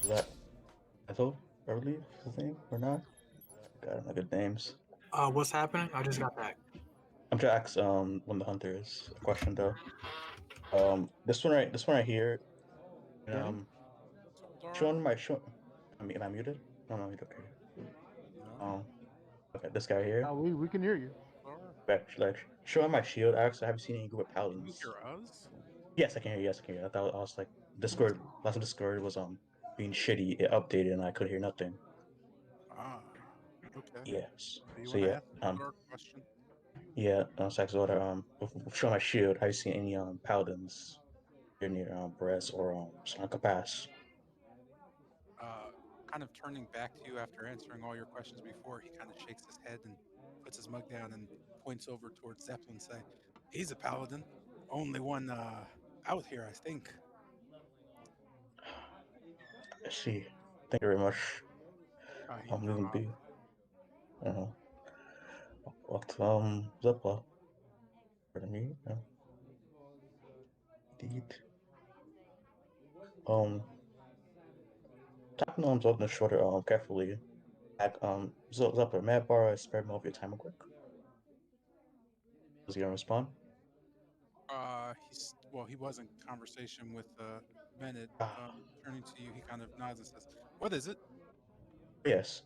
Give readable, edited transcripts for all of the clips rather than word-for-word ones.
Is that Ethel, I believe, is his name, or not? Got no good names. What's happening? I just got back. I'm trying to ask one of the hunters a question though. This one right here, and, Danny? showing my show. I mean, am I muted? No, I'm not muted. Okay. No. Okay, this guy here. We can hear you. Like showing my shield. Actually, I haven't seen any group of Can you paladins. hear us? Yes, I can hear you. Yes, I can hear you. I thought I was like Discord. Last time Discord was being shitty. It updated and I could hear nothing. Ah, okay. Yes. Do you So want to yeah. ask our question? Yeah. Saxoda. Show my shield. Have you seen any paladins near Brest or Slanka Pass? Kind of turning back to you after answering all your questions before, he kind of shakes his head and puts his mug down and points over towards Zeppelin, saying, "He's a paladin, only one out here, I think." I see. Thank you very much. He I'm leaving dropped. be. Uh, what Zepla? Pardon me. Indeed. Tapping on on the shoulder carefully. Zepla, may I borrow a spare moment of your time real quick? Is he gonna respond? He was in conversation with Bennett. Ah, Turning to you, he kind of nods and says, "What is it?" yes.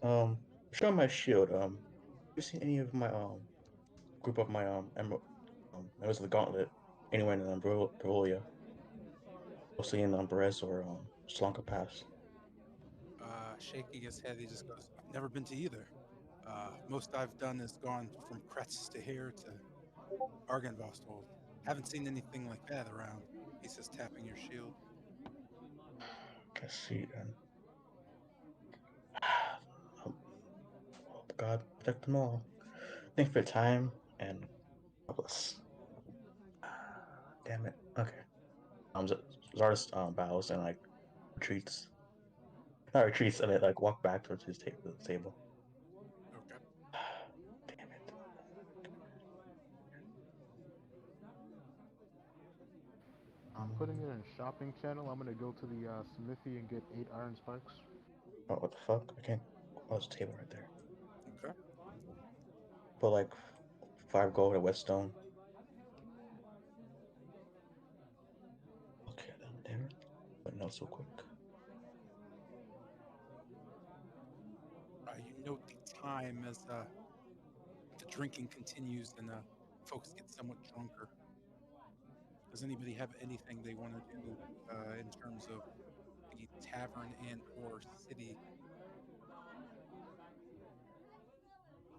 Showing my shield. You seen any of my group of my emerald members of the gauntlet anywhere in Brolia? Mostly in Perez or Slanka Pass. Shaking his head, he just goes, "I've never been to either. Most I've done is gone from Kretz to here to Argynvost. Haven't seen anything like that around." He says, tapping your shield. Let's see then. Oh, God, protect them all. Thank you for your time and God bless. Damn it. Okay. Zardis bows and like retreats. Not retreats, and like walk back towards his table. Okay. Damn it. I'm putting it in a shopping channel. I'm gonna go to the smithy and get 8 iron spikes. Oh, what the fuck? I can't. Oh, there's a table right there. Okay. Put like 5 gold at Whetstone. Okay, then damn it. But not so quick. You note the time as the drinking continues and folks get somewhat drunker. Does anybody have anything they want to do in terms of the tavern and or city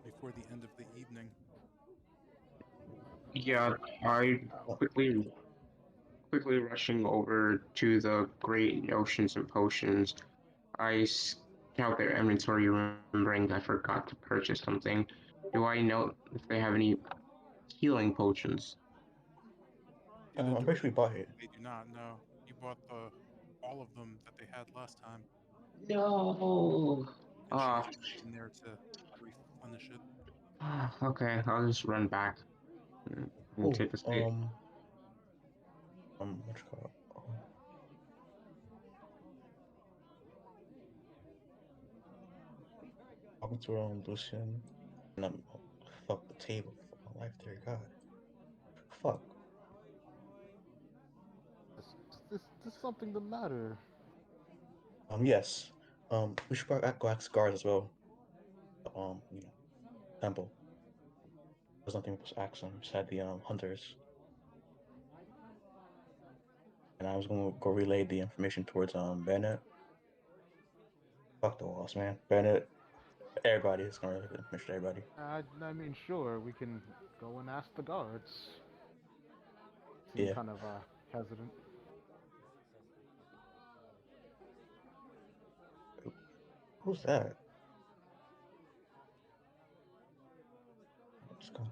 before the end of the evening? Yeah, I quickly rushing over to the great oceans and potions. I scout their inventory, remembering I forgot to purchase something. Do I know if they have any healing potions? The I'm pretty sure we majority bought it. they do not know. You bought all of them that they had last time, No. and she Ah, reached in there to replenish it. okay. I'll just run back and Oh, take a seat. what you call it? Talking to Lucian, and fuck the table for my life, dear God. Fuck. This something the matter? Yes. We should probably go ask guards as well. Temple. There's nothing to ask them. Just had the hunters, and I was gonna go relay the information towards Bennett. Fuck the walls, man. Bennett. Everybody is gonna relay the information to everybody. I mean, sure, we can go and ask the guards. Seem Yeah. kind of hesitant. Who's that? Let's go.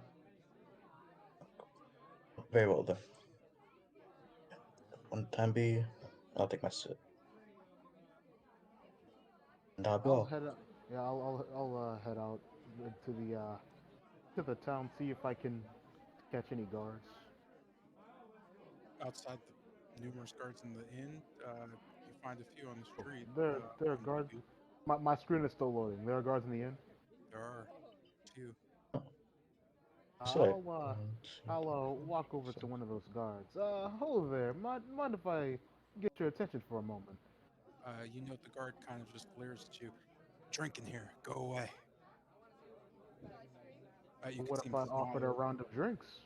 Very well then. One time be, I'll take my sip. And I'll be I'll all. head out. Yeah, I'll head out to the town, see if I can catch any guards. Outside numerous guards in the inn. You find a few on the street. There are On guards. you. My screen is still loading. There are guards in the inn. There are two. So like I'll uh, 1, 2, I'll 3, walk over 4, to one of those guards. Hello there. Mind if I get your attention for a moment? You note the guard kind of just glares at you. Drinking here. Go away. You can What see if him I offered a smile. round of drinks?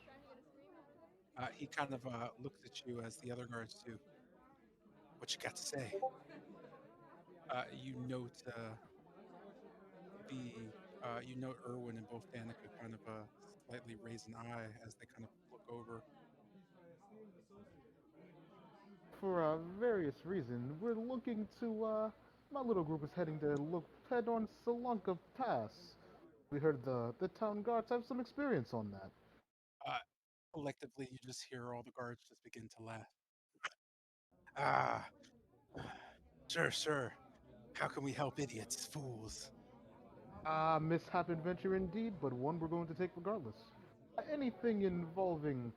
He kind of looks at you as the other guards do. What you got to say? You note the you note Irwin and both Danica kind of slightly raise an eye as they kind of look over. For various reasons, we're looking to. My little group is heading to head on Salunka Pass. We heard the town guards have some experience on that. Uh, Collectively, you just hear all the guards just begin to laugh. Ah, sure, sure. How can we help idiots, fools? Mishap adventure indeed, but one we're going to take regardless. Anything involving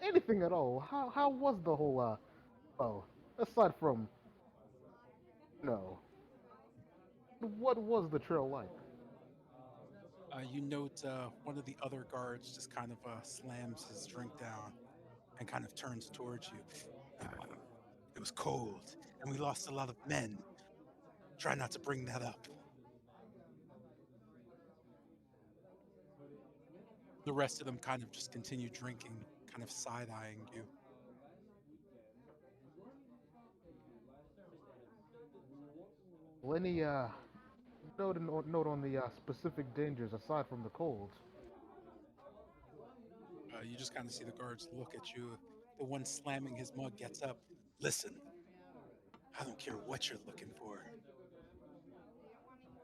anything at all. How was the whole well, aside from no, what was the trail like? You note one of the other guards just kind of slams his drink down and kind of turns towards you. It was cold, and we lost a lot of men. Try not to bring that up. The rest of them kind of just continue drinking, kind of side-eyeing you. Well, any note on the specific dangers aside from the cold? You just kind of see the guards look at you. The one slamming his mug gets up. Listen, I don't care what you're looking for.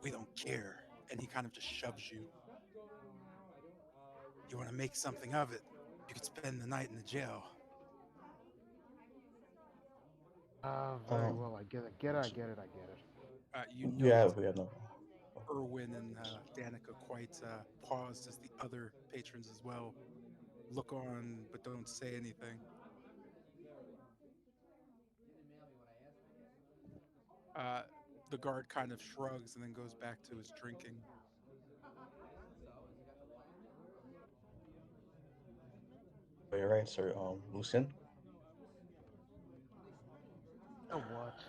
We don't care. And he kind of just shoves you. You want to make something of it? You could spend the night in the jail. Very um, well. I get it. I get it. I get it. You note yeah, we got no. Irwin and Danica quite paused as the other patrons as well look on but don't say anything. Uh, the guard kind of shrugs and then goes back to his drinking. Oh, you're right, sir. Lucian. What?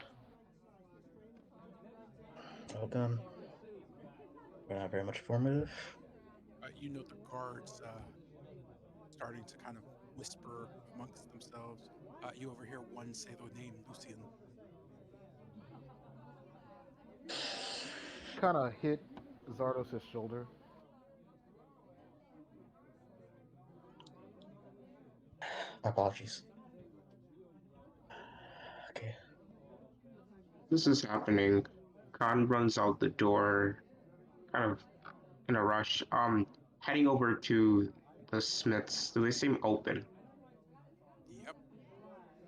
Well done. We're not very much formative. You note the guards starting to kind of whisper amongst themselves. You overhear one say the name Lucian. Kind of hit Zardos' shoulder. My apologies. Okay. This is happening. Khan runs out the door, kind of in a rush. Heading over to the Smiths. Do they seem open? Yep.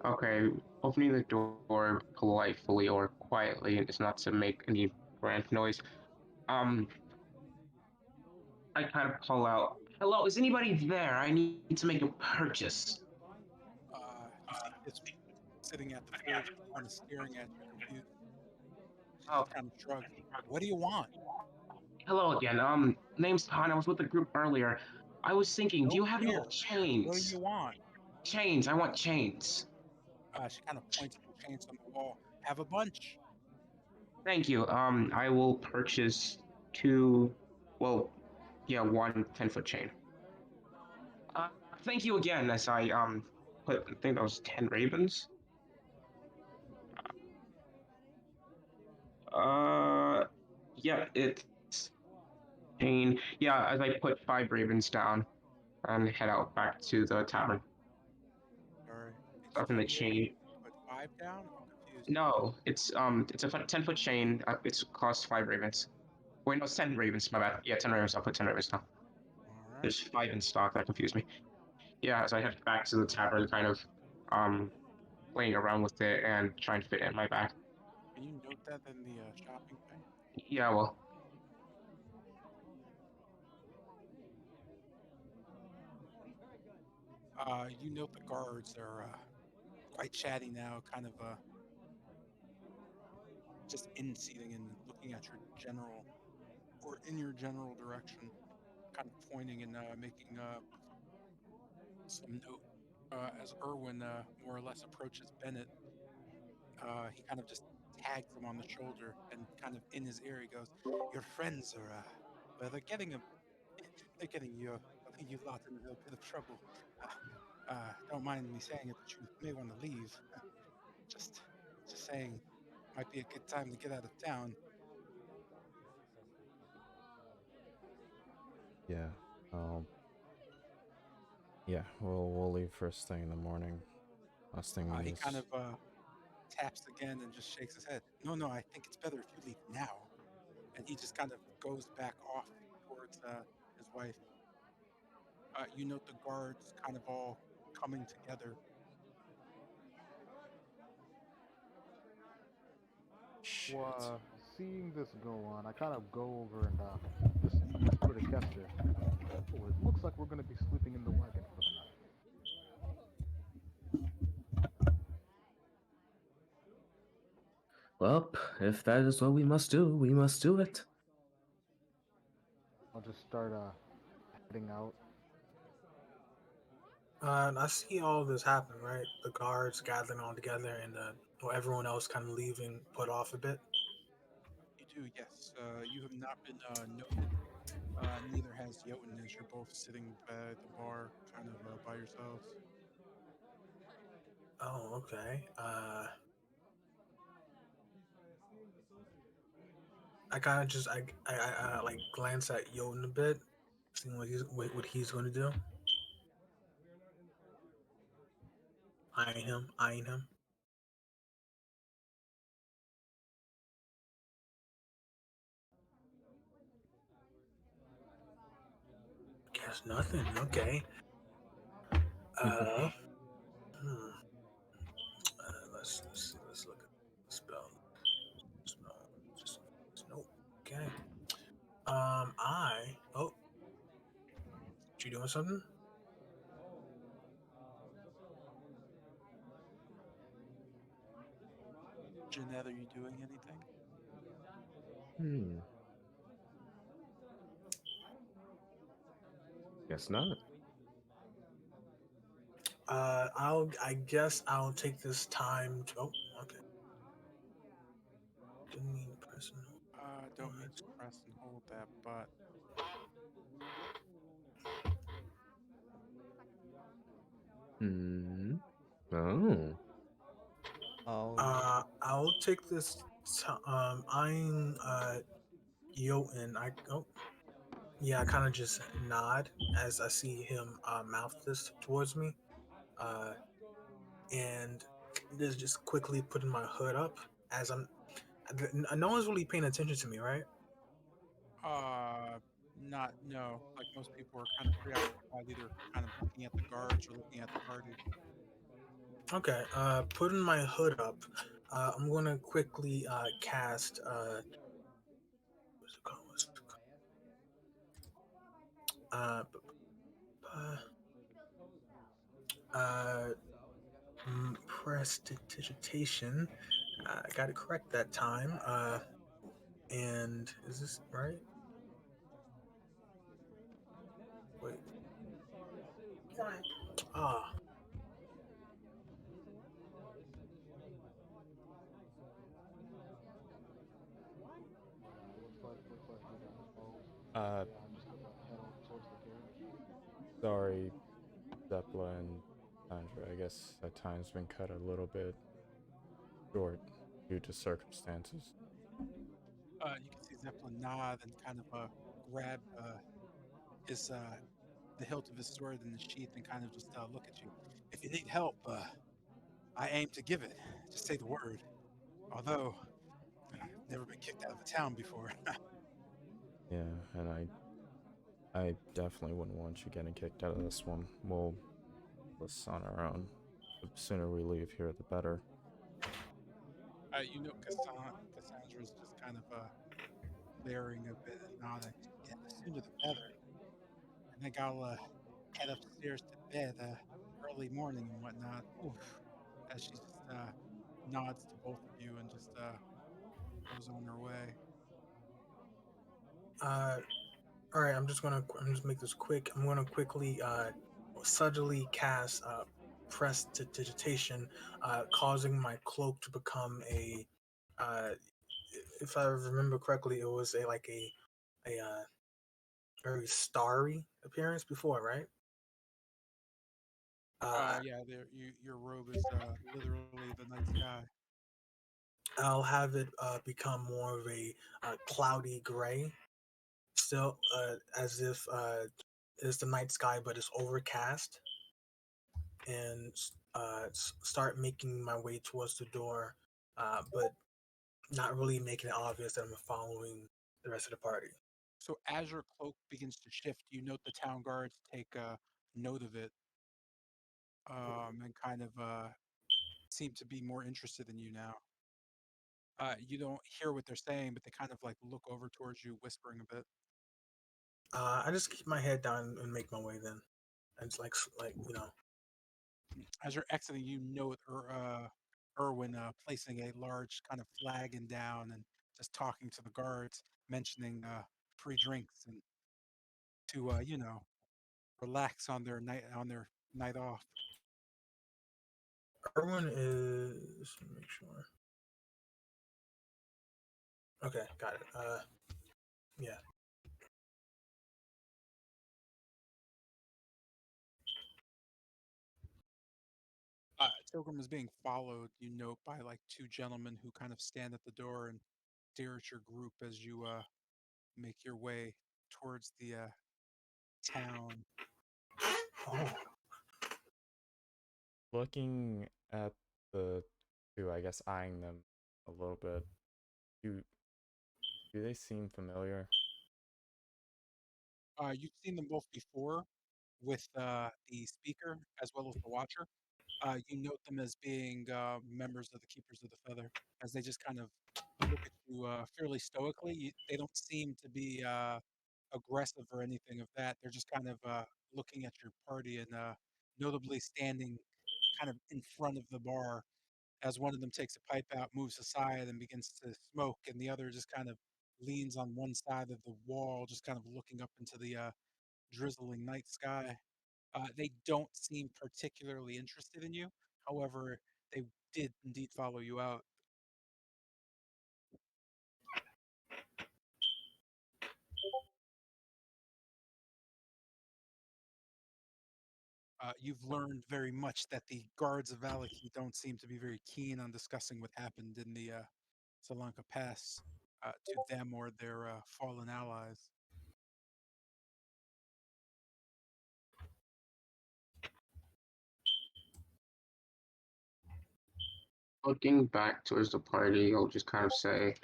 Okay, opening the door politely or quietly is not to make any grand noise. Um, I kind of call out, "Hello, is anybody there? I need to make a purchase." You see this sitting at the fridge, kind of staring at you, confused. She Oh, just kind of shrugs. What do you want? hello again. Name's Han. I was with the group earlier. I was thinking, do Don't you have any care. What do chains? you want? Chains. I want chains. She kind of points at the chains on the wall. Have a bunch. Thank you. I will purchase two. Well, yeah, one 10-foot chain. Uh, Thank you again. As I put, I think that was 10 ravens. Uh, yeah, it's chain. Yeah, as I put 5 ravens down and head out back to the tavern. Sorry. Up in the Excuse me. chain. Put five down? I'm confused. No, it's a 10-foot chain. It's cost 5 ravens. Wait, no, it's 10 ravens. My bad. Yeah, 10 ravens. I'll put 10 ravens down. All right. There's 5 in stock. That confused me. Yeah, as I head back to the tavern, kind of um playing around with it and trying to fit it in my bag. Can you note that in the shopping thing? Yeah, well, You note the guards are quite chatty now, kind of just in seating and looking at your general or in your general direction, kind of pointing and making some note as Irwin more or less approaches Bennett. He kind of just tags him on the shoulder and kind of in his ear he goes, "Your friends are, well, they're getting you lot in a little bit of trouble. Don't mind me saying it, but you may want to leave. Just, just saying, might be a good time to get out of town." Yeah. Yeah, we'll leave first thing in the morning. Last thing He is kind of taps again and just shakes his head. No, I think it's better if you leave now. And he just kind of goes back off towards his wife. You note the guards kind of all coming together. shit. Well, seeing this go on, I kind of go over and just whisper to Kester. Oh, it looks like we're going to be sleeping in the wagon for the night. Well, if that is what we must do, we must do it. I'll just start heading out. And I see all this happen, right? The guards gathering all together and everyone else kind of leaving, put off a bit. You do, yes. You have not been noted. Neither has Jotun, as you're both sitting at the bar, kind of by yourselves. Oh, okay. I kind of just I like glance at Jotun a bit, seeing what he's going to do. Eyeing him. Guess nothing. Okay. Uh, hmm. Let's look at the spell. Just nope. Okay. You doing something? Jeanette, are you doing anything? Guess not. I guess I'll take this time to. Oh, okay. Didn't mean to press no. Don't mean to press and hold that, but Oh. I'll take this. I'm Jotun. Yeah, I kind of just nod as I see him mouth this towards me, and just quickly putting my hood up as no one's really paying attention to me, right? not no. Like most people are kind of preoccupied, either kind of looking at the guards or looking at the party. Okay, putting my hood up, I'm gonna quickly cast what's it called? Uh, b- uh, uh, Prestidigitation. I got it correct that time. And is this right? Wait. Ah, Looks like we got 12. Uh, Yeah, I'm just gonna head over towards the carriage. sorry, Zeppela and Sandra. I guess at times been cut a little bit short due to circumstances. You can see Zeppelin nod and kind of grab his the hilt of his sword in the sheath and kind of just look at you. If you need help, I aim to give it. Just say the word. Although I've never been kicked out of a town before. Yeah, and I definitely wouldn't want you getting kicked out of this one. We'll this on our own. The sooner we leave here, the better. You know, Cassandra's just kind of glaring a bit and nodding. Yeah, the sooner the better. I think I'll head upstairs to bed early morning and whatnot. Oof, as she just nods to both of you and just goes on her way. Uh, all right, I'm just make this quick. I'm gonna quickly subtly cast prestidigitation, causing my cloak to become a. Uh, if I remember correctly, it was a very starry appearance before, right? Uh, Yeah, your robe is literally the night sky. I'll have it become more of a cloudy gray, still as if it's the night sky, but it's overcast, and start making my way towards the door, but not really making it obvious that I'm following the rest of the party. So as your cloak begins to shift, you note the town guards take note of it and kind of seem to be more interested in you now. You don't hear what they're saying, but they kind of like look over towards you, whispering a bit. I just keep my head down and make my way then, and it's like you know. As you're exiting, you note Erwin placing a large kind of flagon down and just talking to the guards, mentioning free drinks and to relax on their night off. Erwin is, let me make sure. Okay, got it. Yeah. Pilgrim is being followed, you note, by like two gentlemen who kind of stand at the door and stare at your group as you make your way towards the town. Oh, Looking at the two, I guess eyeing them a little bit, do do they seem familiar? You've seen them both before with the speaker as well as the watcher. You note them as being members of the Keepers of the Feather, as they just kind of look at you fairly stoically. They don't seem to be aggressive or anything of that. They're just kind of looking at your party and notably standing kind of in front of the bar as one of them takes a pipe out, moves aside, and begins to smoke, and the other just kind of leans on one side of the wall, just kind of looking up into the drizzling night sky. They don't seem particularly interested in you. However, they did indeed follow you out. You've learned very much that the guards of Valaki don't seem to be very keen on discussing what happened in the Salanka Pass to them or their fallen allies. Looking back towards the party, I'll just kind of say,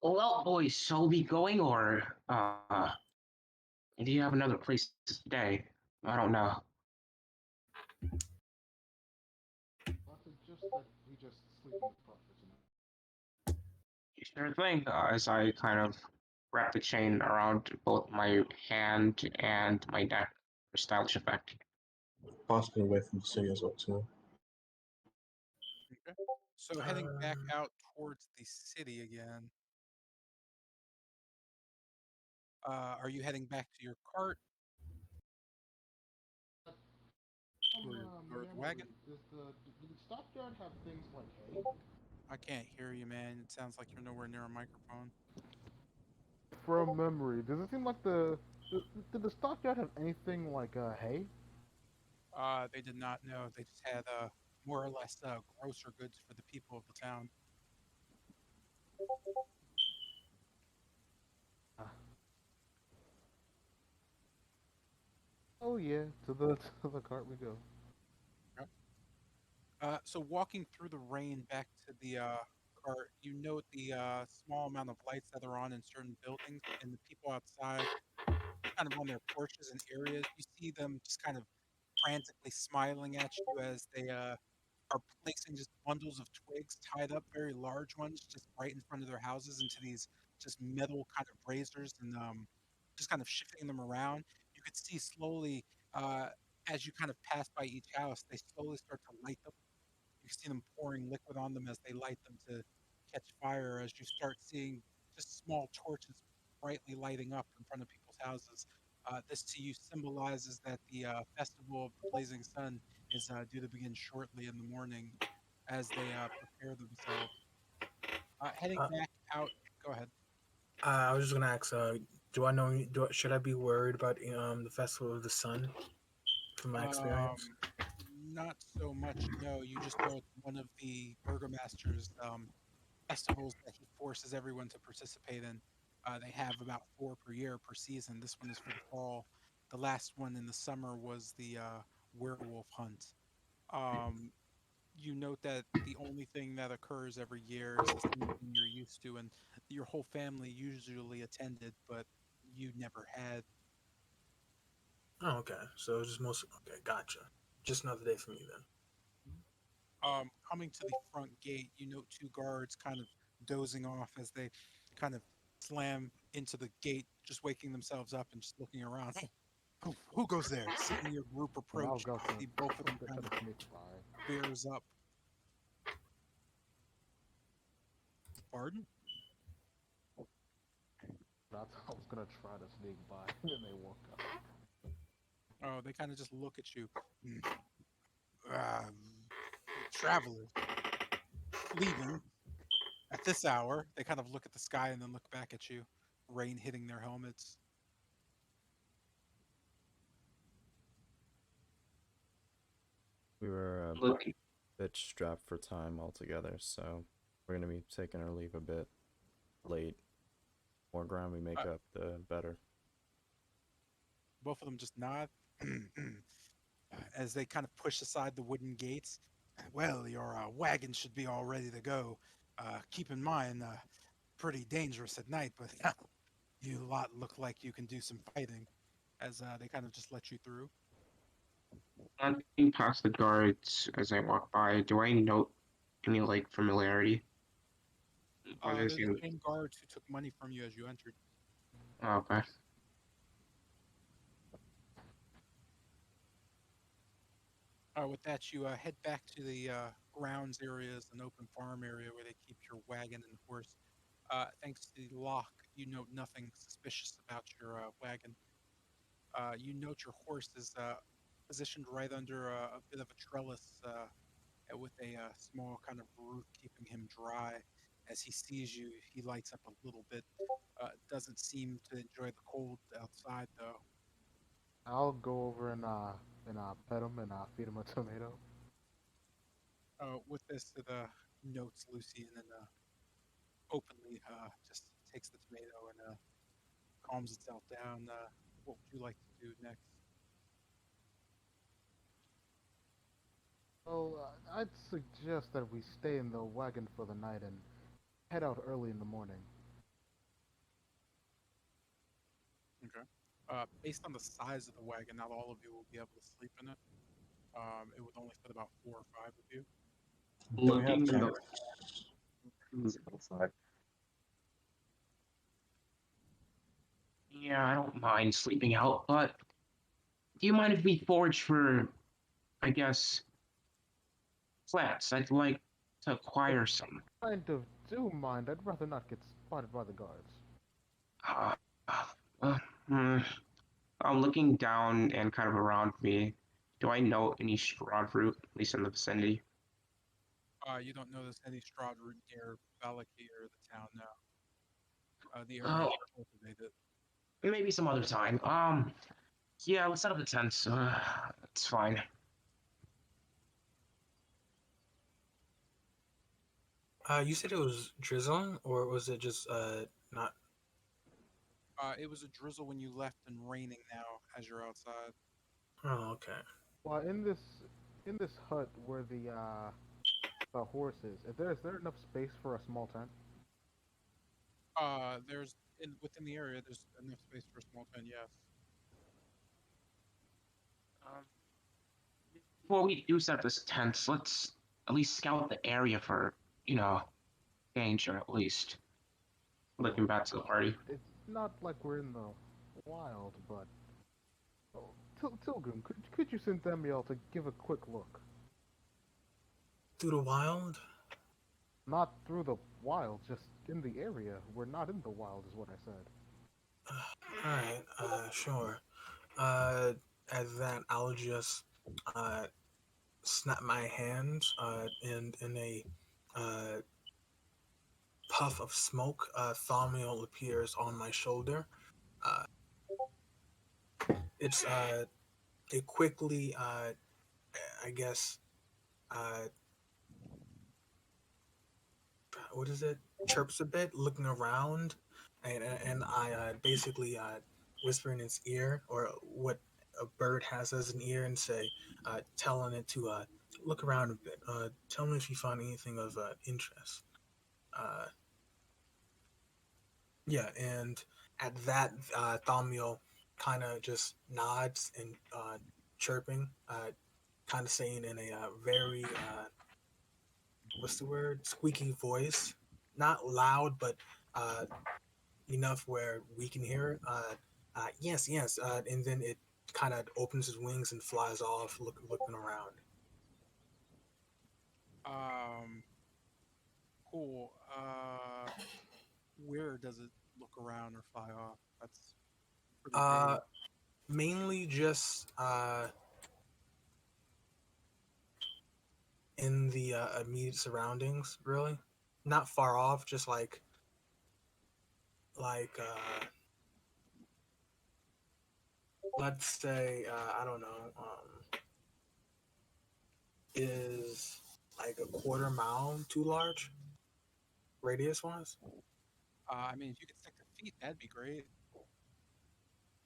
"Well, boys, so we going, or do you have another place to stay? I don't know." I suggest that we just sleep in the park for tonight. Sure thing. As I kind of wrap the chain around both my hand and my neck for stylish effect. Possibly away from the city as well too. Okay. So heading back um, out towards the city again, are you heading back to your cart or the wagon? Memory, do the stockyard have things like hay? I can't hear you, man. It sounds like you're nowhere near a microphone. From memory, does it seem like did the stockyard have anything like hay? They did not know. They just had more or less grosser goods for the people of the town. Uh, oh yeah, to the to the cart we go. Okay. So walking through the rain back to the cart, you note the small amount of lights that are on in certain buildings and the people outside kind of on their porches and areas. You see them just kind of frantically smiling at you as they are placing just bundles of twigs tied up, very large ones, just right in front of their houses into these just metal kind of braziers and just kind of shifting them around. You could see slowly uh, as you kind of pass by each house, they slowly start to light them. You see them pouring liquid on them as they light them to catch fire. As you start seeing just small torches brightly lighting up in front of people's houses. This to you symbolizes that the festival of the blazing sun is due to begin shortly in the morning as they prepare themselves. Heading Uh, back out. Go ahead. I was just gonna ask. Do I know? Should I be worried about the festival of the sun from my experience? Um, Not so much. No, you just know it's one of the burgomaster's festivals that he forces everyone to participate in. They have about four per year per season. This one is for the fall. The last one in the summer was the werewolf hunt. Um, you note that the only thing that occurs every year is the same thing you're used to, and your whole family usually attended, but you never had. Oh, okay. So it's just most okay. Gotcha. Just another day for me then. Coming to the front gate, you note two guards kind of dozing off as they kind of slam into the gate, just waking themselves up and just looking around. Who goes there? Seeing your group And I'll approach, go you see both of them to kind of sneak by. bears up. Pardon? I was gonna try to sneak by, and then they walk up. Oh, they kind of just look at you. Uh, Travelers leaving at this hour. They kind of look at the sky and then look back at you. Rain hitting their helmets. We were a Look, bit strapped for time altogether, so we're gonna be taking our leave a bit late. More ground we make Uh, up, the better. Both of them just nod as they kind of push aside the wooden gates. Well, your wagon should be all ready to go. Keep in mind, pretty dangerous at night, but you lot look like you can do some fighting. As they kind of just let you through. looking past the guards as I walk by, do I note any like familiarity? Or do they They're the seem same guards who took money from you as you entered. oh, okay? With that, you head back to the grounds areas, an open farm area where they keep your wagon and horse. Thanks to the lock, you note nothing suspicious about your wagon. You note your horse is positioned right under a bit of a trellis with a small kind of roof keeping him dry. As he sees you, he lights up a little bit. Doesn't seem to enjoy the cold outside, though. I'll go over and pet him and feed him a tomato. With this, it notes Lucy and then openly just takes the tomato and calms itself down. What would you like to do next? Well, I'd suggest that we stay in the wagon for the night and head out early in the morning. Okay. Based on the size of the wagon, not all of you will be able to sleep in it. It would only fit about four or five of you. Do we have Looking in the tents? Outside. yeah, I don't mind sleeping out, but do you mind if we forage for, I guess, plants? I'd like to I acquire some. kind of do mind. I'd rather not get spotted by the guards. Uh, uh, hmm. I'm looking down and kind of around me. Do I know any Strahd fruit, at least in the vicinity? You don't notice any straw root near Valaki or the town now. The area Oh, is cultivated. maybe some other time. Yeah, let's set up the tents. It's fine. You said it was drizzling, or was it just not? It was a drizzle when you left and raining now as you're outside. Oh, okay. Well, in this hut where the horse is there enough space for a small tent? There's within the area. There's enough space for a small tent. Yes. Um, before we do set up this tent, let's at least scout the area for, you know, danger at least. Looking Well, back to the party. it's not like we're in the wild, but oh, Tilgrim, could you send Themiel to give a quick look? Through the wild? Not through the wild, just in the area. We're not in the wild, is what I said. Alright, sure. Uh, as that, I'll just uh, snap my hands, and in a uh, puff of smoke, Thaumiel appears on my shoulder. Uh, it's it quickly, I guess, uh, what is it? Chirps a bit, looking around, and I basically whisper in its ear, or what a bird has as an ear, and say, telling it to look around a bit. Tell me if you find anything of interest. Uh, yeah, and at that, Thaumiel kind of just nods and chirping, kind of saying in a very what's the word? Squeaky voice, not loud, but uh, enough where we can hear it. Yes, yes, and then it kind of opens its wings and flies off, looking around. Um, cool. Where does it look around or fly off? That's pretty Uh, vague. mainly just in the immediate surroundings, really. Not far off, just like let's say I don't know, is like a quarter mile too large radius wise? I mean, if you could stick to feet, that'd be great.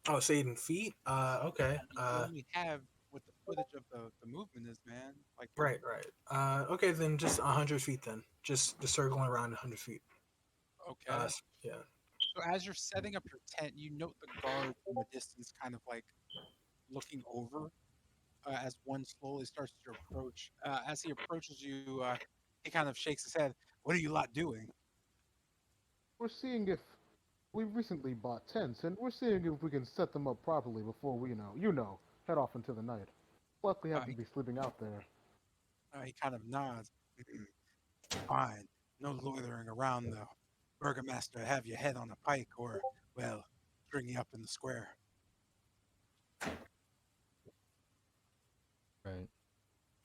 Oh, say it in feet. Okay. You only have what the footage of the movement is, man. Like, Right, right. Okay, then just 100 feet. Then just circling around 100 feet. okay. Yeah. So as you're setting up your tent, you note the guard from a distance, kind of like looking over as one slowly starts to approach. As he approaches you, he kind of shakes his head. What are you lot doing? We're seeing if we recently bought tents, and we're seeing if we can set them up properly before we, head off into the night. Likely have to He, be sleeping out there. he kind of nods. Fine. No loitering around, though. Burgomaster have your head on a pike or, well, string you up in the square. Right.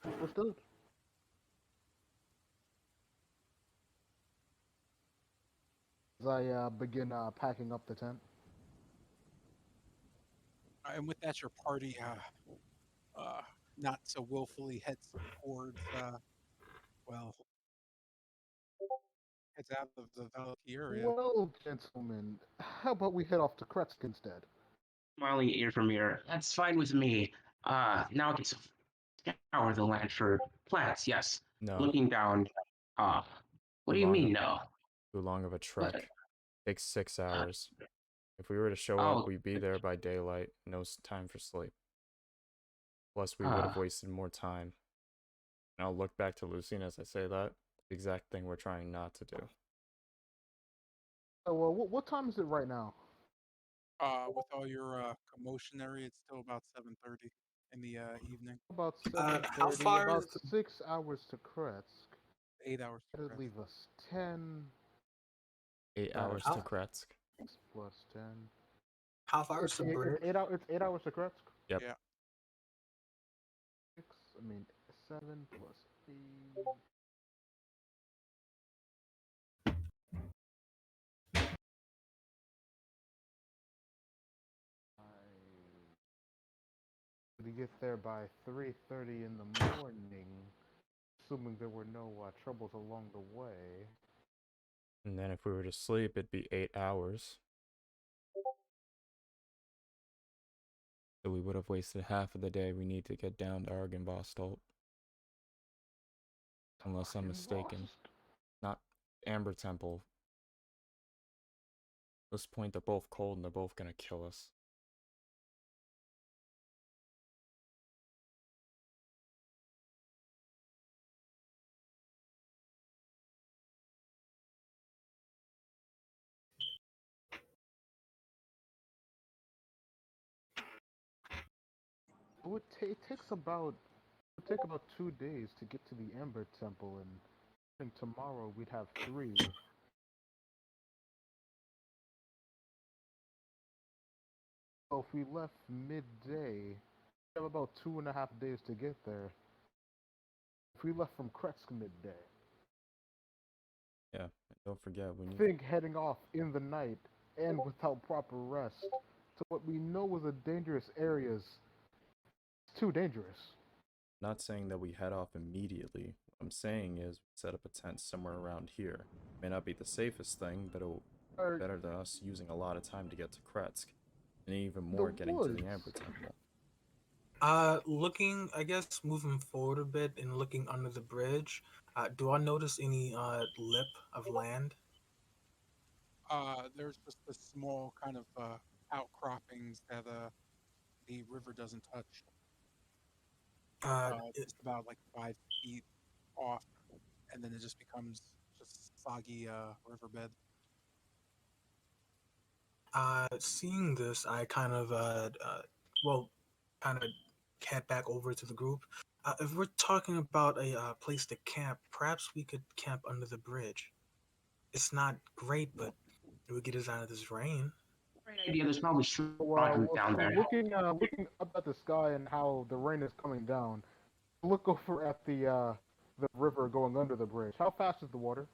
Understood. As I begin packing up the tent. And with that, your party, not so willfully heads towards, well, heads out of the Valky area. Well, gentlemen, how about we head off to Kretsk instead? Smiling ear from ear. That's fine with me. Now I can scour the land for plants, yes. No, Looking down. Uh, what too do you long mean, of no? too long of a What? trek. Takes 6 hours. If we were to show up, Oh, we'd be there by daylight. No time for sleep. Plus, we would uh, have wasted more time. And I'll look back to Lucine as I say that. The exact thing we're trying not to do. So, what time is it right now? With all your commotionary, it's still about 7:30 in the evening. About How 7:30. far About is 6 hours to Kretsk. 8 hours to That'd rest. leave us 10. 8 hours to how Kretsk. 6 plus 10. how far is It's the eight, bridge? it's 8 hours. It's 8 hours to Kretsk. Yep. Yeah. Six. I mean, 7 plus 8. To get there by 3:30 in the morning, assuming there were no troubles along the way. And then if we were to sleep, it'd be 8 hours. So we would have wasted half of the day we need to get down to Argynbostholt. Unless I'm mistaken. Not Amber Temple. At this point, they're both cold and they're both gonna kill us. It takes about take about 2 days to get to the Amber Temple, and I think tomorrow we'd have 3. So if we left midday, we have about 2.5 days to get there. If we left from Kretsk midday, Yeah, and don't forget when I you think heading off in the night and without proper rest to what we know was a dangerous areas, it's too dangerous. not saying that we head off immediately. What I'm saying is we set up a tent somewhere around here. May not be the safest thing, but it'll be Or better than us using a lot of time to get to Kretsk, and even the more getting to the Amber woods. Temple. Looking, I guess, moving forward a bit and looking under the bridge, do I notice any lip of land? There's just the small kind of outcroppings that the river doesn't touch. Uh, it, Just about like 5 feet off, and then it just becomes just soggy riverbed. Seeing this, I kind of, well, kind of head back over to the group. If we're talking about a place to camp, perhaps we could camp under the bridge. It's not great, but it would get us out of this rain. Great idea. There's probably So, Strahd down there. looking up at the sky and how the rain is coming down, look over at the river going under the bridge. How fast is the water?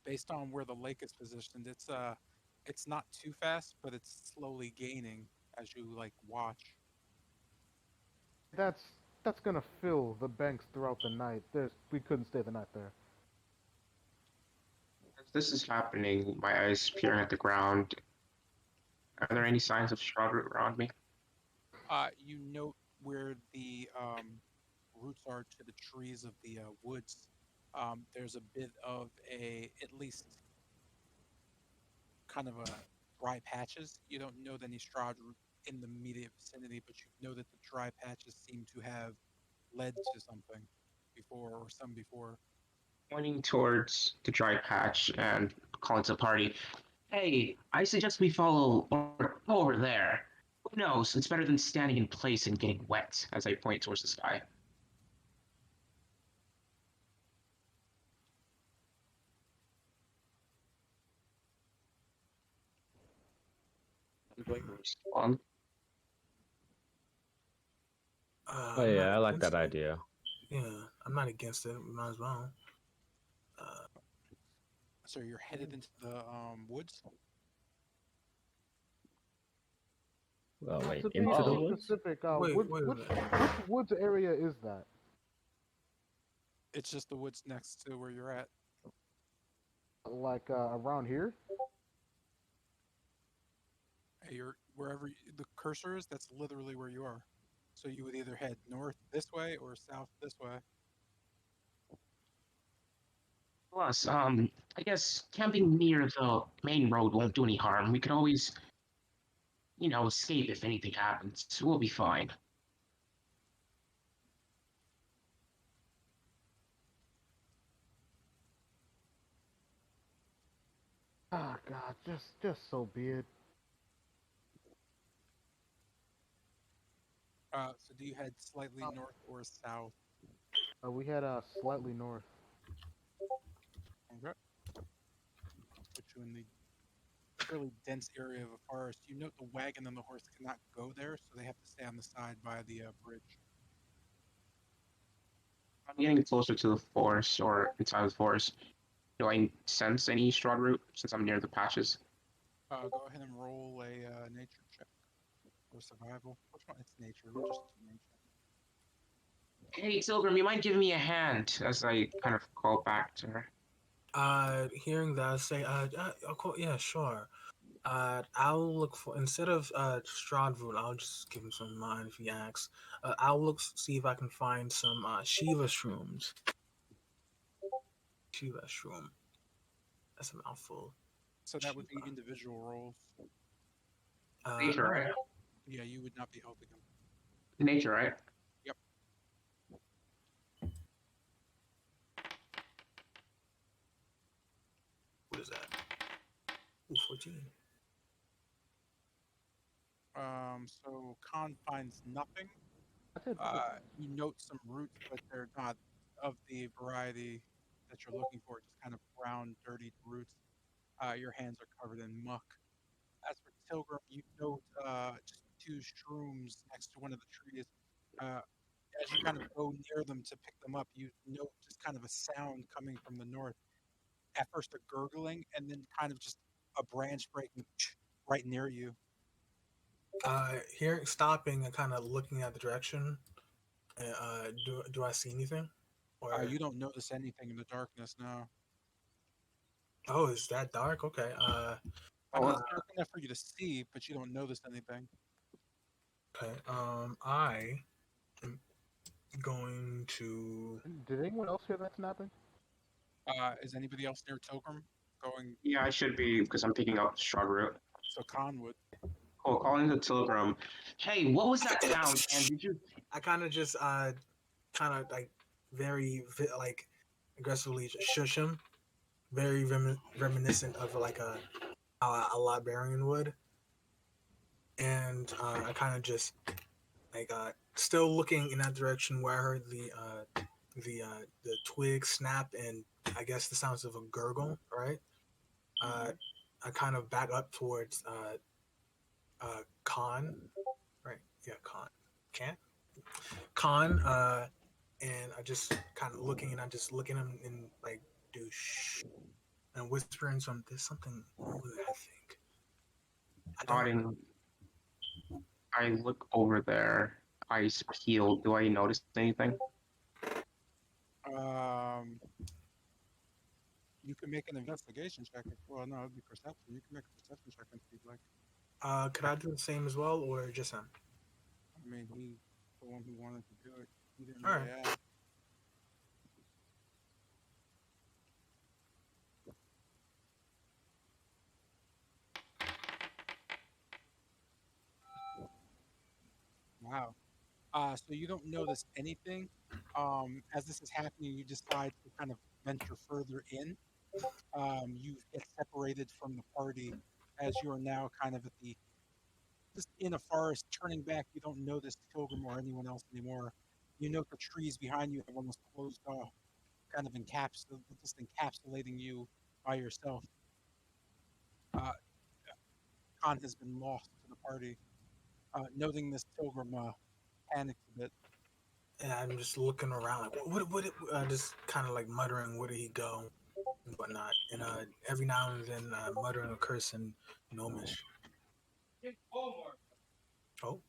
Based on where the lake is positioned, it's not too fast, but it's slowly gaining as you like watch. That's that's gonna fill the banks throughout the night. We couldn't stay the night there. As this is happening, my eyes peering at the ground. Are there any signs of Strahd root around me? You note where the roots are to the trees of the woods. There's a bit of at least kind of a dry patches. You don't know that any Strahd root in the immediate vicinity, but you know that the dry patches seem to have led to something before or some before. Pointing towards the dry patch and calling to the party. Hey, I suggest we follow over there. Who knows? It's better than standing in place and getting wet, as I point towards the sky. I'm going to respond. Oh I'm not yeah, I like against that it. idea. Yeah, I'm not against it. We might as well. Uh, So you're headed into the woods. Well, wait, To be into the Oh, woods? specific, wait a minute. which woods area is that? It's just the woods next to where you're at. Like around here? You're wherever the cursor is. That's literally where you are. So you would either head north this way or south this way. plus, I guess camping near the main road won't do any harm. We could always, escape if anything happens. We'll be fine. Ah, God, just so be it. So do you head slightly north or south? We had slightly north. Okay. Put you in the fairly dense area of a forest. You note the wagon and the horse cannot go there, so they have to stay on the side by the bridge. I'm getting closer to the forest or inside the forest. Do I sense any Strahd root since I'm near the patches? Go ahead and roll a nature check or survival. Which one? It's nature. We'll just do nature. Hey, Silgrim, you mind giving me a hand as I kind of call back to her? Hearing that, I say, yeah, sure. I'll look for instead of Strahd root, I'll just give him some mine if he asks. I'll see if I can find some Shiva shrooms. Shiva shroom. That's a mouthful. So that would be Shiva. individual rolls. Nature, No. right? Yeah, you would not be helping them. Nature, right? Yep. What is that? Ooh, 14. So Khan finds nothing. You note some roots, but they're not of the variety that you're looking for. Just kind of brown, dirty roots. Your hands are covered in muck. As for Tilgrim, you note just two shrooms next to one of the trees. Uh, as you kind of go near them to pick them up, you note just kind of a sound coming from the north. At first, a gurgling, and then kind of just a branch breaking right near you. Here, stopping and kind of looking at the direction. Do I see anything? Or You don't notice anything in the darkness now. oh, is that dark? Okay. I mean, Oh, it's dark enough for you to see, but you don't notice anything. Okay. I am going to. Did anyone else hear that snapping? Is anybody else near Tilgrim going? yeah, I should be because I'm picking up Strahd root. So Khan would. Cool, calling the Tilgrim. Hey, what was that sound? And did you? I kind of just kind of like very like aggressively just shush him, very reminiscent of like a librarian would, and I kind of just like still looking in that direction where I heard the twig snap and I guess the sounds of a gurgle, right? I kind of back up towards Khan, right? Yeah, Khan, and I just kind of looking and I'm just looking at him and like, dude, shh, and whispering some. There's something over there. I think. I don't. Nodding. I look over there. Eyes peeled. Do I notice anything? You can make an investigation check. Well, no, it'd be perception. You can make a perception check if you'd like. Could I do the same as well, or just him? I mean, he's the one who wanted to do it. He didn't All really right. ask. Wow. So you don't notice anything. As this is happening, you decide to kind of venture further in. You get separated from the party as you are now kind of at the just in a forest. Turning back, you don't notice Pilgrim or anyone else anymore. You note the trees behind you have almost closed off, kind of just encapsulating you by yourself. Uh, Khan has been lost to the party. Noting this, Pilgrim panics a bit. And I'm just looking around, like, just kind of like muttering, where did he go, and whatnot, and every now and then muttering a curse in Gnomish. Oh,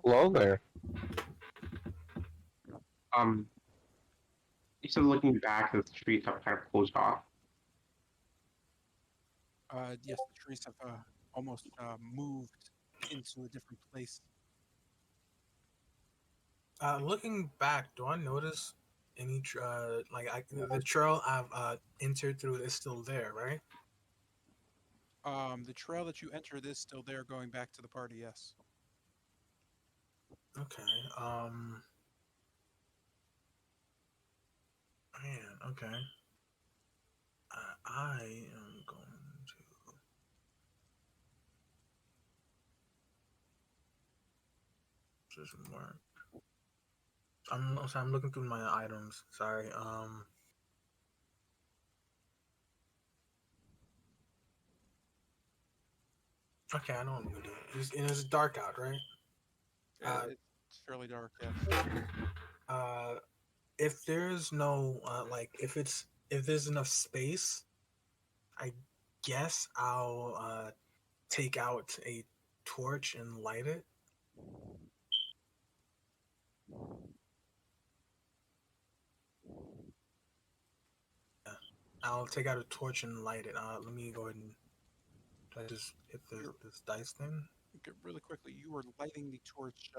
Hello there. Um, instead of looking back, the streets have kind of closed off. Yes, the trees have almost moved into a different place. looking back, do I notice any the trail I've entered through is still there, right? The trail that you entered is still there, going back to the party. Yes. Okay. Man. Okay. I am going to just mark. I'm looking through my items. Sorry. Okay, I know what I'm gonna do. It's dark out, right? It's fairly dark. Yes. Uh, if there's no if there's enough space, I guess I'll take out a torch and light it. Yeah. I'll take out a torch and light it. Let me go ahead and do I just hit this dice thing. Okay, really quickly, you were lighting the torch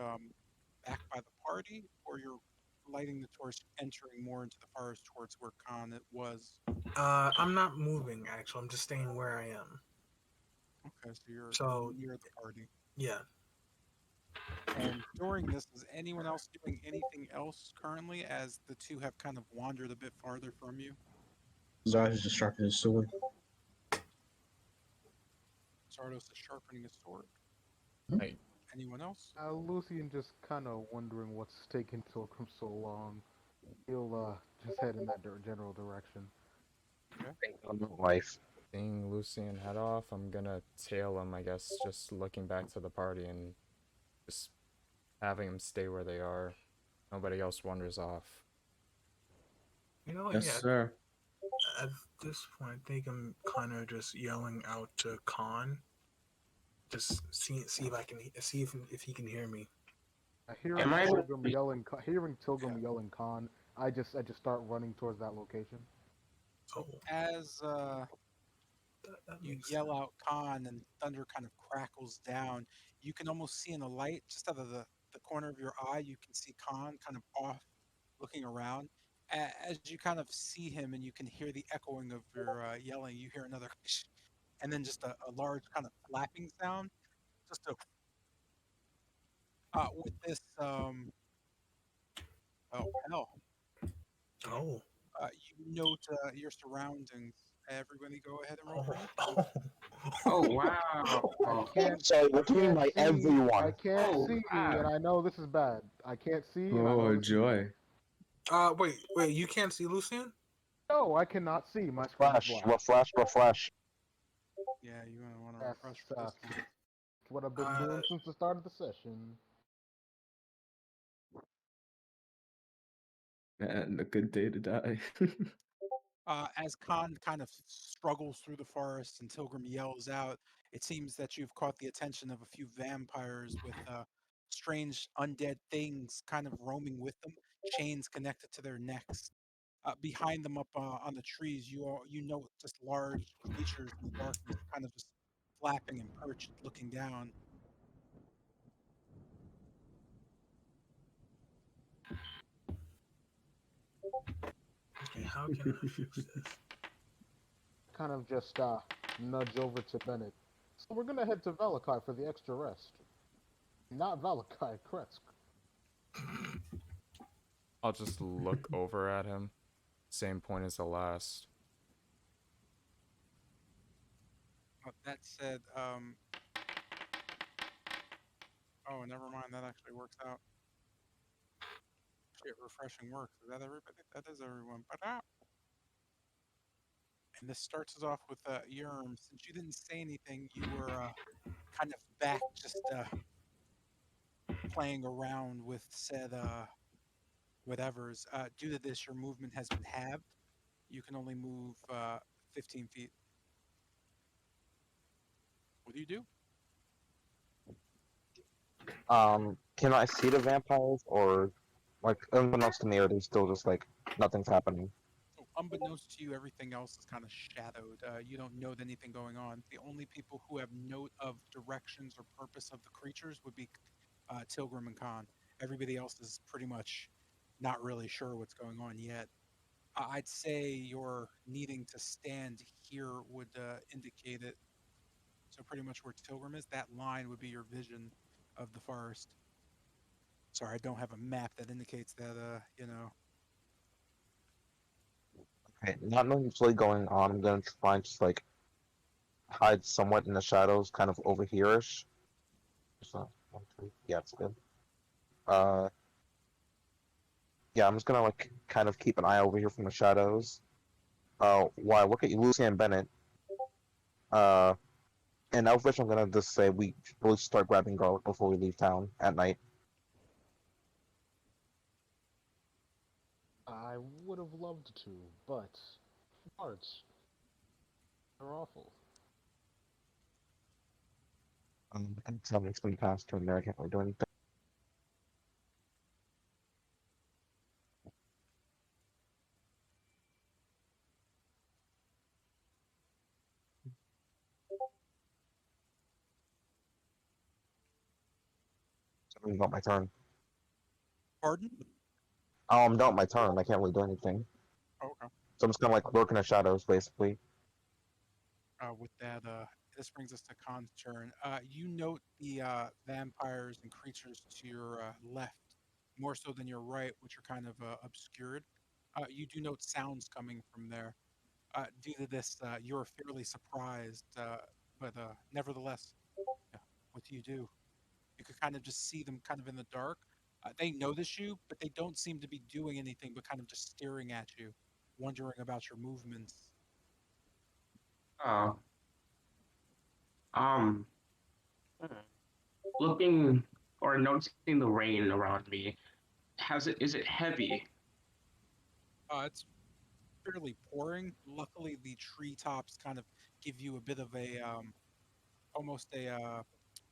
back by the party, or you're lighting the torch entering more into the forest towards where Khan it was. I'm not moving. Actually, I'm just staying where I am. Okay, so you're So near the party. yeah. And during this, is anyone else doing anything else currently, as the two have kind of wandered a bit farther from you? Zard is distracted his sword. Zardos is sharpening his sword. Hey, Anyone else? Lucian just kind of wondering what's taking Pilgrim so long. He'll just head in that general direction. Think on my life. seeing Lucian head off, I'm gonna tail him, I guess, just looking back to the party and just having them stay where they are. Nobody else wanders off. Yes, Yeah. sir. At this point, I think I'm kind of just yelling out to Khan. Just see if I can see if he can hear me. Am I able Hearing Tilgrim yelling Khan, I just start running towards that location. Oh, As that you makes yell sense. out Khan and thunder kind of crackles down, you can almost see in the light, just out of the corner of your eye, you can see Khan kind of off looking around. As you kind of see him and you can hear the echoing of your yelling, you hear another and then just a large kind of flapping sound. Just a, with this, oh hell, Oh, you note your surroundings. Everybody go ahead and roll for oh, initiative. Oh wow! I can't. Sorry, I what do you mean can't by see. I everyone? can't Oh see, crap! and I know this is bad. I can't see, and I know Oh, this is bad. joy. wait. You can't see Lucian? No, I cannot see. My screen is Refresh, black. refresh, refresh. Yeah, you're gonna want to Yes, refresh for this one. what I've been Uh, doing since the start of the session. Man, a good day to die. As Khan kind of struggles through the forest and Tilgrim yells out, it seems that you've caught the attention of a few vampires with strange undead things kind of roaming with them, chains connected to their necks. Behind them, up on the trees, you know just large creatures in the darkness, kind of just flapping and perched, looking down. okay, how can I fix this? Kind of just nudge over to Bennett. So we're gonna head to Valakai for the extra rest. Not Valakai, Kresk. I'll just look over at him. Same point as the last. That said, oh, never mind. That actually works out. Shit, refreshing works. Is that everybody? That is everyone. But and this starts us off with Yerm. Since you didn't say anything, you were kind of back, just playing around with said whatever's. Due to this, your movement has been halved. You can only move 15 feet. What do you do? Can I see the vampires, or like unbeknownst to me, are they still just like nothing's happening? So, unbeknownst to you, everything else is kind of shadowed. You don't know anything going on. The only people who have note of directions or purpose of the creatures would be Tilgrim and Khan. Everybody else is pretty much not really sure what's going on yet. I'd say your needing to stand here would indicate it. So pretty much where Tilgrim is, that line would be your vision of the forest. Sorry, I don't have a map that indicates that. Okay, not knowing what's really going on, I'm gonna try and just like hide somewhat in the shadows, kind of over here-ish. So, one, two, yeah, it's good. Uh, yeah, I'm just gonna like kind of keep an eye over here from the shadows. While I look at you, Lucy and Bennett. Uh, in Elfish, I'm gonna just say we should really start grabbing garlic before we leave town at night. I would have loved to, but arts are awful. And something's been passed to him there. I can't really do anything. I'm not my turn. Pardon? Oh, I'm done with my turn. I can't really do anything. Oh, okay. So I'm just gonna like lurk in the shadows, basically. With that, this brings us to Khan's turn. You note the vampires and creatures to your left, more so than your right, which are kind of obscured. You do note sounds coming from there. Due to this, you're fairly surprised. But nevertheless, yeah, what do? You could kind of just see them kind of in the dark. They notice you, but they don't seem to be doing anything but kind of just staring at you, wondering about your movements. Oh, um, hmm. Looking or noticing the rain around me. Is it heavy? It's fairly pouring. Luckily, the treetops kind of give you a bit of a almost a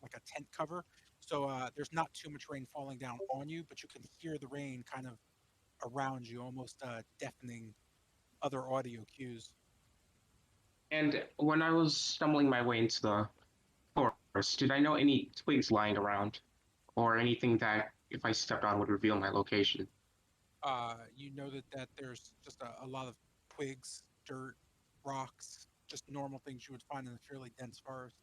like a tent cover. So there's not too much rain falling down on you, but you can hear the rain kind of around you, almost deafening other audio cues. And when I was stumbling my way into the forest, did I know any twigs lying around or anything that if I stepped on would reveal my location? You noted that there's just a lot of twigs, dirt, rocks, just normal things you would find in a fairly dense forest.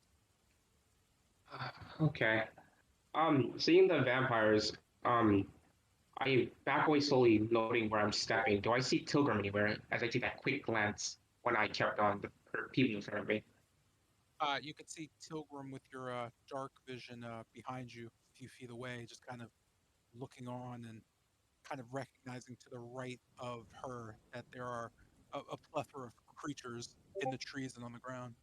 Okay. Seeing the vampires, um, I back away slowly, noting where I'm stepping. Do I see Tilgrim anywhere as I take that quick glance when I kept on her peeping in front of me? You could see Tilgrim with your dark vision behind you, a few feet away, just kind of looking on and kind of recognizing to the right of her that there are a plethora of creatures in the trees and on the ground.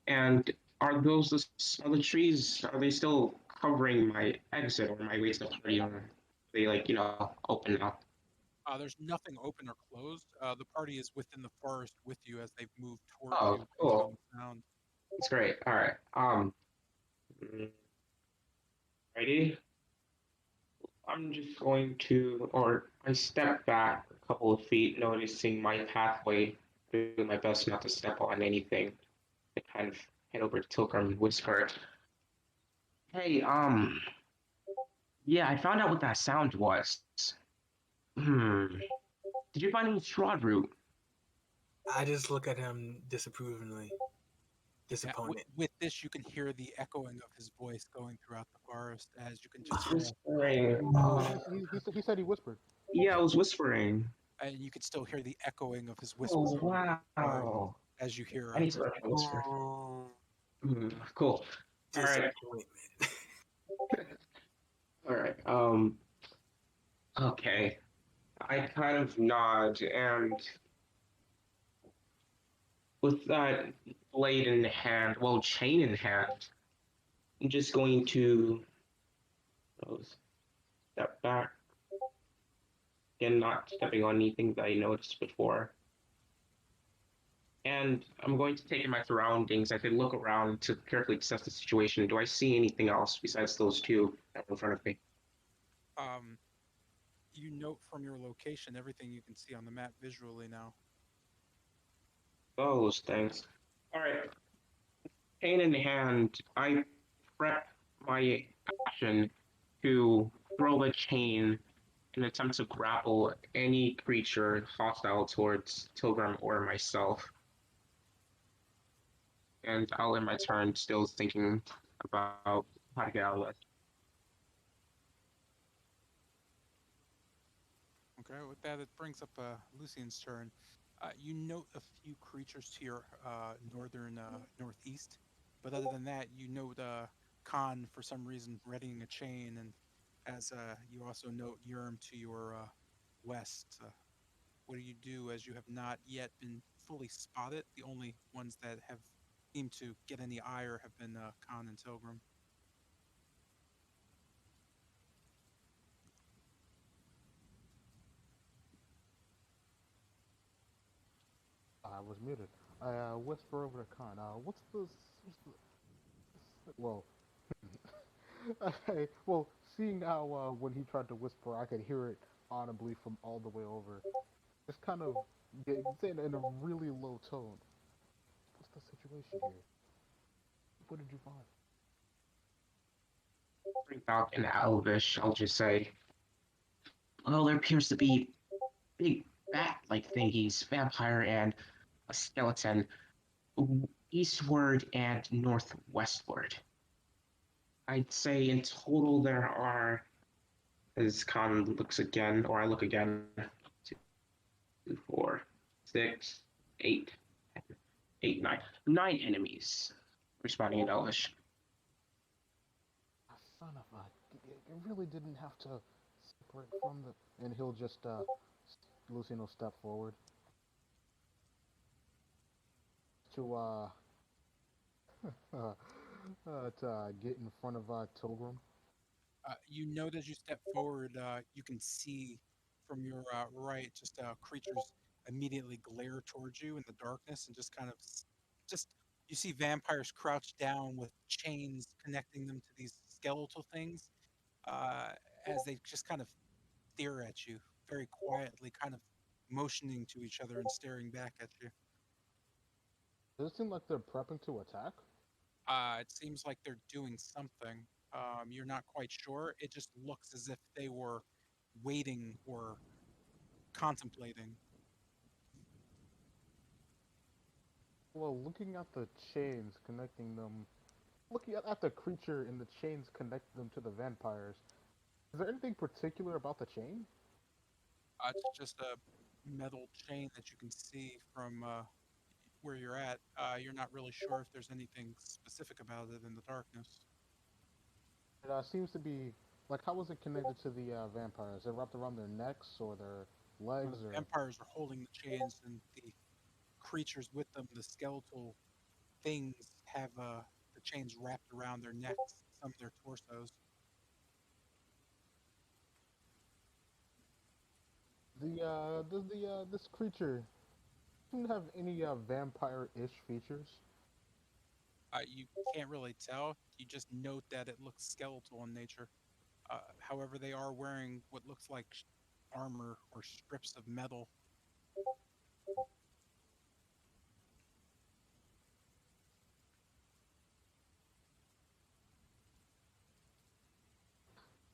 And are the trees? Are they still covering my exit or my way to the party? Or are they open now? There's nothing open or closed. The party is within the forest with you as they've moved towards Oh, you based on cool. the sound. That's great. All right. Mm, ready? I'm just going to, or I step back a couple of feet, noticing my pathway, doing my best not to step on anything. I kind of head over to Tilgrim and whisper, "Hey, yeah, I found out what that sound was. Hmm. Did you find any Strahd root?" I just look at him disapprovingly, Yeah, disappointed. with this, you can hear the echoing of his voice going throughout the forest as you can just Just hear, whispering. He said he whispered. Yeah, I was whispering. and you can still hear the echoing of his Oh, whisper wow. as you hear I need to this. learn how to whisper. Cool. All right. Disappointment. All right. Okay. I kind of nod, and with that blade in hand, well, chain in hand, I'm just going to step back and not stepping on anything that I noticed before. And I'm going to take in my surroundings. I could look around to carefully assess the situation. Do I see anything else besides those two that were in front of me? Um, you note from your location everything you can see on the map visually now. Those things. All right. Chain in hand, I prep my action to throw a chain in an attempt to grapple any creature hostile towards Tilgrim or myself. And I'll end my turn still thinking about how to get out of this. Okay, with that, it brings up Lucian's turn. You note a few creatures to your northern northeast, but other than that, you note Khan for some reason readying a chain, and as you also note Yerm to your west. What do you do as you have not yet been fully spotted? The only ones that have seemed to get any ire have been Khan and Tilgrim. I was muted. I whisper over to Khan. Well, well, seeing how when he tried to whisper, I could hear it audibly from all the way over. Just kind of saying in a really low tone. What's the situation here? What did you find? Bring back in Elvish, I'll just say, well, there appears to be big bat-like thingies, vampire and a skeleton, eastward and northwestward. I'd say in total there are, as Khan looks again, or I look again, 2, 4, 6, 8, 8, 9, 9 enemies. responding in Elvish. Ah, son of a. You really didn't have to separate from the. And he'll just, Lucian will step forward. To, to get in front of, Tilgrim. You note as you step forward, you can see from your right just creatures immediately glare towards you in the darkness and just kind of just you see vampires crouched down with chains connecting them to these skeletal things uh, as they just kind of stare at you very quietly, kind of motioning to each other and staring back at you. Does it seem like they're prepping to attack? It seems like they're doing something. You're not quite sure. It just looks as if they were waiting or contemplating. Well, looking at the chains connecting them, looking at the creature and the chains connecting them to the vampires, is there anything particular about the chain? It's just a metal chain that you can see from where you're at. You're not really sure if there's anything specific about it in the darkness. It seems to be like how was it connected to the vampires? It wrapped around their necks or their Well, the legs or vampires are holding the chains, and the creatures with them, the skeletal things, have the chains wrapped around their necks, some of their torsos. the does the this creature seem to have any vampire-ish features? You can't really tell. You just note that it looks skeletal in nature. However, they are wearing what looks like armor or strips of metal.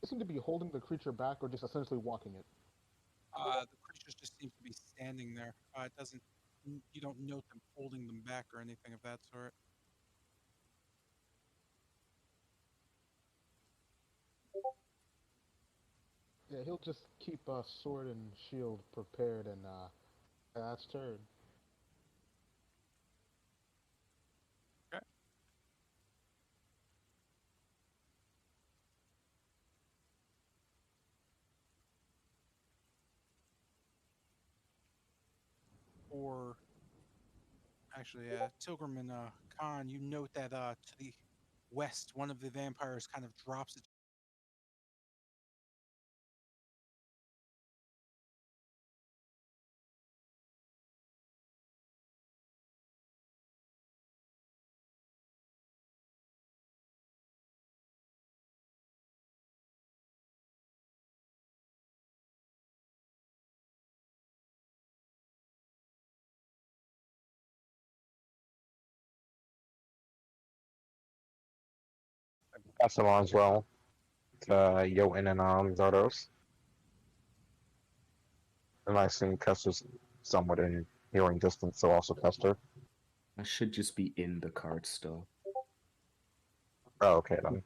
They seem to be holding the creature back or just essentially walking it. The creatures just seem to be standing there. It doesn't. You don't note them holding them back or anything of that sort. Yeah, he'll just keep sword and shield prepared and that's turn. Okay. Or actually, Tilgrim and Khan, you note that to the west, one of the vampires kind of drops its Pass along as well to Jotun and Zardos. And I assume Custer's somewhat in hearing distance, so also Custer. I should just be in the cart still. Oh, okay then.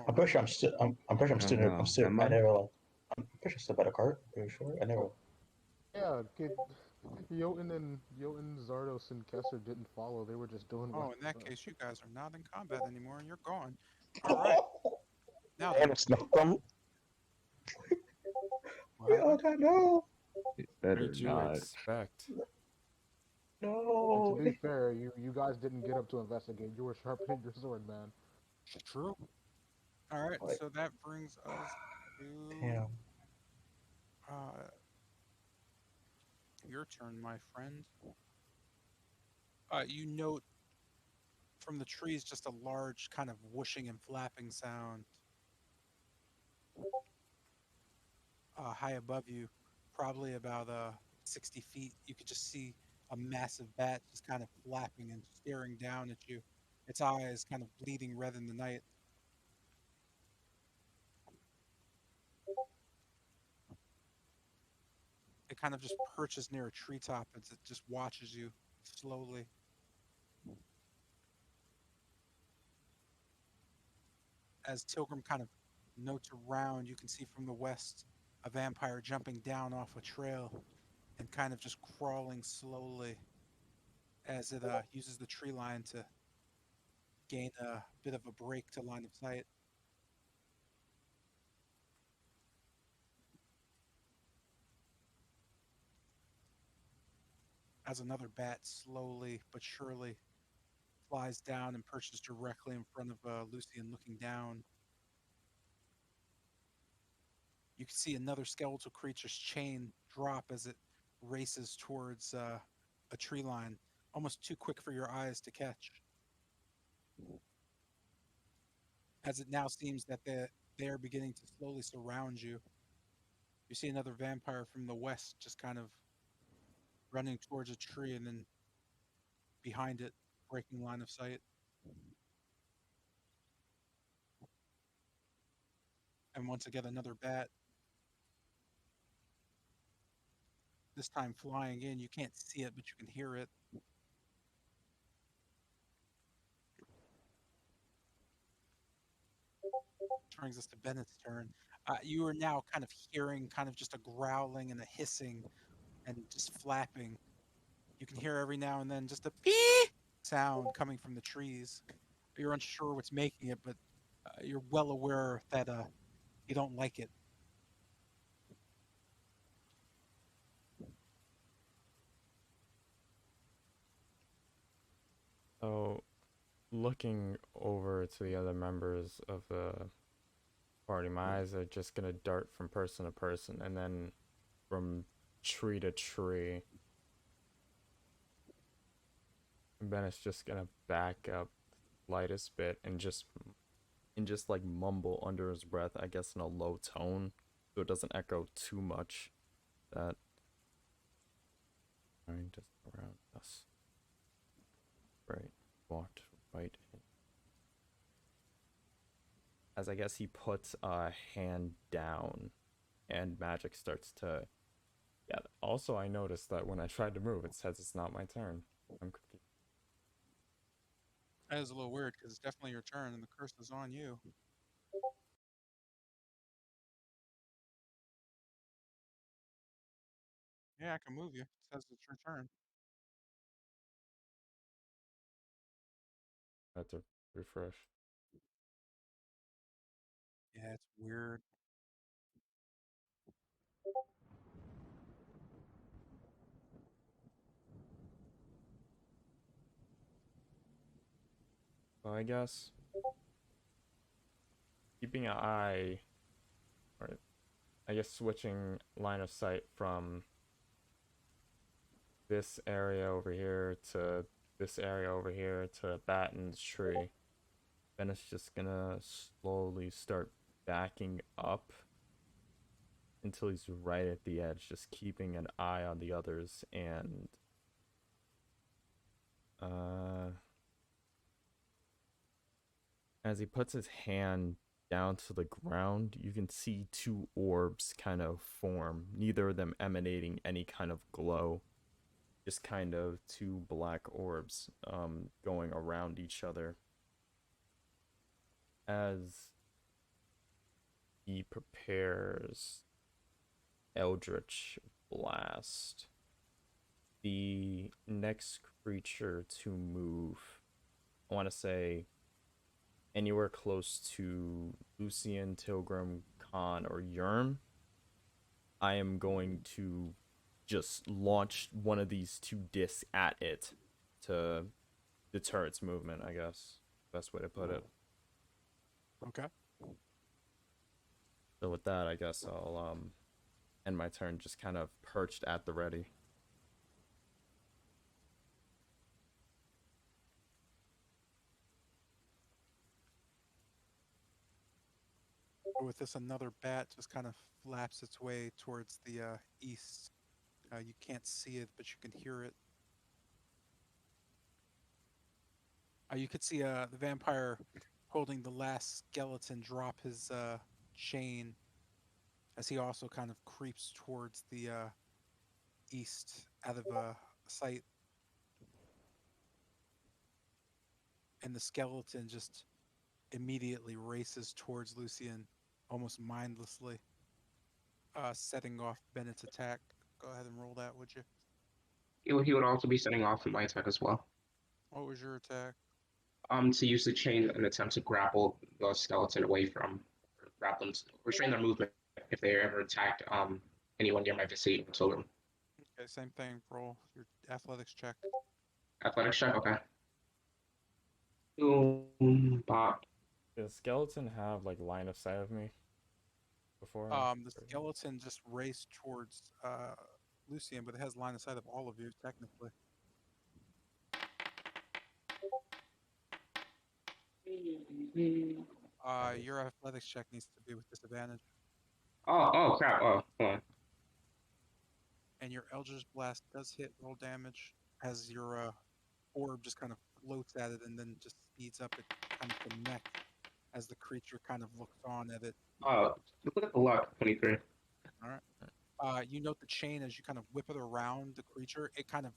I'm pretty sure I'm still. I'm pretty sure I'm Oh still. I'm no, still. am I I? never. I'm pretty sure I'm still by the cart. Are you sure? I never. Yeah, Jotun, Zardos, and Kessler didn't follow. They were just doing Oh, what. in that case, you guys are not in combat anymore, and you're gone. All right. Now And then, it's not them. what We all happened? got no. It What better did you not. expect? And to No. be fair, you guys didn't get up to investigate. You were sharpening your sword, man. True. All right. Like, So that brings us to damn. uh, your turn, my friend. You note from the trees just a large kind of whooshing and flapping sound high above you, probably about 60 feet. You could just see a massive bat just kind of flapping and staring down at you, its eyes kind of bleeding red in the night. It kind of just perches near a treetop as it just watches you slowly. As Tilgrim kind of notes around, you can see from the west a vampire jumping down off a trail and kind of just crawling slowly as it uses the tree line to gain a bit of a break to line of sight. As another bat slowly but surely flies down and perches directly in front of Lucian, looking down. You can see another skeletal creature's chain drop as it races towards a tree line, almost too quick for your eyes to catch. As it now seems that they are beginning to slowly surround you. You see another vampire from the west just kind of running towards a tree and then behind it, breaking line of sight. And once again, another bat, this time flying in. You can't see it, but you can hear it. Brings us to Bennett's turn. You are now kind of hearing kind of just a growling and a hissing and just flapping. You can hear every now and then just a pee sound coming from the trees. You're unsure what's making it, but you're well aware that you don't like it. So, looking over to the other members of the party, my eyes are just gonna dart from person to person and then from tree to tree. And Bennett's just gonna back up lightest bit and just like mumble under his breath, I guess in a low tone, so it doesn't echo too much. That trying to surround us. Right, walked right in. As I guess he puts a hand down, and magic starts to. Yeah. Also, I noticed that when I tried to move, it says it's not my turn. I'm confused. That is a little weird because it's definitely your turn and the curse is on you. Yeah, I can move you. It says it's your turn. I have to refresh. Yeah, it's weird. So I guess keeping an eye, or I guess switching line of sight from this area over here to this area over here to Batten's tree. Then it's just gonna slowly start backing up until he's right at the edge, just keeping an eye on the others. And as he puts his hand down to the ground, you can see two orbs kind of form, neither of them emanating any kind of glow, just kind of two black orbs going around each other as he prepares Eldritch Blast. The next creature to move, I want to say anywhere close to Lucian, Tilgrim, Khan, or Yerm, I am going to just launch one of these two discs at it to deter its movement, I guess. Best way to put it. Okay. So with that, I guess I'll end my turn just kind of perched at the ready. With this, another bat just kind of flaps its way towards the east. You can't see it, but you can hear it. You could see the vampire holding the last skeleton drop his chain as he also kind of creeps towards the east out of sight. And the skeleton just immediately races towards Lucian, almost mindlessly, setting off Bennett's attack. Go ahead and roll that, would you? He would also be setting off my attack as well. What was your attack? To use the chain in an attempt to grapple the skeleton away from, or grapple them, restrain their movement if they ever attacked anyone near my vicinity until room. Okay, same thing. Roll your athletics check. Athletics check, okay. Boom, bop. Does skeleton have like line of sight of me before? The skeleton just raced towards Lucian, but it has line of sight of all of you technically. Your athletics check needs to be with disadvantage, Oh, crap. Oh, hold on. and your Eldritch Blast does hit roll damage as your orb just kind of floats at it and then just speeds up it kind of the neck as the creature kind of looks on at it. Oh, look at the luck, 23. All right. You note the chain as you kind of whip it around the creature. It kind of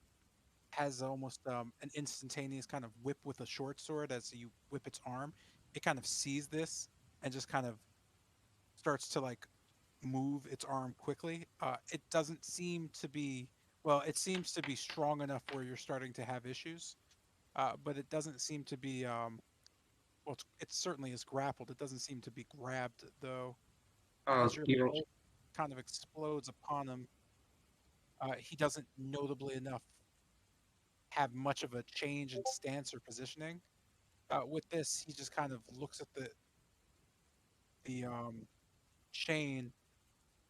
has almost an instantaneous kind of whip with a short sword as you whip its arm. It kind of sees this and just kind of starts to like move its arm quickly. It doesn't seem to be, well, it seems to be strong enough where you're starting to have issues, but it doesn't seem to be, well, it certainly is grappled. It doesn't seem to be grabbed though. As your You bolt kind of explodes upon him, he doesn't notably enough have much of a change in stance or positioning. With this, he just kind of looks at the chain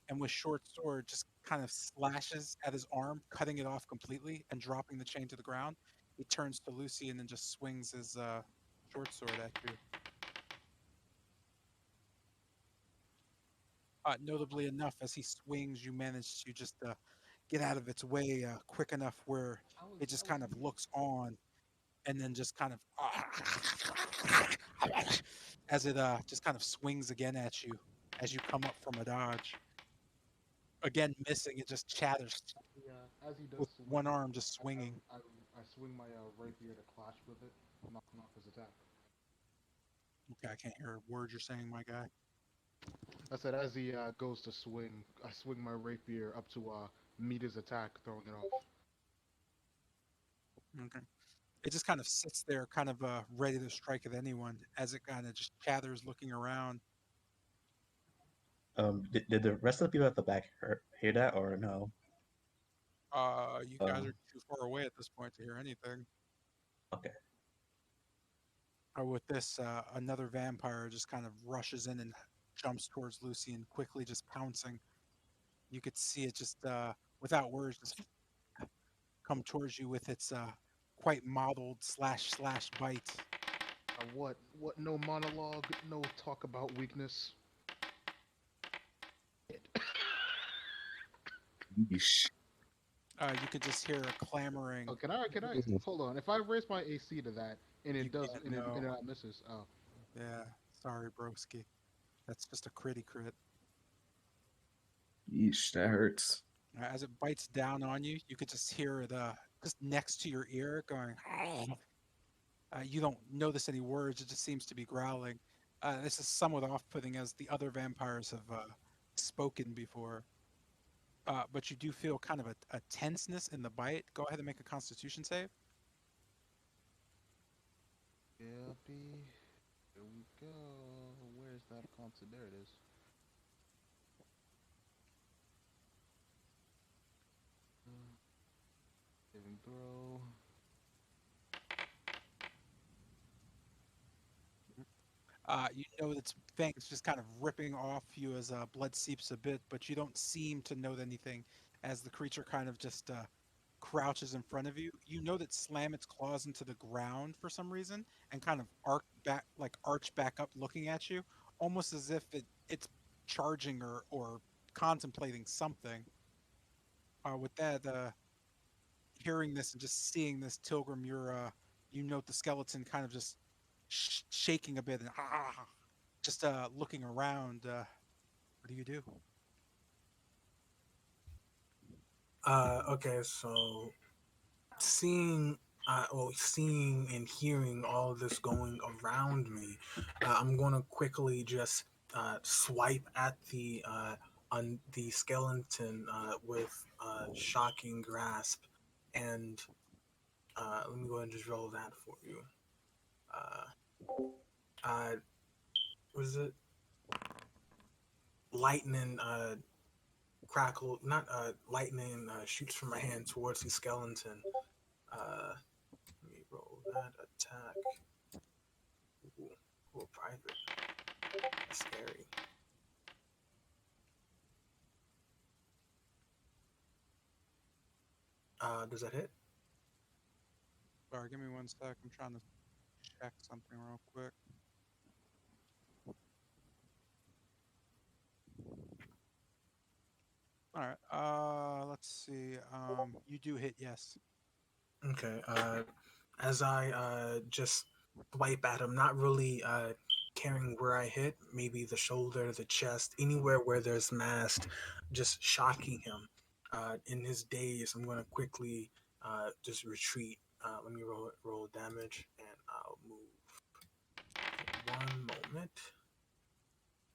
and with short sword just kind of slashes at his arm, cutting it off completely and dropping the chain to the ground. He turns to Lucy and then just swings his short sword at you. Notably enough, as he swings, you manage to just get out of its way quick enough where it just kind of looks on and then just kind of as it just kind of swings again at you as you come up from a dodge. Again, missing, it just chatters As he does with swing, one arm just swinging. I swing my rapier to clash with it, knocking off his attack. Okay, I can't hear a word you're saying, my guy. I said as he goes to swing, I swing my rapier up to meet his attack, throwing it off. Okay. It just kind of sits there, kind of ready to strike at anyone as it kind of just chatters looking around. Did the rest of the people at the back hear that or no? You guys are too far away at this point to hear anything. Okay. With this, another vampire just kind of rushes in and jumps towards Lucian, quickly just pouncing. You could see it just, without words, just come towards you with its quite modeled slash bite. What? No monologue, no talk about weakness. Yeesh. You could just hear a clamoring. Oh, can I? Hold on. If I raise my AC to that and You it does, can't and know. it misses. Oh, Yeah, sorry, broski. That's just a crit. Yeesh, that hurts. As it bites down on you, you could just hear it just next to your ear going. You don't notice any words. It just seems to be growling. This is somewhat off-putting as the other vampires have spoken before. But you do feel kind of a tenseness in the bite. Go ahead and make a Constitution save. yeah, B. Here we go. Where's that concert? There it is. Saving throw. You know its fangs just kind of ripping off you as blood seeps a bit, but you don't seem to note anything as the creature kind of just crouches in front of you. You know that slam its claws into the ground for some reason and kind of arch back up, looking at you, almost as if it's charging or contemplating something. With that, hearing this and just seeing this, Tilgrim, you note the skeleton kind of just shaking a bit and just looking around. What do you do? Okay, so seeing and hearing all this going around me, I'm gonna quickly just swipe at the skeleton with shocking grasp, and let me go ahead and just roll that for you. uh, was it lightning? Crackle, not lightning shoots from my hand towards the skeleton. Let me roll that attack. Ooh, private. That's scary. Does that hit? Sorry, give me 1 sec. I'm trying to check something real quick. All right. Let's see. You do hit, yes. Okay. As I just swipe at him, not really caring where I hit, maybe the shoulder, the chest, anywhere where there's mass, just shocking him. In his daze, I'm going to quickly just retreat. Let me roll damage, and I'll move. One moment.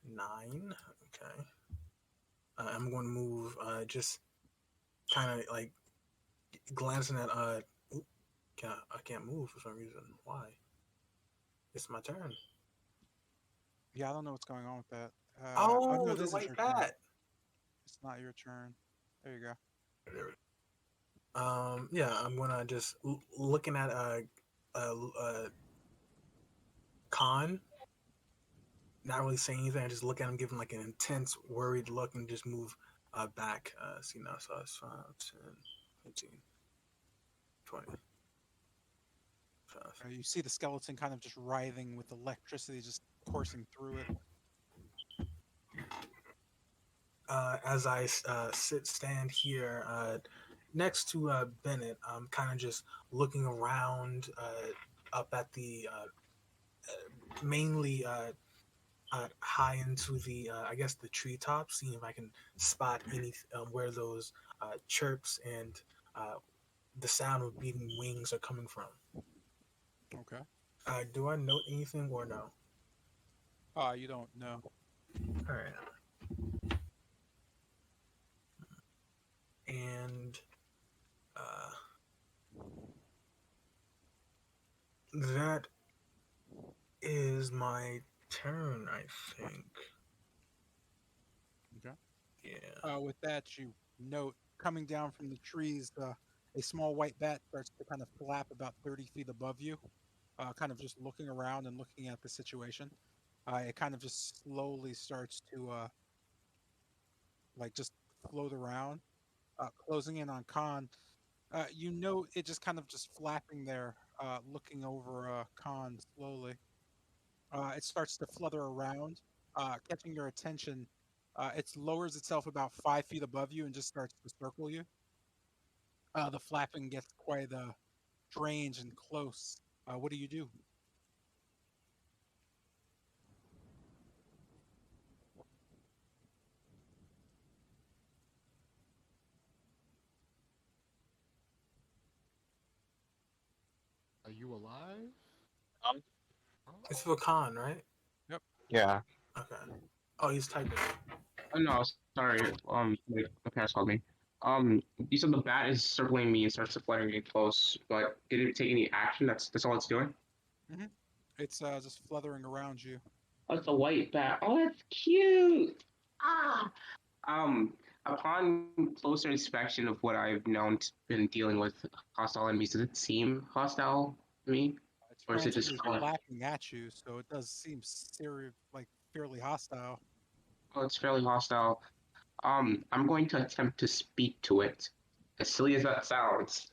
9. Okay. I'm going to move. Just kind of like glancing at. Oop, I can't move for some reason. Why? It's my turn. Yeah, I don't know what's going on with that. Oh, no, Oh, the this is white your turn. bat. It's not your turn. There you go. Yeah, I'm gonna just looking at Khan, not really saying anything. I just look at him, give him like an intense, worried look, and just move back. See now, so it's 5, 10, 15, 20. You see the skeleton kind of just writhing with electricity just coursing through it. As I stand here next to Bennett, I'm kind of just looking around up at the mainly high into the I guess the treetops, seeing if I can spot any where those chirps and uh, the sound of beating wings are coming from. Okay. Do I note anything or no? You don't know. All right. And that is my turn, I think. Okay. Yeah. With that, you note coming down from the trees, a small white bat starts to kind of flap about 30 feet above you, kind of just looking around and looking at the situation. It kind of just slowly starts to like just float around, closing in on Khan. You know, it just kind of just flapping there, looking over Khan slowly. It starts to flutter around, catching your attention. It lowers itself about 5 feet above you and just starts to circle you. The flapping gets quite strange and close. What do you do? Are you alive? It's for Khan, right? Yep. Yeah. Okay. Oh, he's typing. Oh no, sorry. Like, my parents called me. You said the bat is circling me and starts to flutter and get close, but did it take any action? That's all it's doing. Hmm. It's just fluttering around you. Oh, it's a white bat. Oh, that's cute. Ah. Upon closer inspection of what I've known been dealing with hostile enemies, does it seem hostile to me, It's or is it just frantically flapping at you, so it does seem like fairly hostile. oh, it's fairly hostile? I'm going to attempt to speak to it, as silly as that sounds.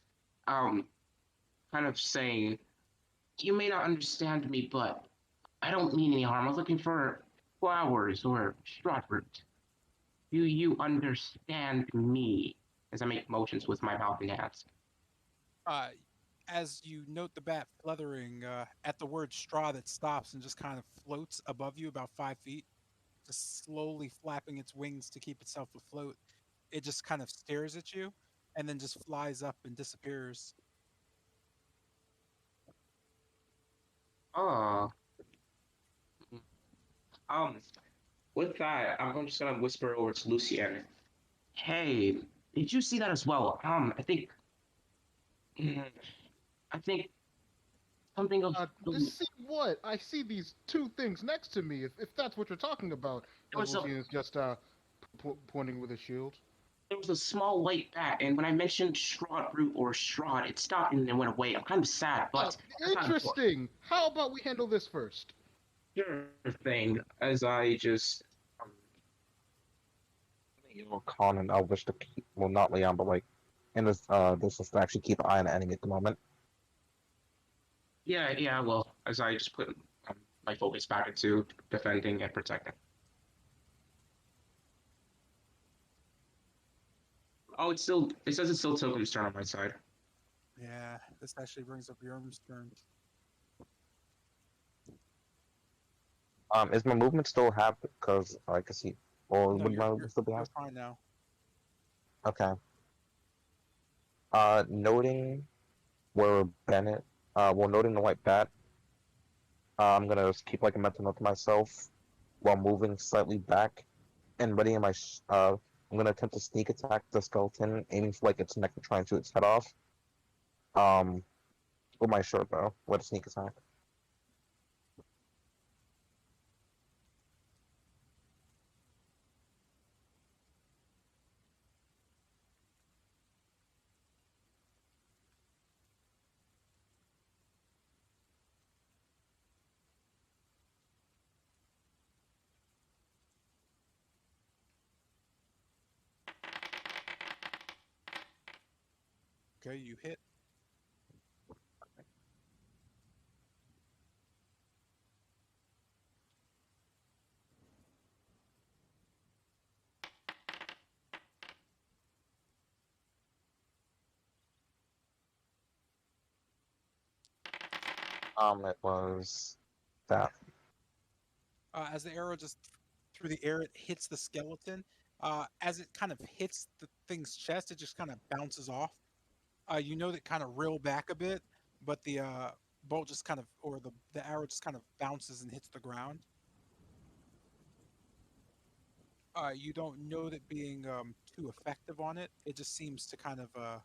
Um, kind of saying, you may not understand me, but I don't mean any harm. I was looking for flowers or strawberries. Do you understand me? As I make motions with my mouth and hands. Uh, as you note the bat fluttering at the word straw, that stops and just kind of floats above you about 5 feet, just slowly flapping its wings to keep itself afloat. It just kind of stares at you and then just flies up and disappears. Oh, um, with that, I'm just gonna whisper over to Lucian. Hey, did you see that as well? I think, mm, I think Something of See what? I see these two things next to me. If that's what you're talking about, there was a Lucian is just pointing with a shield. there was a small white bat, and when I mentioned Strahd root or Strahd, it stopped and then went away. I'm kind of sad, but that's not important. Interesting. How about we handle this first? Sure thing. As I just Con and Elvish to keep, well, not Leon, but like in this is to actually keep an eye on the enemy at the moment. yeah. Well, as I just put my focus back into defending and protecting. Oh, it says it's still Tokum's turn on my side. Yeah, this actually brings up Yorm's turn. Is my movement still half? Because I can see, or No, would my movement still be you're half? fine now. Okay. Noting where Bennett, noting the white bat, I'm gonna just keep like a mental note to myself while moving slightly back and readying my. I'm gonna attempt to sneak attack the skeleton, aiming for like its neck to try and shoot its head off. With my short bow, with a sneak attack. Okay, you hit. It was that. As the arrow just through the air, it hits the skeleton. As it kind of hits the thing's chest, it just kind of bounces off. You know that kind of reel back a bit, but the bolt just kind of, or the arrow just kind of bounces and hits the ground. You don't know that being too effective on it. It just seems to kind of,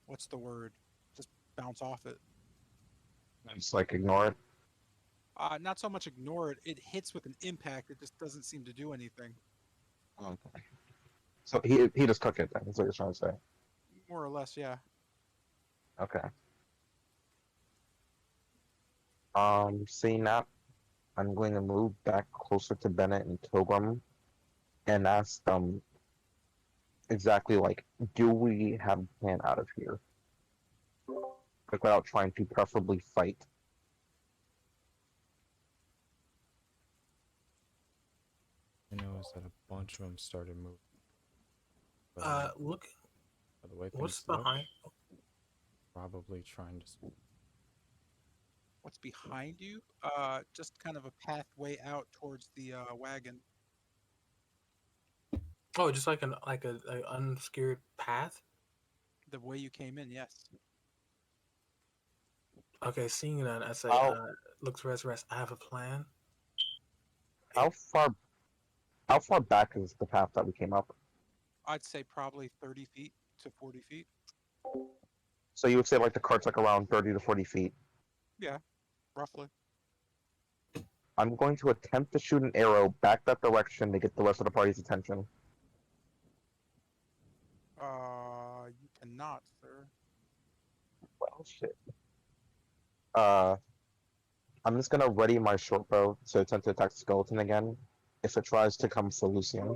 what's the word? Just bounce off it. Just like ignore it. Not so much ignore it. It hits with an impact. It just doesn't seem to do anything. Okay. So he just took it then. That's what you're trying to say. More or less, yeah. Okay. Seeing that, I'm going to move back closer to Bennett and Pilgrim and ask them exactly like, do we have a plan out of here? Like without trying to preferably fight. I know is that a bunch of them started moving. Look, By the way what's things look, behind? probably trying to. What's behind you? Just kind of a pathway out towards the wagon. Oh, just like a unscared path. The way you came in, yes. Okay, seeing that, I say, How looks rest. I have a plan. how far how far back is the path that we came up? I'd say probably 30 feet to 40 feet. So you would say like the cart's like around 30 to 40 feet. Yeah, roughly. I'm going to attempt to shoot an arrow back that direction to get the rest of the party's attention. You cannot, sir. Well, shit. Uh, I'm just gonna ready my short bow to attempt to attack the skeleton again if it tries to come for Lucian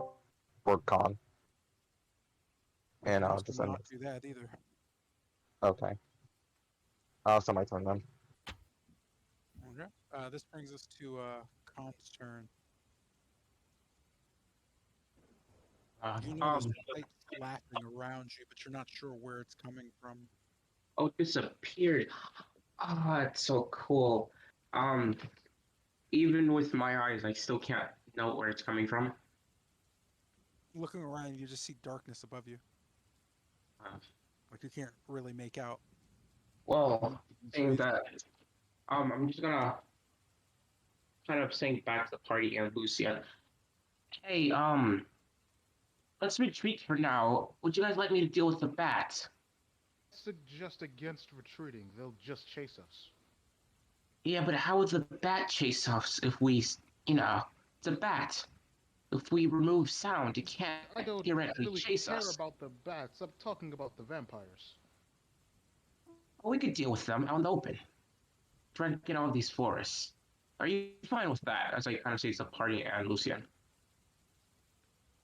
or Khan. You And can I'll also just end not it. do that either. Okay. I'll start my turn then. Okay. This brings us to Khan's turn. You know there's light flapping around you, but you're not sure where it's coming from. Oh, it disappeared. Ah, it's so cool. Um, Even with my eyes, I still can't know where it's coming from. Looking around, you just see darkness above you. Uh, Like you can't really make out. well, saying that, I'm just gonna kind of saying back to the party and Lucia. Hey, let's retreat for now. Would you guys like me to deal with the bats? Suggest against retreating. They'll just chase us. Yeah, but how would the bat chase us if we, it's a bat. If we remove sound, it can't I don't theoretically really chase care us. about the bats. I'm talking about the vampires. Well, we could deal with them out in the open. Try to get out of these forests. Are you fine with that? As I kind of say it's a party and Lucian.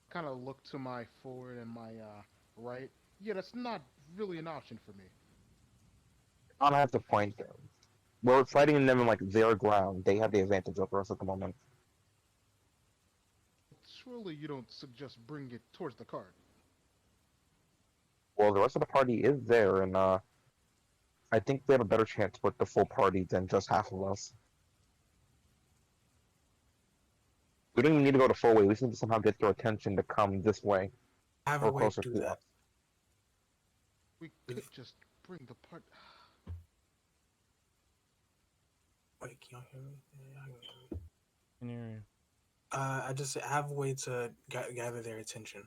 Kind of look to my forward and my right. Yeah, that's not really an option for me. I have the point. We're fighting them in like their ground. They have the advantage over us at the moment. Surely you don't suggest bring it towards the cart. Well, the rest of the party is there, and I think we have a better chance with the full party than just half of us. We don't even need to go the full way. We just need to somehow get their attention to come this way I have a or way to closer do to that. us. We could just bring the part. Wait, can y'all hear me? Yeah, y'all can hear me. Can you? I just have a way to gather their attention.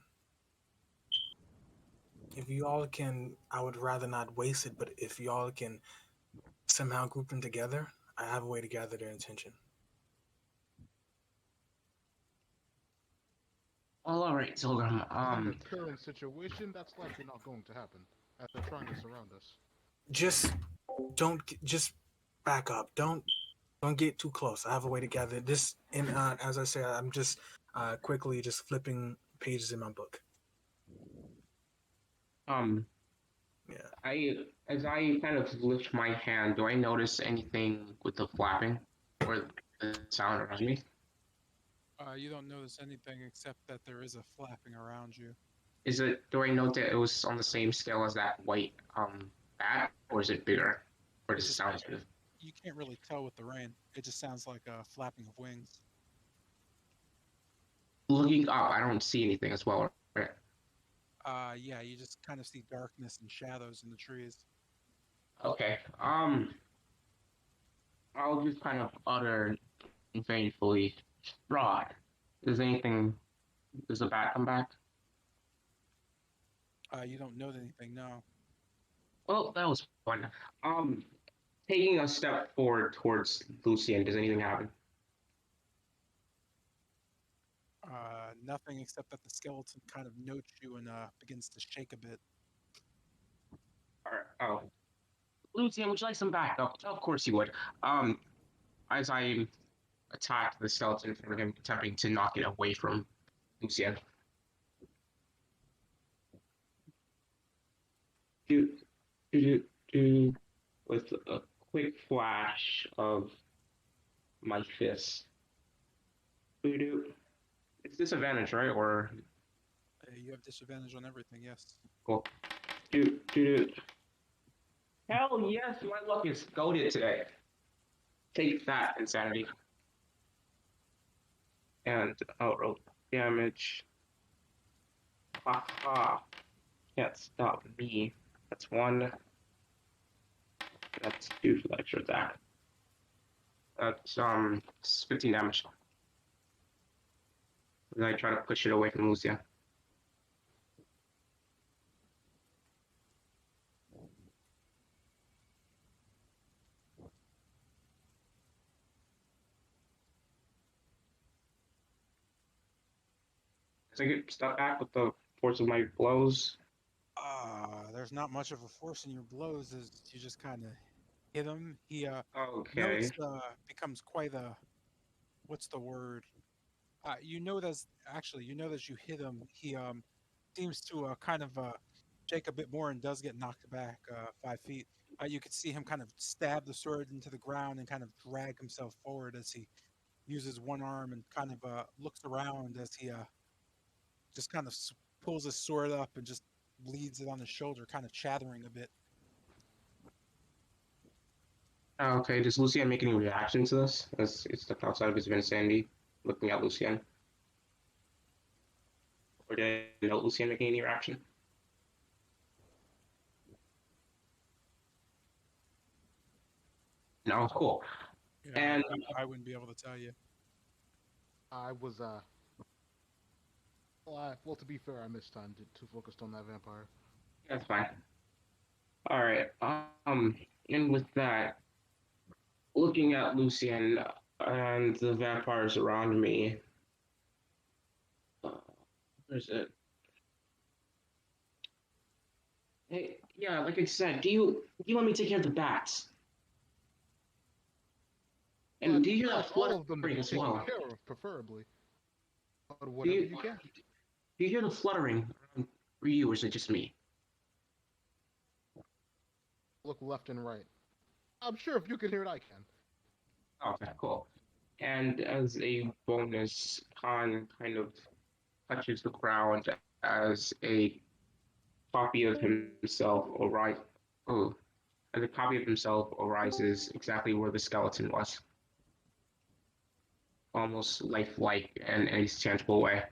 If you all can, I would rather not waste it, but if you all can somehow group them together, I have a way to gather their attention. Well, all right, Zilgrim. In the current situation, that's likely not going to happen, as they're trying to surround us. Just back up. Don't get too close. I have a way to gather this. And as I say, I'm just quickly just flipping pages in my book. Yeah. As I kind of lift my hand, do I notice anything with the flapping or the sound around me? You don't notice anything except that there is a flapping around you. Do I note that it was on the same scale as that white bat, or is it bigger? Or does it sound good? You can't really tell with the rain. It just sounds like a flapping of wings. Looking up, I don't see anything as well, right? Yeah, you just kind of see darkness and shadows in the trees. Okay. I'll just kind of utter vainly, Strahd. Does the bat come back? You don't note anything, no. Well, that was fun. Taking a step forward towards Lucian, does anything happen? Nothing except that the skeleton kind of notes you and begins to shake a bit. Oh, Lucian, would you like some backup? Of course you would. As I attack the skeleton in front of him, attempting to knock it away from Lucian. Do, do, with a quick flash of my fist. It's disadvantage, right? Or You have disadvantage on everything, yes. cool. Do. Hell yes, my luck is goaded today. Take that, insanity. And roll damage. Ha ha. Can't stop me. That's one. That's two for the extra attack. That's 15 damage. And I try to push it away from Lucia. As I get stuck back with the force of my blows. There's not much of a force in your blows as you just kind of hit him. He Okay. becomes quite a, what's the word? You know that you hit him. He seems to kind of shake a bit more and does get knocked back 5 feet. You could see him kind of stab the sword into the ground and kind of drag himself forward as he uses one arm and kind of looks around as he just kind of pulls his sword up and just bleeds it on his shoulder, kind of chattering a bit. Okay, does Lucian make any reaction to this? As it's stepped outside of his insanity, looking at Lucian. Or did I note Lucian making any reaction? No, cool. Yeah, And I wouldn't be able to tell you. I was well, to be fair, I missed time too focused on that vampire. that's fine. All right. And with that, looking at Lucian and the vampires around me. Where is it? Hey, yeah, like I said, do you let me take care of the bats? And do you hear that All of them to be fluttering as taken well? care of, preferably. But Do whatever you you can. do you hear the fluttering around for you, or is it just me? Look left and right. I'm sure if you can hear it, I can. Okay, cool. And as a bonus, Khan kind of touches the ground as a copy of himself arises. Oh, as a copy of himself arises exactly where the skeleton was, almost lifelike in a tangible way.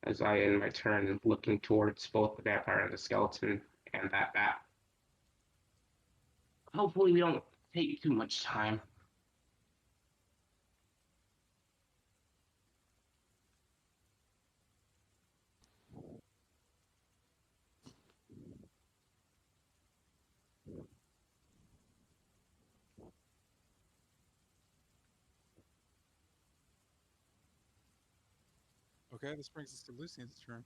As I, in my turn, am looking towards both the vampire and the skeleton and that bat. Hopefully, we don't take too much time. Okay, this brings us to Lucian's turn.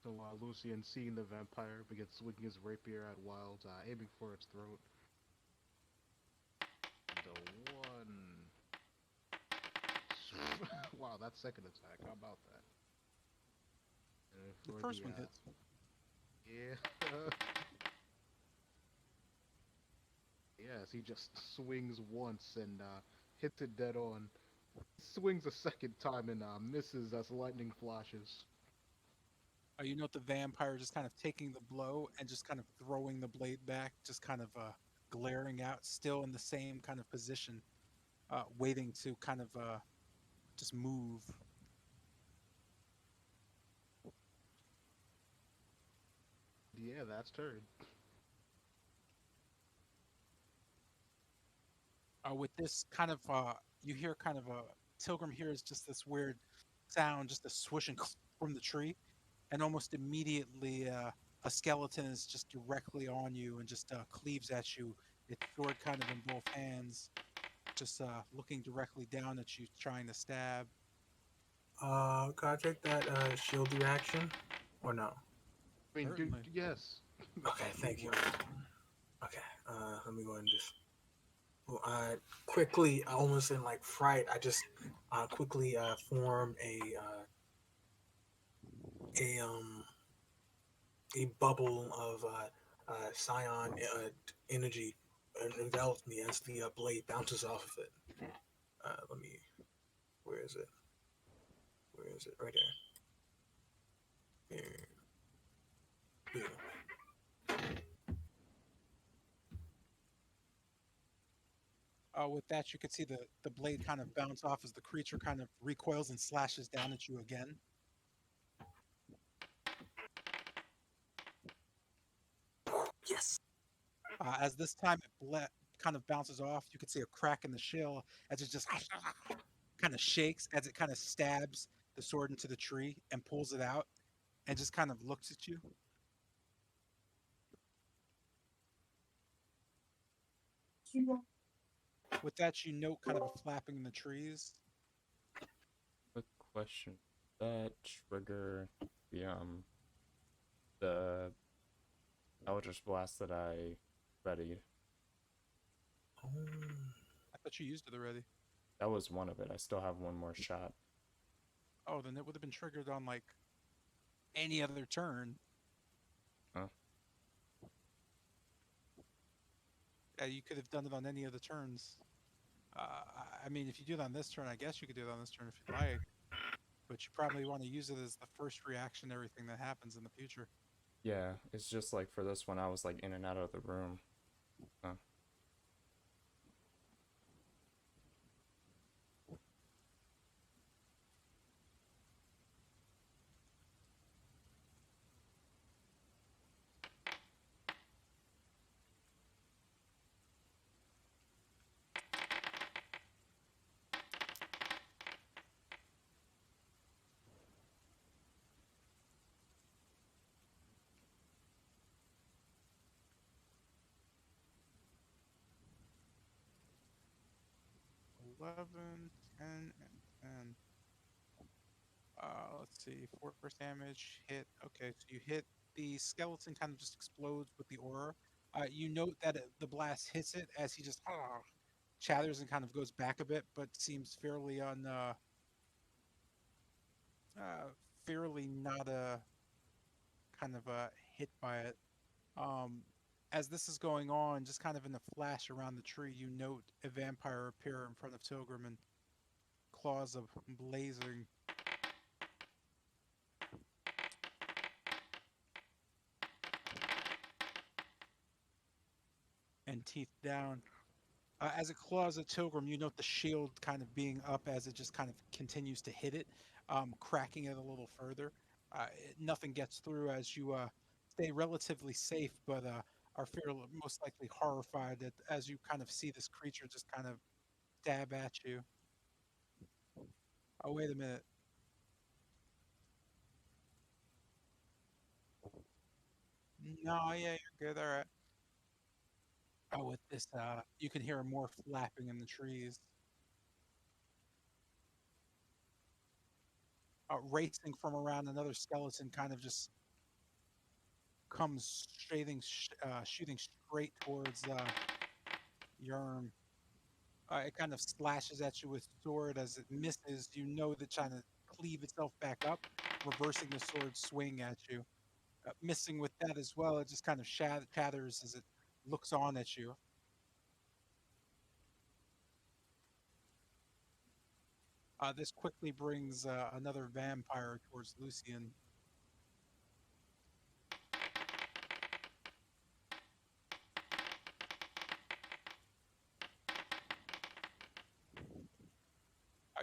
So Lucian, seeing the vampire, begins swinging his rapier at Wild, aiming for its throat. The one. Wow, that second attack. How about that? The first one hits. Yeah. Yes, he just swings once and hits it dead on. Swings a second time and misses as lightning flashes. You note the vampire just kind of taking the blow and just kind of throwing the blade back, just kind of glaring out, still in the same kind of position, waiting to kind of just move. Yeah, that's turn. With this kind of, you hear kind of a Tilgrim hears just this weird sound, just a swishing from the tree, and almost immediately a skeleton is just directly on you and just cleaves at you, its sword kind of in both hands, just looking directly down at you, trying to stab. Can I take that shield reaction or no? I mean, Certainly. yes. Okay, thank you. Okay, let me go and just. Quickly, almost in like fright, I just quickly form a um a bubble of scion energy envelops me as the blade bounces off of it. Let me. Where is it? Where is it? Right there. Here. With that, you could see the blade kind of bounce off as the creature kind of recoils and slashes down at you again. Yes. As this time it kind of bounces off, you could see a crack in the shell as it just kind of shakes as it kind of stabs the sword into the tree and pulls it out and just kind of looks at you. With that, you note kind of a flapping in the trees. Quick question. That trigger the Eldritch Blast that I readied. I thought you used it already. That was one of it. I still have one more shot. Oh, then it would have been triggered on like any other turn. Huh? Yeah, you could have done it on any of the turns. I mean, if you do it on this turn, I guess you could do it on this turn if you'd like. But you probably want to use it as the first reaction to everything that happens in the future. Yeah, it's just like for this one, I was like in and out of the room. Huh. 11, 10, and 10. Let's see. Force damage hit. Okay, so you hit the skeleton, kind of just explodes with the aura. You note that the blast hits it as he just chatters and kind of goes back a bit, but seems fairly uh, fairly not kind of hit by it. Um, as this is going on, just kind of in the flash around the tree, you note a vampire appear in front of Tilgrim and claws of blazing and teeth down. As it claws at Tilgrim, you note the shield kind of being up as it just kind of continues to hit it, cracking it a little further. Nothing gets through as you stay relatively safe, but are most likely horrified as you kind of see this creature just kind of stab at you. Oh, wait a minute. No, yeah, you're good. All right. Oh, with this, you can hear more flapping in the trees. Racing from around another skeleton kind of just comes shooting straight towards Yerm. It kind of slashes at you with sword as it misses. You know that trying to cleave itself back up, reversing the sword swing at you. Missing with that as well, it just kind of shatters as it looks on at you. This quickly brings another vampire towards Lucian.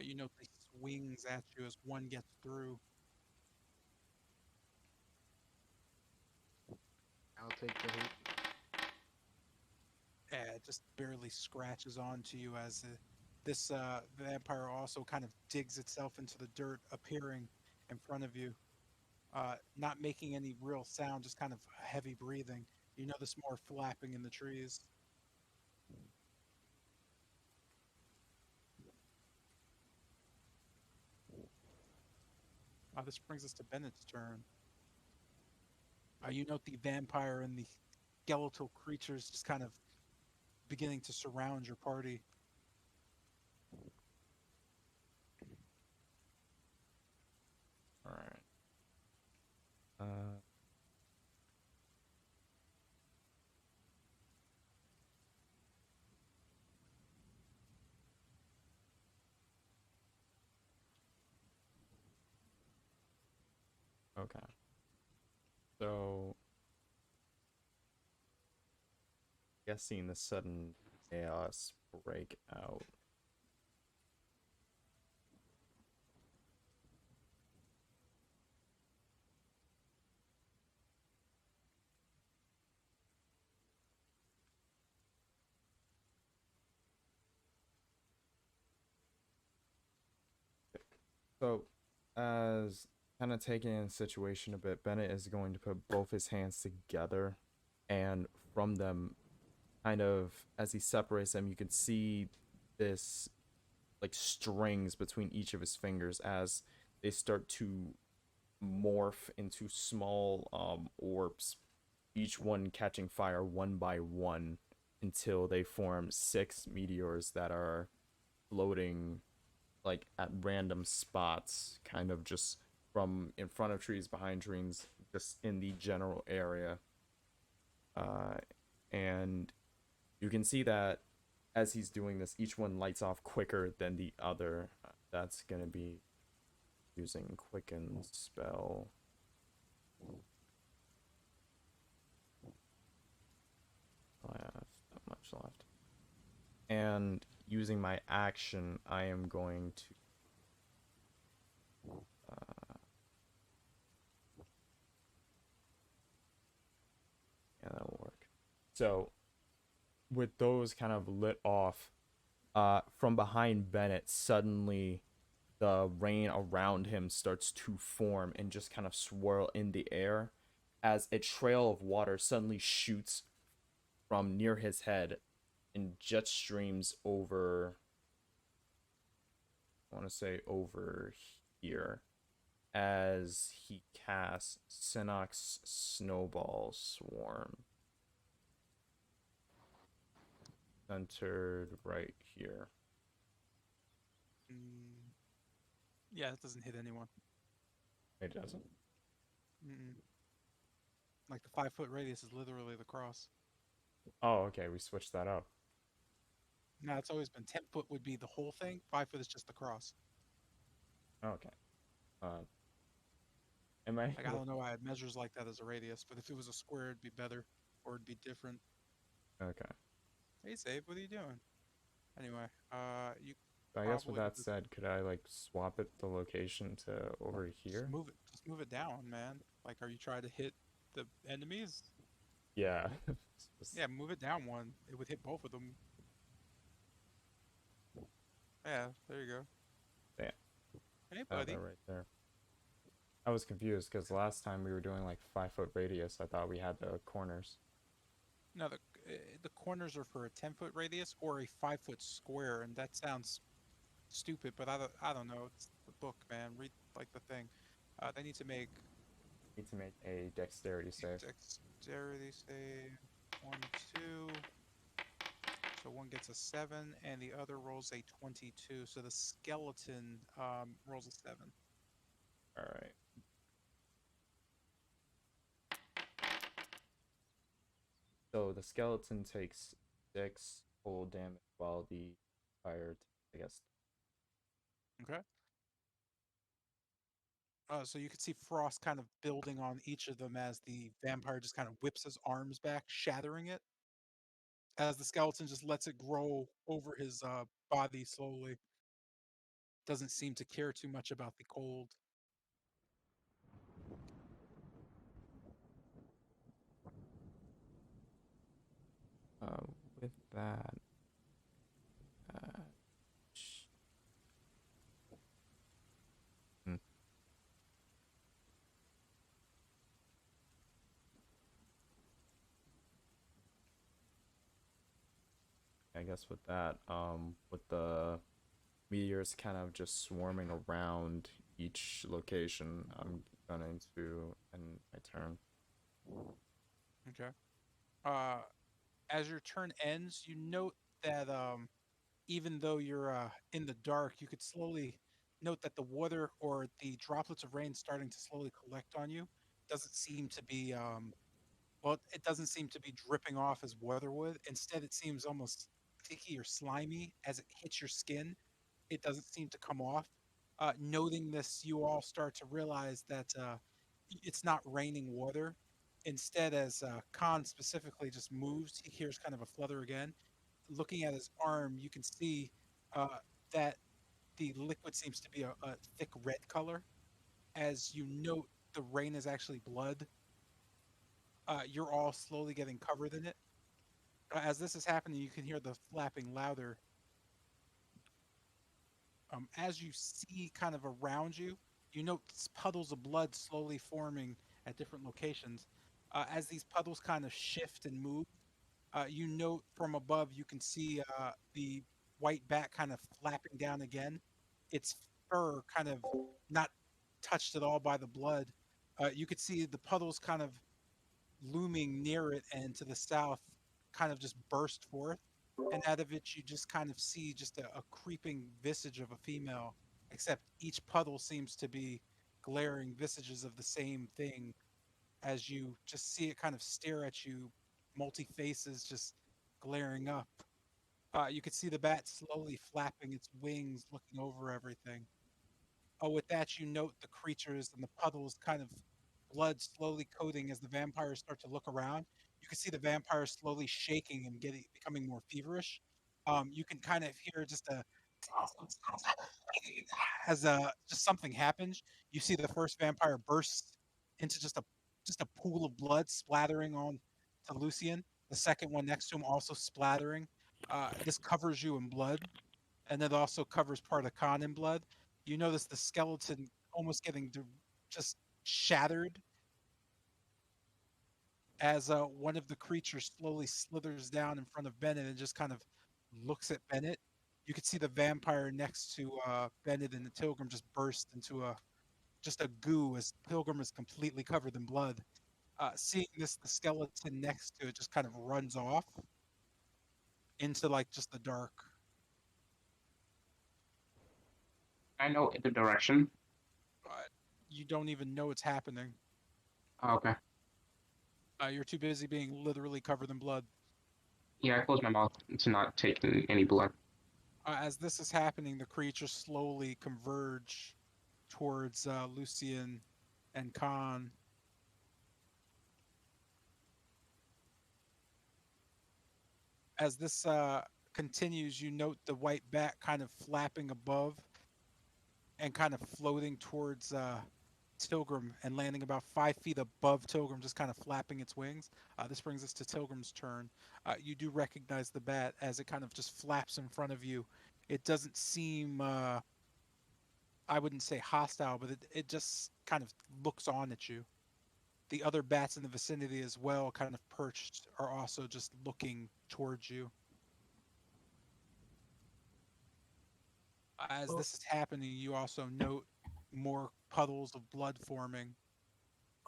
You know, he swings at you as one gets through. I'll take the hit. It just barely scratches onto you as this vampire also kind of digs itself into the dirt, appearing in front of you, not making any real sound, just kind of heavy breathing. You notice more flapping in the trees. This brings us to Bennett's turn. You note the vampire and the skeletal creatures just kind of beginning to surround your party. All right. Uh, okay. So, guessing the sudden chaos break out. So, as kind of taking in the situation a bit, Bennett is going to put both his hands together, and from them, kind of as he separates them, you can see this like strings between each of his fingers as they start to morph into small orbs, each one catching fire one by one until they form 6 meteors that are floating like at random spots, kind of just from in front of trees, behind trees, just in the general area. Uh, and you can see that as he's doing this, each one lights off quicker than the other. That's gonna be using Quicken spell. I have that much left. And using my action, I am going to yeah, that'll work. So with those kind of lit off, from behind Bennett, suddenly the rain around him starts to form and just kind of swirl in the air as a trail of water suddenly shoots from near his head and jet streams over I want to say over here, as he casts Synnox Snowball Swarm. Centered right here. Yeah, it doesn't hit anyone. It doesn't? Mm-mm. Like the 5 foot radius is literally the cross. Oh, okay, we switched that up. No, it's always been 10 foot would be the whole thing. 5 foot is just the cross. Okay. Am I Like I don't know why it measures like that as a radius, but if it was a square, it'd be better, or it'd be different. Okay. Hey, Zabe, what are you doing? Anyway, you I guess with probably that said, could I like swap it the location to over just here? move it down, man. Like, are you trying to hit the enemies? Yeah. Yeah, move it down one. It would hit both of them. Yeah, there you go. Damn. Hey, That buddy. right there. I was confused because last time we were doing like 5 foot radius, I thought we had the corners. No, the corners are for a 10 foot radius or a 5 foot square, and that sounds stupid, but I don't know. It's the book, man. Read like the thing. They need to make Need to make a dexterity save. dexterity save 1, 2. So one gets a 7, and the other rolls a 22. So the skeleton rolls a 7. All right. So the skeleton takes 6 full damage while the fire, I guess. Okay. So you can see frost kind of building on each of them as the vampire just kind of whips his arms back, shattering it, as the skeleton just lets it grow over his body slowly. Doesn't seem to care too much about the cold. With that, uh, hmm. I guess with that, with the meteors kind of just swarming around each location, I'm going to end my turn. Okay. Uh, as your turn ends, you note that even though you're in the dark, you could slowly note that the water or the droplets of rain starting to slowly collect on you. Doesn't seem to be well, it doesn't seem to be dripping off as water would. Instead, it seems almost sticky or slimy as it hits your skin. It doesn't seem to come off. Noting this, you all start to realize that it's not raining water. Instead, as Khan specifically just moves, he hears kind of a flutter again. Looking at his arm, you can see uh, that the liquid seems to be a thick red color. As you note, the rain is actually blood. You're all slowly getting covered in it. As this is happening, you can hear the flapping louder. As you see kind of around you, you note puddles of blood slowly forming at different locations. As these puddles kind of shift and move, you note from above you can see the white bat kind of flapping down again. Its fur kind of not touched at all by the blood. You could see the puddles kind of looming near it, and to the south kind of just burst forth. And out of it, you just kind of see just a creeping visage of a female, except each puddle seems to be glaring visages of the same thing as you just see it kind of stare at you, multi faces just glaring up. You could see the bat slowly flapping its wings, looking over everything. With that, you note the creatures and the puddles kind of blood slowly coating as the vampires start to look around. You can see the vampires slowly shaking and becoming more feverish. You can kind of hear just a as just something happens. You see the first vampire burst into just a pool of blood splattering on to Lucian. The second one next to him also splattering. This covers you in blood, and it also covers part of Khan in blood. You notice the skeleton almost getting just shattered as one of the creatures slowly slithers down in front of Bennett and just kind of looks at Bennett. You could see the vampire next to Bennett and the Tilgrim just burst into just a goo as Pilgrim is completely covered in blood. Seeing this, the skeleton next to it just kind of runs off into like just the dark. I know the direction. You don't even know it's happening. Oh, okay. You're too busy being literally covered in blood. Yeah, I close my mouth to not take any blood. As this is happening, the creatures slowly converge towards Lucian and Khan. As this continues, you note the white bat kind of flapping above and kind of floating towards Tilgrim and landing about 5 feet above Tilgrim, just kind of flapping its wings. This brings us to Tilgrim's turn. You do recognize the bat as it kind of just flaps in front of you. It doesn't seem, I wouldn't say hostile, but it just kind of looks on at you. The other bats in the vicinity as well, kind of perched, are also just looking towards you. As this is happening, you also note more puddles of blood forming.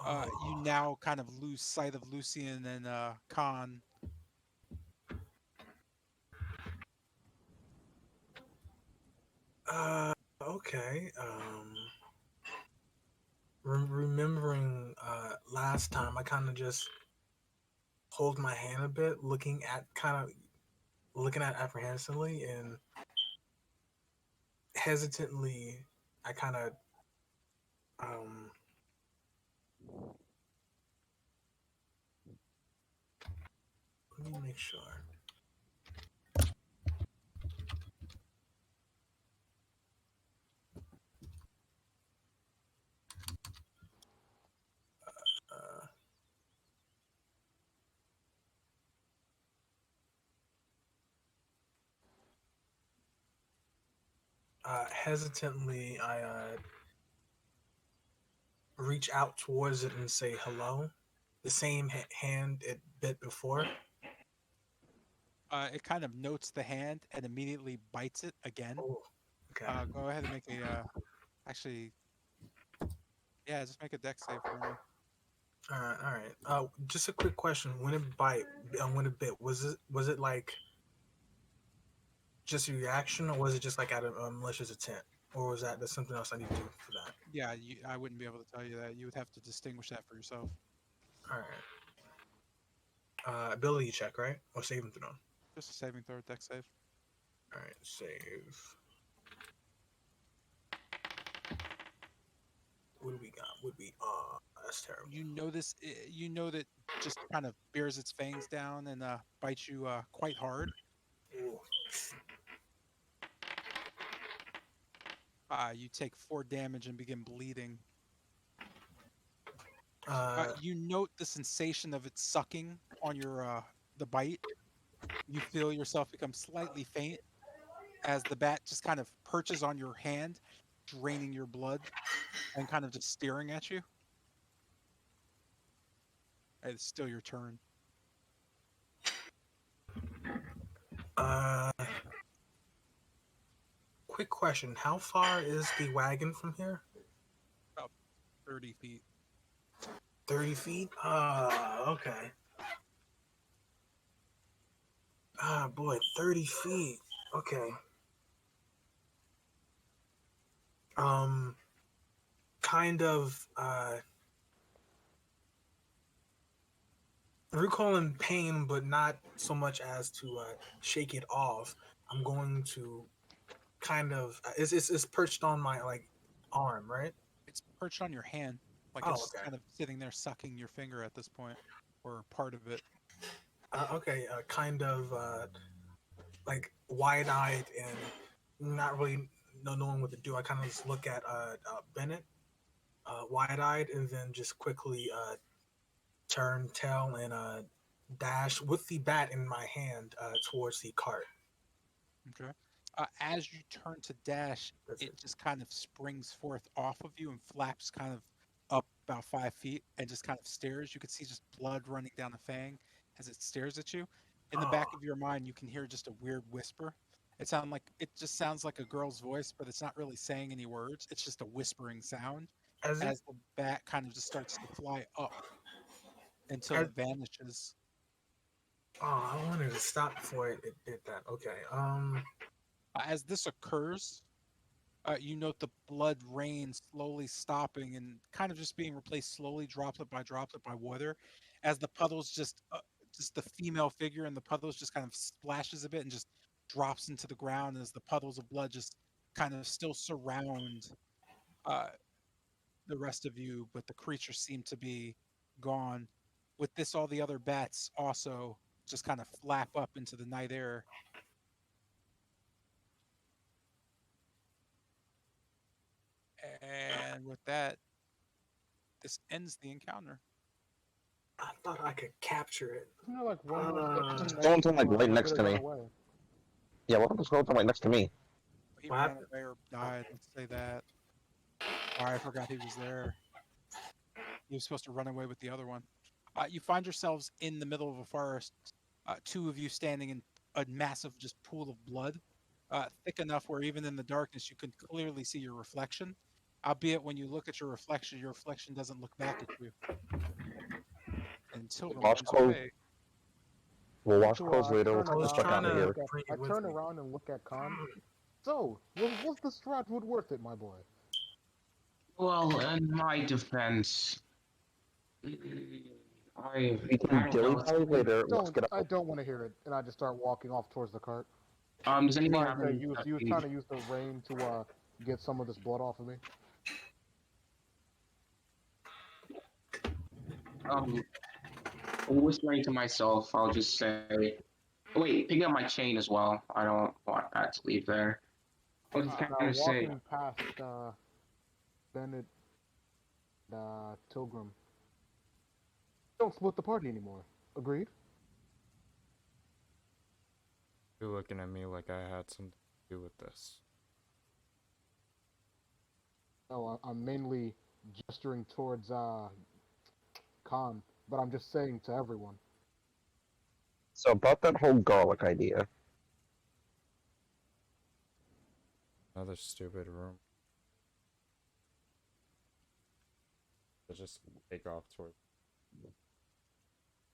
You now kind of lose sight of Lucian and Khan. Okay. Remembering last time, I kind of just hold my hand a bit, looking at apprehensively and hesitantly. I kind of um. Let me make sure. Uh, Hesitantly, I reach out towards it and say hello. The same hand it bit before. It kind of notes the hand and immediately bites it again. Oh, okay. Go ahead and make a. Actually, yeah, just make a dex save for me. All right. Just a quick question. When it bit, was it like just a reaction, or was it just like out of malicious intent, or was that there's something else I need to do for that? Yeah, I wouldn't be able to tell you that. You would have to distinguish that for yourself. All right. Ability check, right? Or saving throw? Just a saving throw, dex save. All right, save. What do we got? That's terrible. You know that just kind of bears its fangs down and bites you quite hard. Ooh. You take 4 damage and begin bleeding. Uh, You note the sensation of it sucking on your the bite. You feel yourself become slightly faint as the bat just kind of perches on your hand, draining your blood and kind of just staring at you. It's still your turn. uh, quick question. How far is the wagon from here? About 30 feet. 30 feet? Okay. Ah, boy, 30 feet. Okay. Um, kind of, recalling pain, but not so much as to shake it off. I'm going to kind of, it's perched on my, like, arm, right? It's perched on your hand, like Oh, it's just okay. kind of sitting there sucking your finger at this point, or part of it. Okay, kind of, like, wide-eyed and not really knowing what to do. I kind of just look at Bennett, wide-eyed, and then just quickly turn tail and dash with the bat in my hand towards the cart. Okay. As you turn to dash, That's it it. just kind of springs forth off of you and flaps kind of up about 5 feet and just kind of stares. You can see just blood running down the fang as it stares at you. In the Oh, back of your mind, you can hear just a weird whisper. It sounds like it just sounds like a girl's voice, but it's not really saying any words. It's just a whispering sound As it, as the bat kind of just starts to fly up until as, it vanishes. oh, I wanted to stop before it did that. Okay. As this occurs, you note the blood rain slowly stopping and kind of just being replaced slowly, droplet by water, as the puddles just the female figure in the puddles just kind of splashes a bit and just drops into the ground as the puddles of blood just kind of still surround uh, the rest of you, but the creatures seem to be gone. With this, all the other bats also just kind of flap up into the night air. And with that, this ends the encounter. I thought I could capture it. Isn't there like one more section next Skeleton like to right or next did to it run me. away? Yeah, what the skeleton right next to me? He What ran happened? away or died. Let's say that. Sorry, I forgot he was there. He was supposed to run away with the other one. You find yourselves in the middle of a forest. Two of you standing in a massive just pool of blood, thick enough where even in the darkness you can clearly see your reflection. Albeit when you look at your reflection doesn't look back at you until it Wash runs clothes. away. We'll wash So clothes later. turn Let's I get the was fuck around trying out of and to here. look at. bring I it with turn me. around and look at Khan. So, was the Stratwood worth it, my boy? Well, in my defense, I We can don't dilly know. dally later. Let's Don't get I out. don't want to hear it, and I just start walking off towards the cart. Does anybody Trying have to any use trying to use the rain to get some of this blood off of me. um whispering to myself? I'll just say, wait, pick up my chain as well. I don't want that to leave there. I'll just kind Now of say, walking past Bennett, Tilgrim. Don't split the party anymore. Agreed? You're looking at me like I had something to do with this. No, I'm mainly gesturing towards Khan, but I'm just saying to everyone. So about that whole garlic idea. Another stupid room. Let's just take off towards.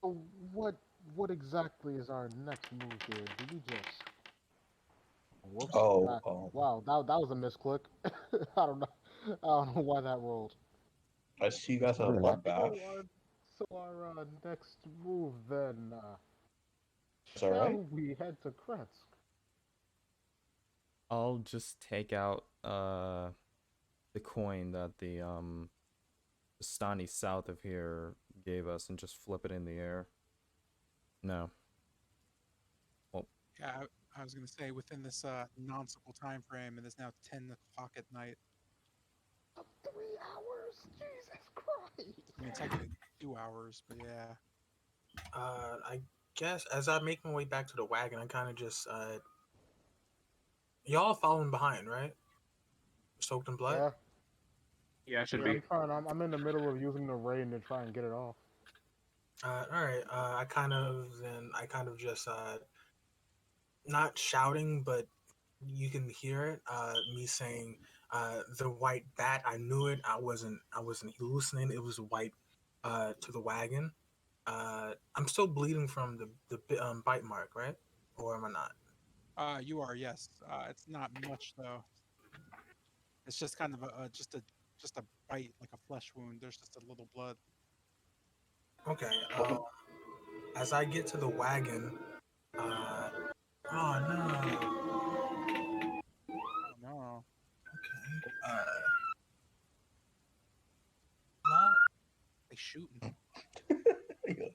So what exactly is our next move here? Do we just whoops? Oh, Wow, that was a misclick. I don't know. I don't know why that rolled. I see you guys have a Yeah. bloodbath. So our next move then. It's all right. Shall we head to Kretsk? I'll just take out the coin that the Stani south of here gave us and just flip it in the air. No. Yeah, I was going to say within this nonsensical time frame, and it's now 10 o'clock at night. 3 hours? Jesus Christ! I mean, technically 2 hours, but yeah. I guess as I make my way back to the wagon, I kind of just y'all following behind, right? Soaked in blood. Yeah, yeah, it should yeah. be. I'm in the middle of using the rain to try and get it off. All right. I kind of just not shouting, but you can hear it. Me saying, "The white bat." I knew it. I wasn't hallucinating. It was a white to the wagon. I'm still bleeding from the bite mark, right? Or am I not? You are, yes. It's not much though. It's just kind of just a bite, like a flesh wound. There's just a little blood. Okay. As I get to the wagon, uh, oh no. Oh no. Okay. What? They shooting.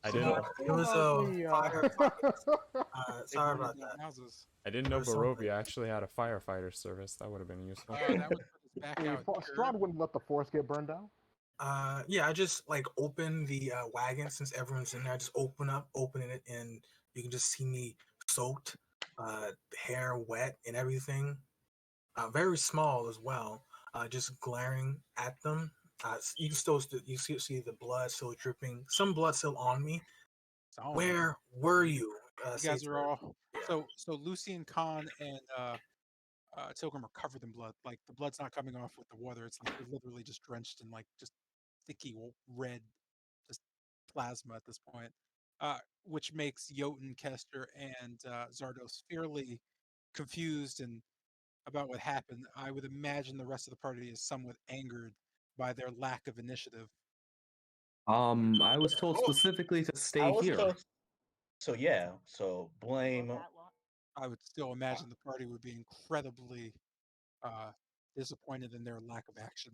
I So, didn't it was a fire. They Sorry burning about down that. houses. I didn't know Or something. Barovia actually had a firefighter service. That would have been useful. That would put us back Hey, out here. Strahd wouldn't let the forest get burned down. Yeah, I just like open the wagon since everyone's in there. I just opening it, and you can just see me soaked, hair wet and everything. Very small as well. Just glaring at them. You can still see the blood still dripping. Some blood still on me. It's on. Where were you? You guys are all Yeah. so Lucian Khan and Tilgrim are covered in blood. Like the blood's not coming off with the water. It's like they're literally just drenched in like just sticky red, just plasma at this point. Which makes Jotun, Kester, and Zardos fairly confused and about what happened. I would imagine the rest of the party is somewhat angered by their lack of initiative. I was told specifically to I stay was here. told. So yeah. So blame. I would still imagine the party would be incredibly uh, disappointed in their lack of action.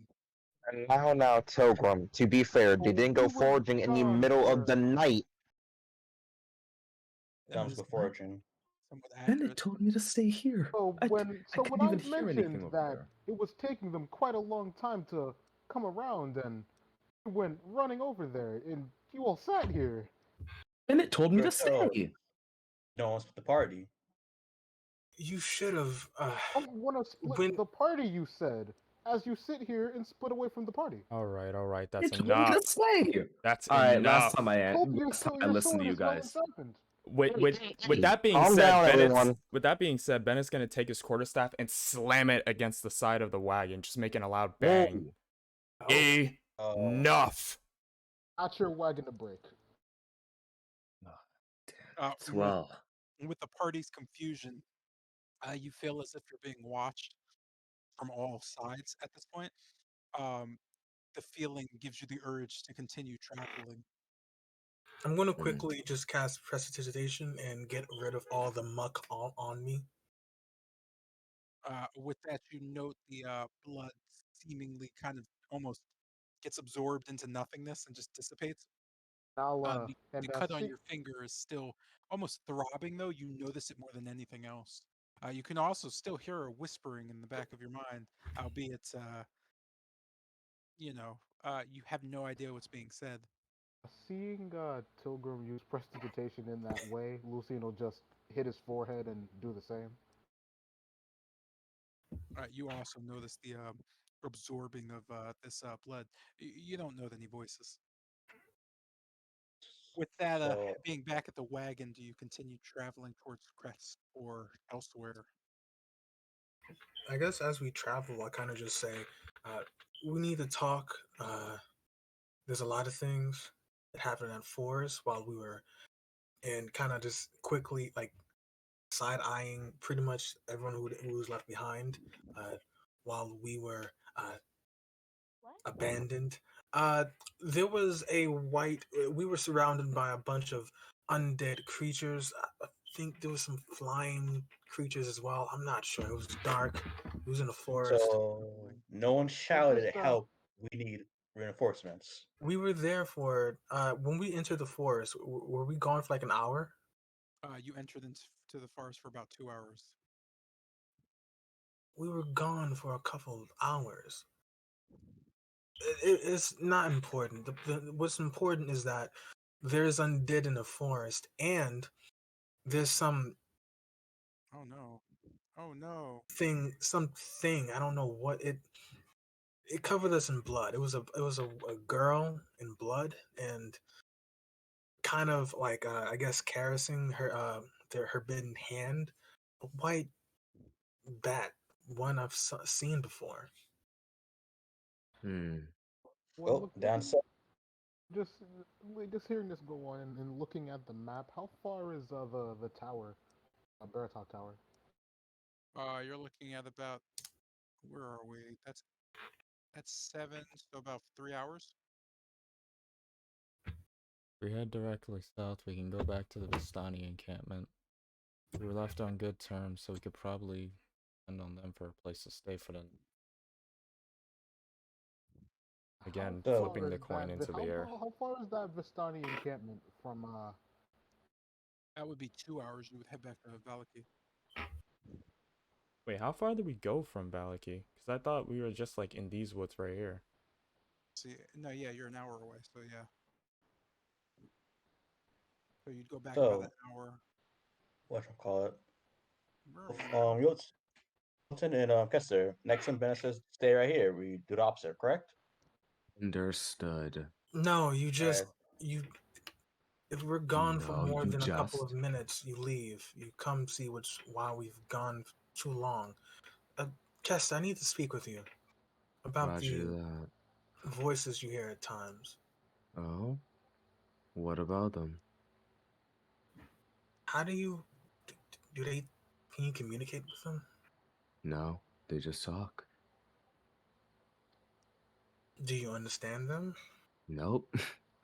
And now, Tilgrim. To be fair, they didn't go We were foraging in the gone middle of for- the night. That Comes is before foraging. somewhat Bennett accurate. told me to stay here. So I when couldn't I even hear anything mentioned over that there. it was taking them quite a long time to come around, and we went running over there, and you all sat here. Bennett told me You're to told stay. no one's with the party. You should have. Don't want to split When the party, you said, as you sit here and split away from the party. All right, They that's told me enough. to stay. That's All right, enough. last time I listened to you guys. With that being Calm said, down, everyone. with that being said, Bennett's gonna take his quarterstaff and slam it against the side of the wagon, just making a loud bang. Whoa. Enough. Not your wagon to break. Well, With the party's confusion, you feel as if you're being watched from all sides at this point. The feeling gives you the urge to continue traveling. I'm going to quickly just cast Prestidigitation and get rid of all the muck all on me. With that, you note the blood seemingly kind of almost gets absorbed into nothingness and just dissipates. The cut on your finger is still almost throbbing, though. You notice it more than anything else. You can also still hear a whispering in the back of your mind, albeit, you have no idea what's being said. Seeing Tilgrim use prestidigitation in that way, Lucian will just hit his forehead and do the same. You also notice the absorbing of this blood. You don't note any voices. With that being back at the wagon, do you continue traveling towards Crest or elsewhere? I guess as we travel, I kind of just say, we need to talk. There's a lot of things that happened at Forest while we were, and kind of just quickly like side eyeing pretty much everyone who was left behind while we were abandoned. There was a white. We were surrounded by a bunch of undead creatures. I think there was some flying creatures as well. I'm not sure. It was dark. It was in the forest. So no one shouted at help. We need reinforcements. We were there for when we entered the forest. Were we gone for like an hour? You entered into the forest for about 2 hours. We were gone for a couple of hours. It's not important. What's important is that there's undead in the forest, and there's some Oh no! Oh no! something. I don't know what it. It covered us in blood. It was a girl in blood, and kind of like I guess caressing her bitten hand, a white bat, one I've seen before. Well, down south. just hearing this go on and looking at the map, how far is the tower, Baratok Tower? You're looking at about, where are we? That's 7, so about 3 hours. If we head directly south, we can go back to the Vistani encampment. We were left on good terms, so we could probably depend on them for a place to stay for them. Again, flipping the coin into the air. How far is that Vistani encampment from? That would be 2 hours. You would head back to Valaki. Wait, how far did we go from Valaki? Because I thought we were just like in these woods right here. See, no, yeah, you're an hour away, so yeah. So you'd go back So, about an hour. Whatchamacallit? Hilton and Kester. Next time Bennett says stay right here. We do the opposite, correct? Understood. No, you just you. If we're gone for No, more you than a couple of just- minutes, you leave. You come see why we've gone too long. Chester, I need to speak with you about Roger the that. voices you hear at times. Oh? What about them? How do you do they? Can you communicate with them? No, they just talk. Do you understand them? Nope,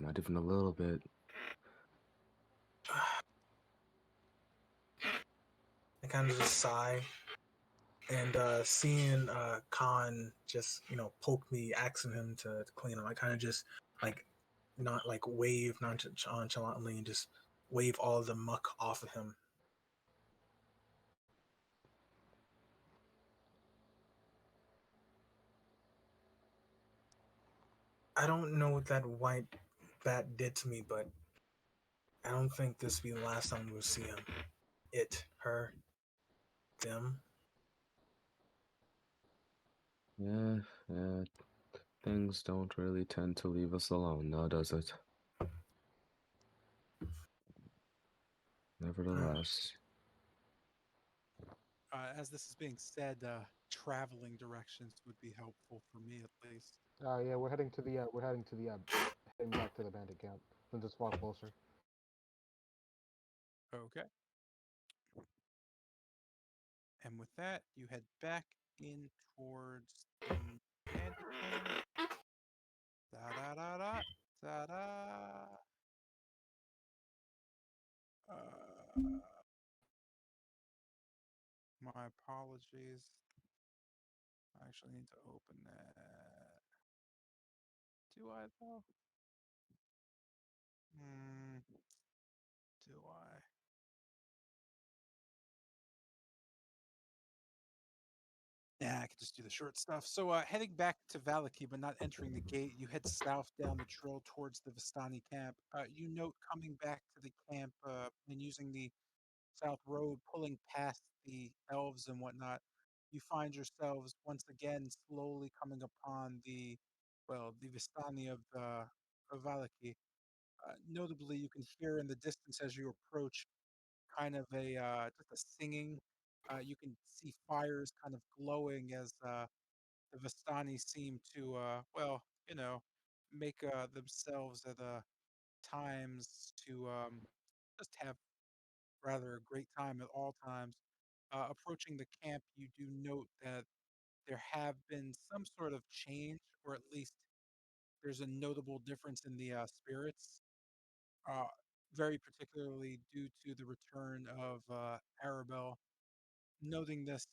not even a little bit. I kind of just sigh, and seeing Khan just poke me, asking him to clean him, I kind of just like not like wave nonchalantly and just wave all the muck off of him. I don't know what that white bat did to me, but I don't think this will be the last time we'll see him. It, her, them. Yeah, things don't really tend to leave us alone, now does it? Nevertheless. As this is being said, traveling directions would be helpful for me at least. Yeah, we're heading to the heading back to the bandit camp since it's far closer. Okay. And with that, you head back in towards the bandit camp. Da da da da da da. My apologies. I actually need to open that. Do I though? Do I? Yeah, I could just do the short stuff. So, heading back to Valaki, but not entering the gate, you head south down the trail towards the Vistani camp. You note coming back to the camp and using the south road, pulling past the elves and whatnot, you find yourselves once again slowly coming upon the Vistani of Valaki. Notably, you can hear in the distance as you approach kind of just a singing. You can see fires kind of glowing as the Vistani seem to, make themselves at times to just have rather a great time at all times. Approaching the camp, you do note that there have been some sort of change, or at least there's a notable difference in the spirits, uh, very particularly due to the return of Arabelle. Noting this,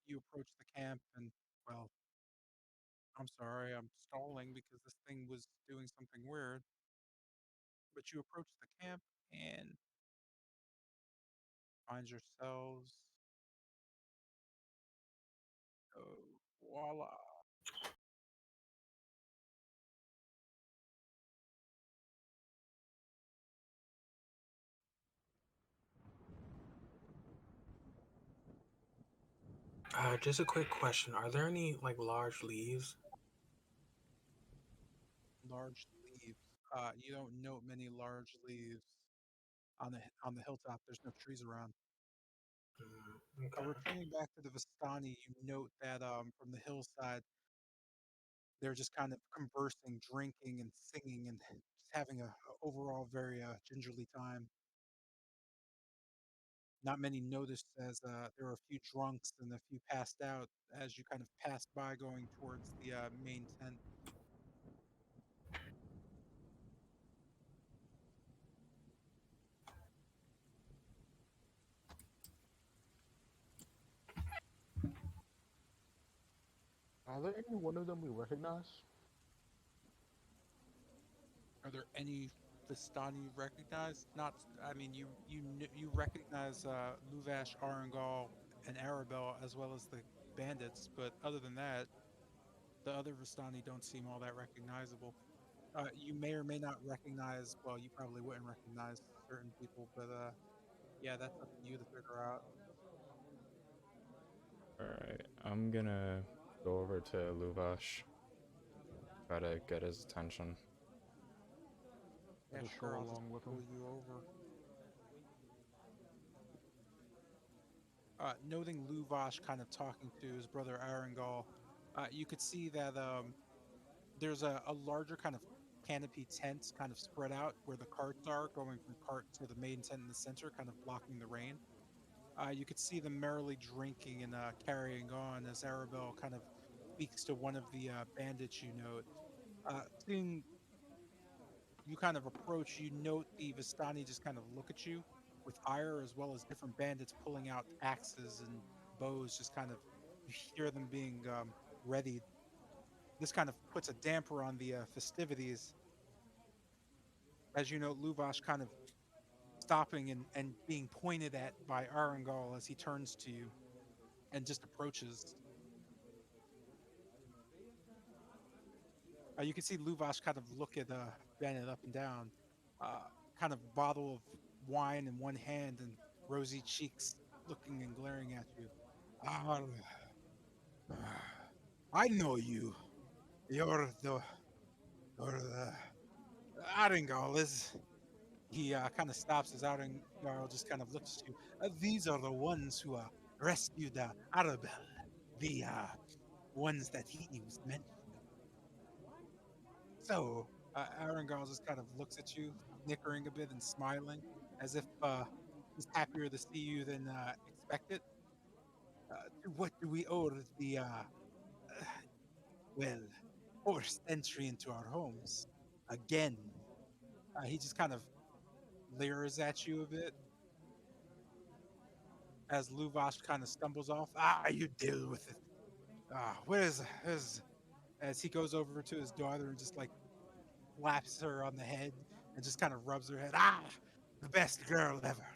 you approach the camp and, well, I'm sorry, I'm stalling because this thing was doing something weird. But you approach the camp and find yourselves. Oh, voila. Just a quick question: are there any like large leaves? Large leaves. You don't note many large leaves on the hilltop. There's no trees around. Okay. Returning back to the Vistani, you note that from the hillside, they're just kind of conversing, drinking, and singing, and just having a overall very gingerly time. Not many noticed as there were a few drunks and a few passed out as you kind of passed by going towards the main tent. Are there any one of them we recognize? Are there any Vistani you recognize? Not, I mean, you recognize Luvash, Arangal, and Arabelle as well as the bandits, but other than that, the other Vistani don't seem all that recognizable. You may or may not recognize. Well, you probably wouldn't recognize certain people, but yeah, that's up to you to figure out. Alright, I'm gonna go over to Luvash, try to get his attention. I Yeah, just sure. go I'll just along with pull him. you over. Noting Luvash kind of talking to his brother Arangal, you could see that there's a larger kind of canopy tent kind of spread out where the carts are, going from cart to the main tent in the center, kind of blocking the rain. You could see them merrily drinking and carrying on as Arabelle kind of speaks to one of the bandits you note. Seeing you kind of approach, you note the Vistani just kind of look at you with ire, as well as different bandits pulling out axes and bows, just kind of you hear them being readied. This kind of puts a damper on the festivities. As you know, Luvash kind of stopping and being pointed at by Arangal as he turns to you and just approaches. You can see Luvash kind of look at Bennett up and down, uh, kind of bottle of wine in one hand and rosy cheeks looking and glaring at you. Ah, I know you. You're the Aringal is. He kind of stops as Aringal just kind of looks at you. These are the ones who rescued Arabelle, the ones that he was mentioning. So Arangal just kind of looks at you, snickering a bit and smiling, as if he's happier to see you than expected. To what do we owe the well forced entry into our homes again? He just kind of leers at you a bit as Luvash kind of stumbles off. You deal with it. Where's as he goes over to his daughter and just like slaps her on the head and just kind of rubs her head. The best girl ever.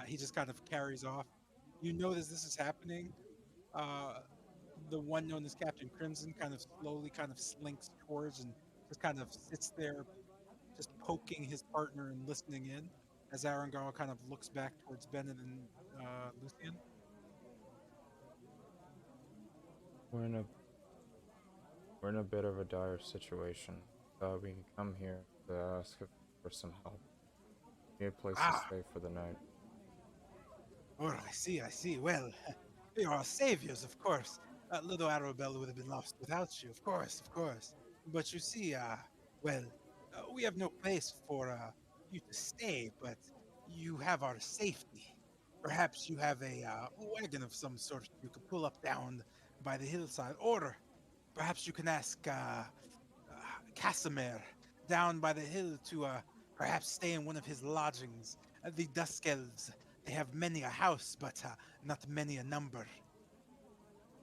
He just kind of carries off. You know this is happening. Uh, the one known as Captain Crimson kind of slowly kind of slinks towards and just kind of sits there, just poking his partner and listening in as Arangal kind of looks back towards Bennett and Lucian. We're in a we're in a bit of a dire situation. We could come here to ask for some help. We need a place to Ah, stay for the night. oh, I see. Well, you are saviors, of course. Little Arabella would have been lost without you, of course, of course. But you see, well, we have no place for you to stay, but you have our safety. Perhaps you have a wagon of some sort you could pull up down by the hillside, or perhaps you can ask Casimir down by the hill to perhaps stay in one of his lodgings. The Dusk Elves, they have many a house, but not many a number.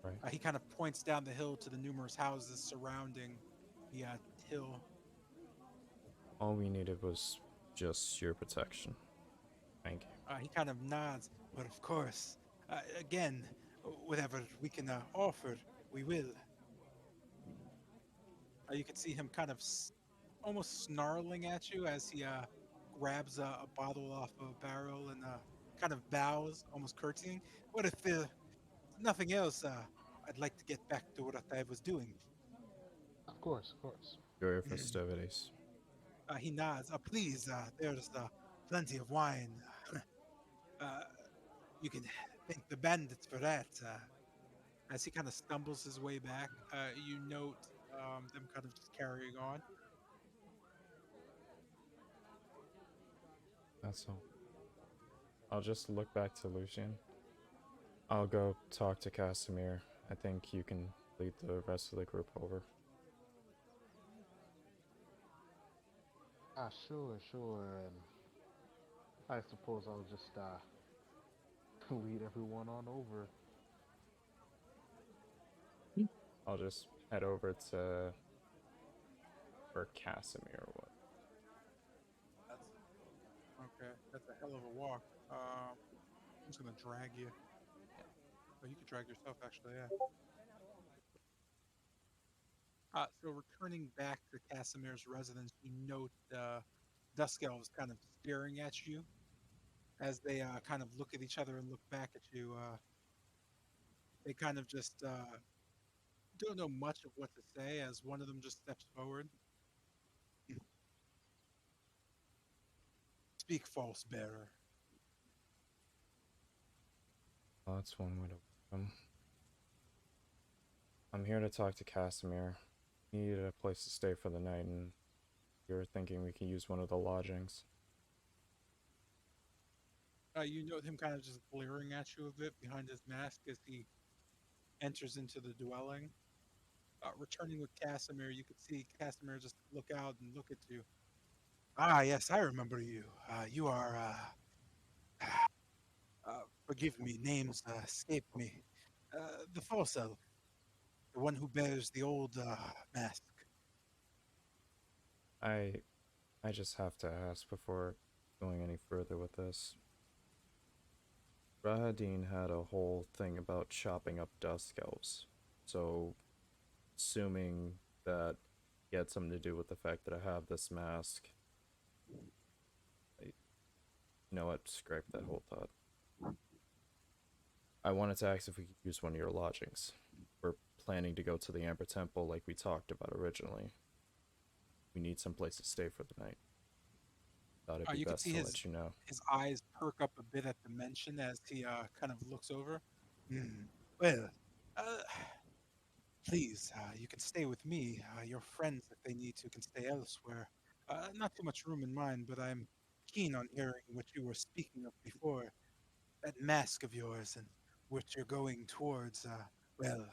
Right. He kind of points down the hill to the numerous houses surrounding the hill. All we needed was just your protection. Thank you. He kind of nods, but of course, again, whatever we can offer, we will. You can see him kind of almost snarling at you as he grabs a bottle off a barrel and kind of bows, almost curtsying. But if nothing else, I'd like to get back to what I was doing. Of course, of course. Enjoy your festivities. He nods. Please, there's plenty of wine. uh, you can thank the bandits for that. As he kind of stumbles his way back, you note them kind of just carrying on. That's all. I'll just look back to Lucian. I'll go talk to Casimir. I think you can lead the rest of the group over. Sure, sure. And I suppose I'll just lead everyone on over. I'll just head over to where Casimir was. That's okay. That's a hell of a walk. I'm just gonna drag you. Oh, you could drag yourself actually. Yeah. So returning back to Casimir's residence, you note Dusk Elves kind of staring at you as they kind of look at each other and look back at you. They kind of just don't know much of what to say as one of them just steps forward. Speak, false bearer. That's one way to welcome. I'm here to talk to Casimir. He needed a place to stay for the night, and you're thinking we can use one of the lodgings. You note him kind of just glaring at you a bit behind his mask as he enters into the dwelling. Returning with Casimir, you could see Casimir just look out and look at you. Ah, yes, I remember you. You are, forgive me, names escape me. The false elf, the one who bears the old mask. I I just have to ask before going any further with this. Rahadin had a whole thing about chopping up dusk elves, so assuming that he had something to do with the fact that I have this mask, you know what? Scrape that whole thought. I wanted to ask if we could use one of your lodgings. We're planning to go to the Amber Temple like we talked about originally. We need some place to stay for the night. Thought it'd be You can best see to let you know. his eyes perk up a bit at the mention as he kind of looks over. Hmm. Well, uh, please, you can stay with me. Your friends, if they need to, can stay elsewhere. Not too much room in mine, but I'm keen on hearing what you were speaking of before. That mask of yours and what you're going towards. Well,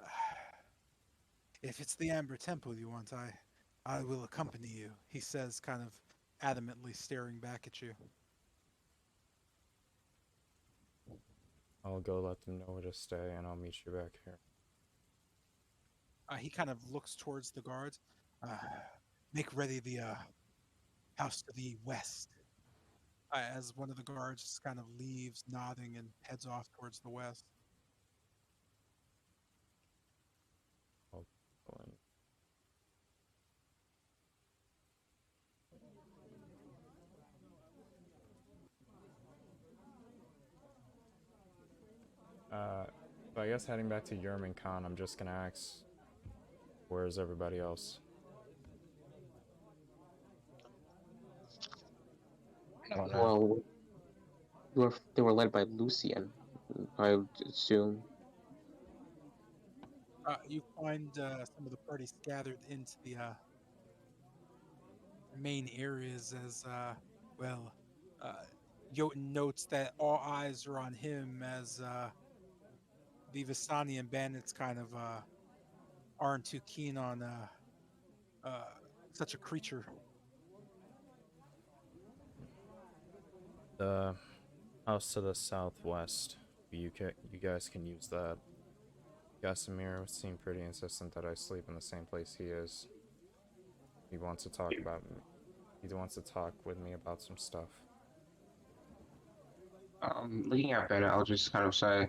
uh, if it's the Amber Temple you want, I will accompany you, he says, kind of adamantly staring back at you. I'll go let them know where to stay and I'll meet you back here. He kind of looks towards the guards. Uh, Make ready the house to the west. As one of the guards just kind of leaves, nodding, and heads off towards the west. I'll go in. So I guess heading back to Yerman Khan, I'm just gonna ask, where's everybody else? I don't know. Well, they were led by Lucian, I would assume. You find some of the party scattered into the main areas as, well, uh, Jotun notes that all eyes are on him as the Vistani bandits kind of aren't too keen on uh, such a creature. The house to the southwest. You guys can use that. Gasamir seemed pretty insistent that I sleep in the same place he is. He wants to talk about me. He wants to talk with me about some stuff. Looking at Beta, I'll just kind of say,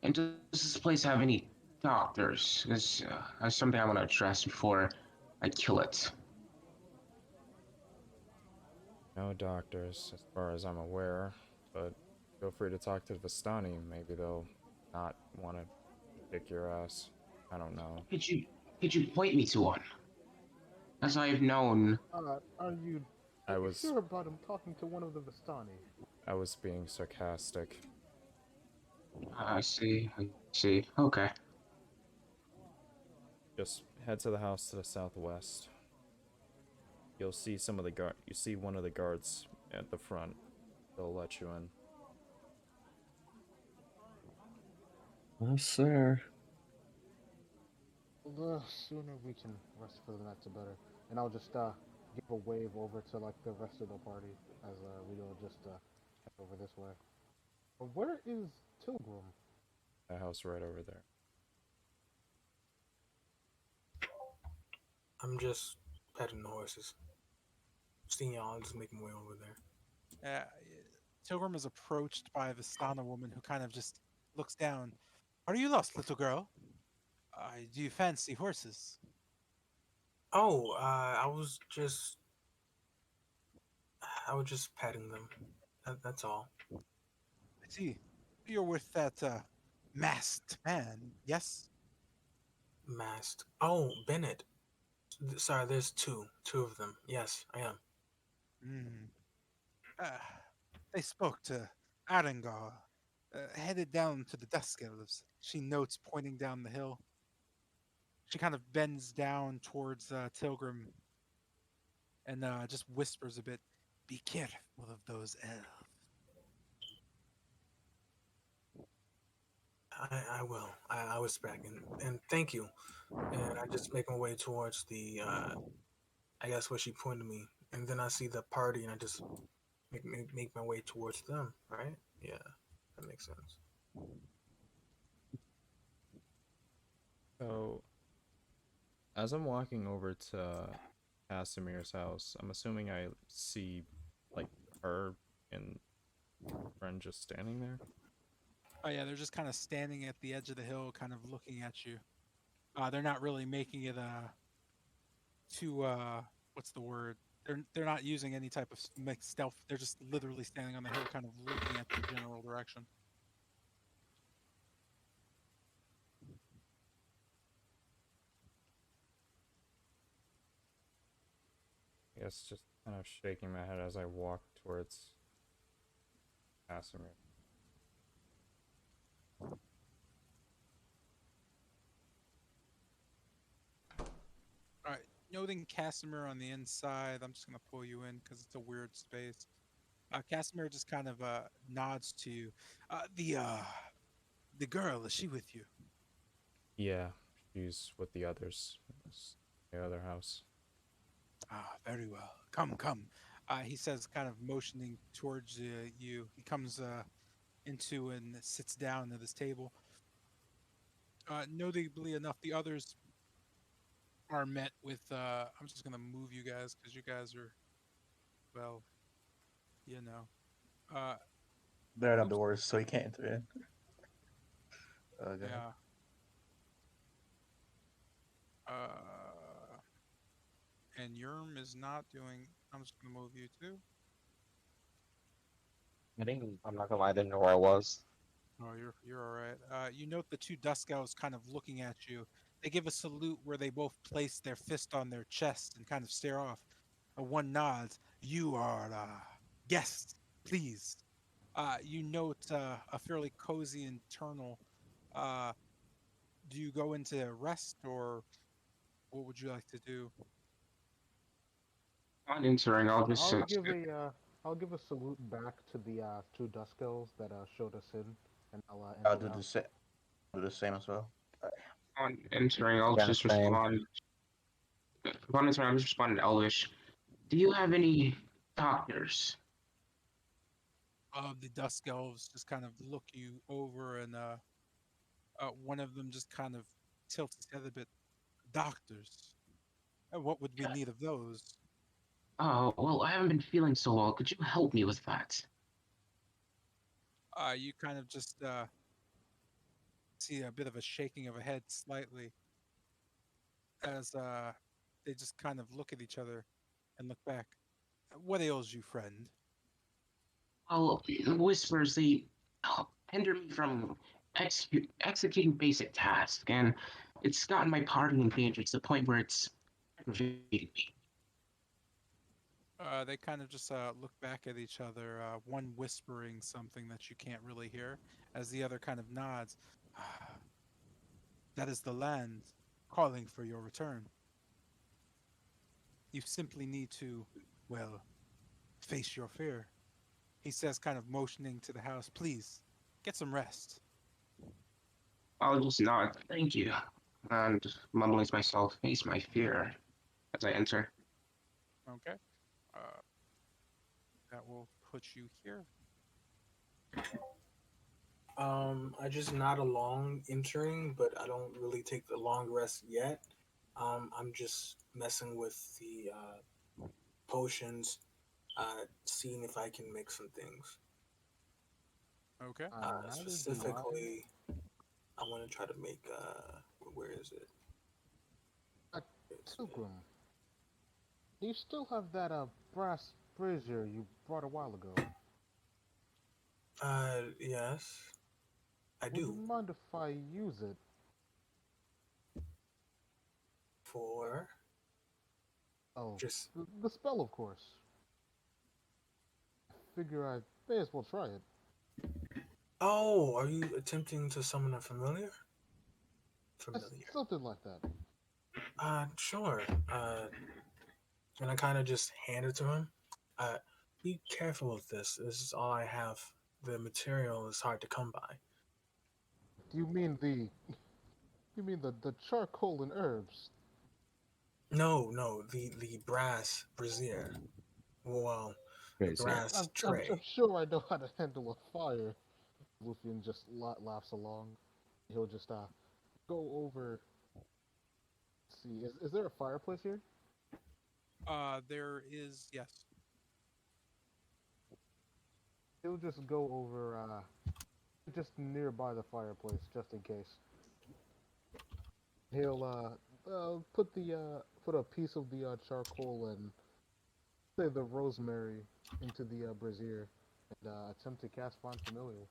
and does this place have any doctors? Because that's something I want to address before I kill it. No doctors, as far as I'm aware, but feel free to talk to Vistani. Maybe they'll not want to kick your ass. I don't know. Could you point me to one? As I've known. Are you I was sure about him talking to one of the Vistani? I was being sarcastic. I see. I see. Okay. Just head to the house to the southwest. You'll see some of the guard. You see one of the guards at the front. They'll let you in. Yes, sir. The sooner we can rest for the night, the better. And I'll just give a wave over to like the rest of the party as we all just head over this way. But where is Tilgrim? That house right over there. I'm just petting the horses. Seeing y'all, just making my way over there. Tilgrim is approached by a Vistana woman who kind of just looks down. Are you lost, little girl? Do you fancy horses? Oh, I was just petting them. That's all. I see. You're with that masked man, yes? Masked. Oh, Bennett. Sorry, there's two of them. Yes, I am. Hmm. Uh, they spoke to Arengar. headed down to the Dusk Elves. She notes, pointing down the hill. She kind of bends down towards Tilgrim and just whispers a bit, "Be careful of those elves." I will. I was back and thank you. And I just make my way towards the I guess where she pointed me, and then I see the party, and I just make my way towards them. Right? Yeah, that makes sense. So, as I'm walking over to Casimir's house, I'm assuming I see, like, her and friend just standing there. Oh yeah, they're just kind of standing at the edge of the hill, kind of looking at you. They're not really making it too what's the word? They're not using any type of stealth. They're just literally standing on the hill, kind of looking at the general direction. I guess just kind of shaking my head as I walk towards Casimir. All right, noting Casimir on the inside, I'm just gonna pull you in because it's a weird space. Casimir just kind of nods to you. The girl, is she with you? Yeah, she's with the others. It's the other house. Ah, very well. Come, come. He says, kind of motioning towards you. He comes into and sits down at his table. Notably enough, the others are met with. I'm just gonna move you guys because you guys are, well, you know. Uh, They're at oops. doors, so he can't enter in. Go ahead. Yeah. Uh, and Yerm is not doing. I'm just gonna move you too. I think I'm not gonna lie, I didn't know where I was. Oh, you're all right. You note the two Dusk Elves kind of looking at you. They give a salute where they both place their fist on their chest and kind of stare off. One nods. You are guests, please. You note a fairly cozy internal. Uh, do you go into rest or what would you like to do? On entering, I'll just I'll sit. give a I'll give a salute back to the two Dusk Elves that showed us in, and I'll I'll enter do the the house. same. Do the same as well. On entering, I'll Yeah, just same. respond. Upon entering, I'll just respond in Elvish. Do you have any doctors? The Dusk Elves just kind of look you over, and one of them just kind of tilts his head a bit. Doctors. What would we need of those? Oh, well, I haven't been feeling so well. Could you help me with that? You kind of just see a bit of a shaking of a head slightly as they just kind of look at each other and look back. What ails you, friend? Well, the whispers, they hinder me from executing basic tasks, and it's gotten my party in danger to the point where it's aggravating me. They kind of just look back at each other, one whispering something that you can't really hear, as the other kind of nods. That is the land calling for your return. You simply need to, well, face your fear. He says, kind of motioning to the house, please, get some rest. I'll just nod, thank you, and mumbling to myself, face my fear as I enter. Okay? Uh, that will put you here. I just nod along entering, but I don't really take the long rest yet. I'm just messing with the potions, seeing if I can make some things. Okay? Neither do I. Specifically, I want to try to make. Where is it? Uh, It's, Pilgrim, do you still have that brass brazier you brought a while ago? yes, I Would you do. mind if I use it? For Oh, just the spell, of course. Figure I may as well try it. Oh, are you attempting to summon a familiar? That's Familiar. something like that. Sure. And I kind of just hand it to him. Uh, be careful with this. This is all I have. The material is hard to come by. Do you mean the charcoal and herbs? No, no, the brass brazier. Well, the Crazy. brass I'm tray. sure I know how to handle a fire. Luthien just laughs along. He'll just go over. Let's see, is there a fireplace here? There is, yes. He'll just go over just nearby the fireplace just in case. He'll put a piece of the charcoal and say the rosemary into the brazier and attempt to cast find familiar.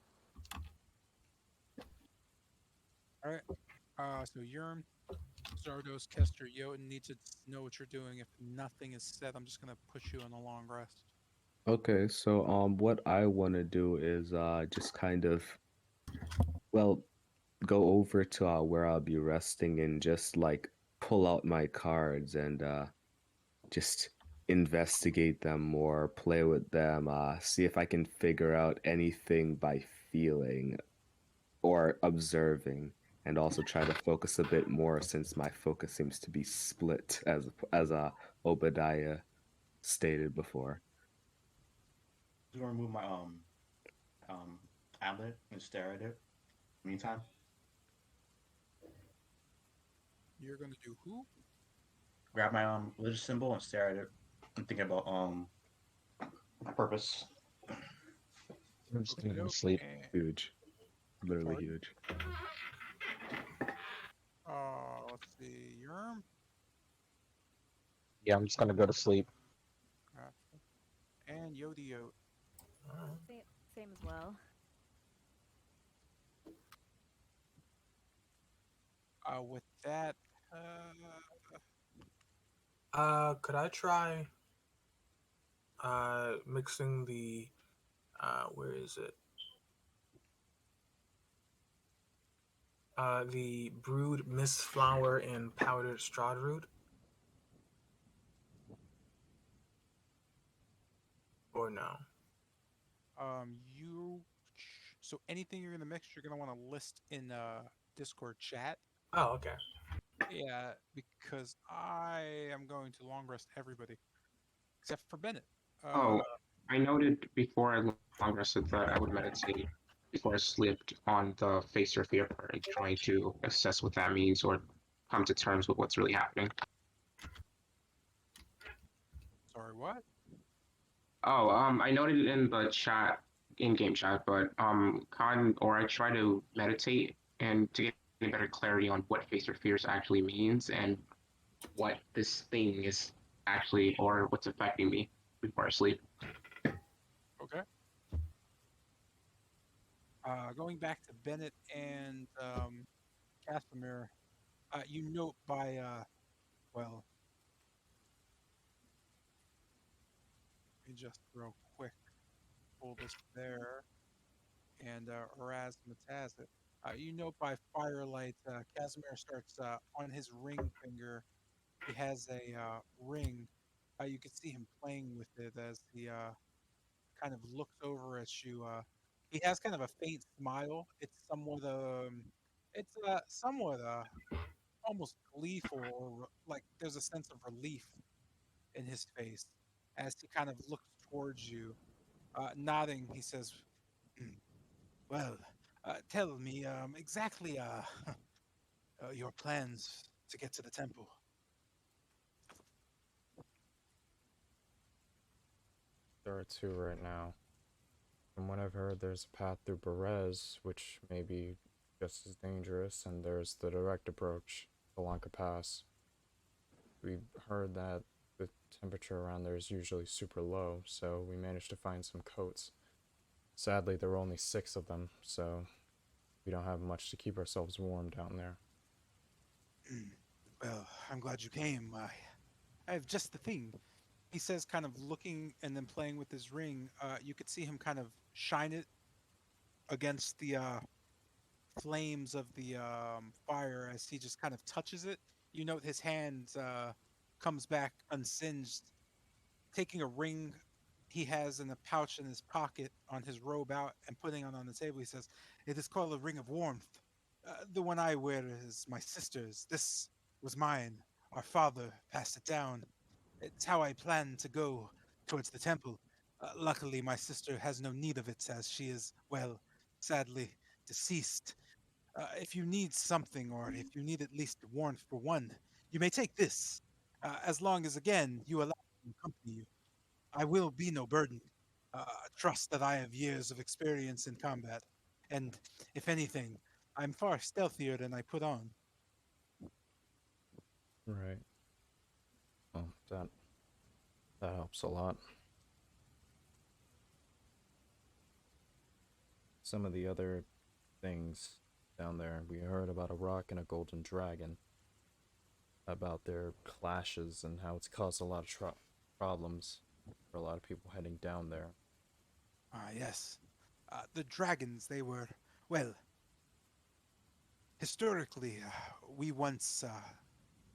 All right. So Yerm, Zardos, Kester, Jotun need to know what you're doing. If nothing is said, I'm just gonna push you on a long rest. Okay, so what I want to do is just kind of, well, go over to where I'll be resting and just like pull out my cards and just investigate them more, play with them, see if I can figure out anything by feeling or observing, and also try to focus a bit more since my focus seems to be split as Obadiah stated before. I'm gonna remove my um tablet and stare at it. Meantime, You're gonna do who? grab my religious symbol and stare at it. I'm thinking about my purpose. I'm just Okay, gonna go to sleep. Huge, literally pardon. huge. Let's see. Yerm. Yeah, I'm just gonna go to sleep. Gotcha. And Yodio. Same as well. With that, Could I try mixing the where is it? The brewed mist flour and powdered Strahd root, or no? you. So anything you're gonna mix, you're gonna want to list in Discord chat. Oh, okay. Yeah, because I am going to long rest everybody except for Bennett. Oh, I noted before I long rested that I would meditate before I slept on the face your fear part and trying to assess what that means or come to terms with what's really happening. Sorry, what? Oh, I noted it in the chat, in-game chat, but I try to meditate and to get a better clarity on what face your fears actually means and what this thing is actually or what's affecting me before I sleep. Okay. Going back to Bennett and Casimir, you note by well, let me just real quick pull this there and Erasmus has it. You note by firelight, Casimir starts on his ring finger. He has a ring. You can see him playing with it as he kind of looks over at you. He has kind of a faint smile. It's somewhat almost gleeful, or like there's a sense of relief in his face as he kind of looks towards you. Nodding, he says, "Hmm, well, tell me exactly your plans to get to the temple." There are two right now. From what I've heard, there's a path through Berez, which may be just as dangerous, and there's the direct approach, the Lanka Pass. We heard that the temperature around there is usually super low, so we managed to find some coats. Sadly, there were only 6 of them, so we don't have much to keep ourselves warm down there. Well, I'm glad you came. I have just the thing. He says, kind of looking and then playing with his ring. You could see him kind of shine it against the flames of the fire as he just kind of touches it. You note his hand comes back unsinged, taking a ring he has in a pouch in his pocket on his robe out and putting it on the table. He says, "It is called a ring of warmth. The one I wear is my sister's. This was mine. Our father passed it down. It's how I plan to go towards the temple. Luckily, my sister has no need of it as she is, well, sadly, deceased. If you need something, or if you need at least warmth for one, you may take this, as long as, again, you allow me to accompany you. I will be no burden. Trust that I have years of experience in combat, and, if anything, I'm far stealthier than I put on." Right. Well, that helps a lot. Some of the other things down there, we heard about a rock and a golden dragon, about their clashes and how it's caused a lot of problems for a lot of people heading down there. Ah, yes. The dragons, they were, well, historically, we once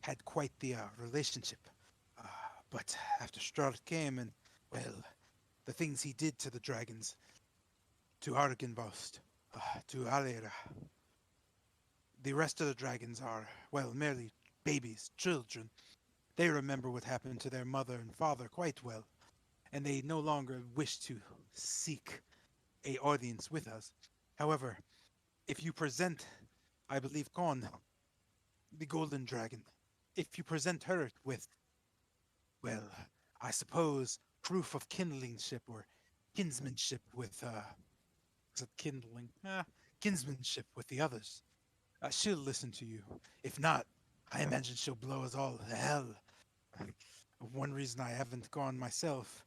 had quite the relationship. Uh, but after Strahd came and, well, the things he did to the dragons, to Argenvost, to Alera, the rest of the dragons are, well, merely babies, children. They remember what happened to their mother and father quite well, and they no longer wish to seek a audience with us. However, if you present, I believe, Kon, the golden dragon, if you present her with, well, I suppose, proof of kindlingship or kinsmanship with, is it kindling? Kinsmanship with the others. She'll listen to you. If not, I imagine she'll blow us all to hell. One reason I haven't gone myself,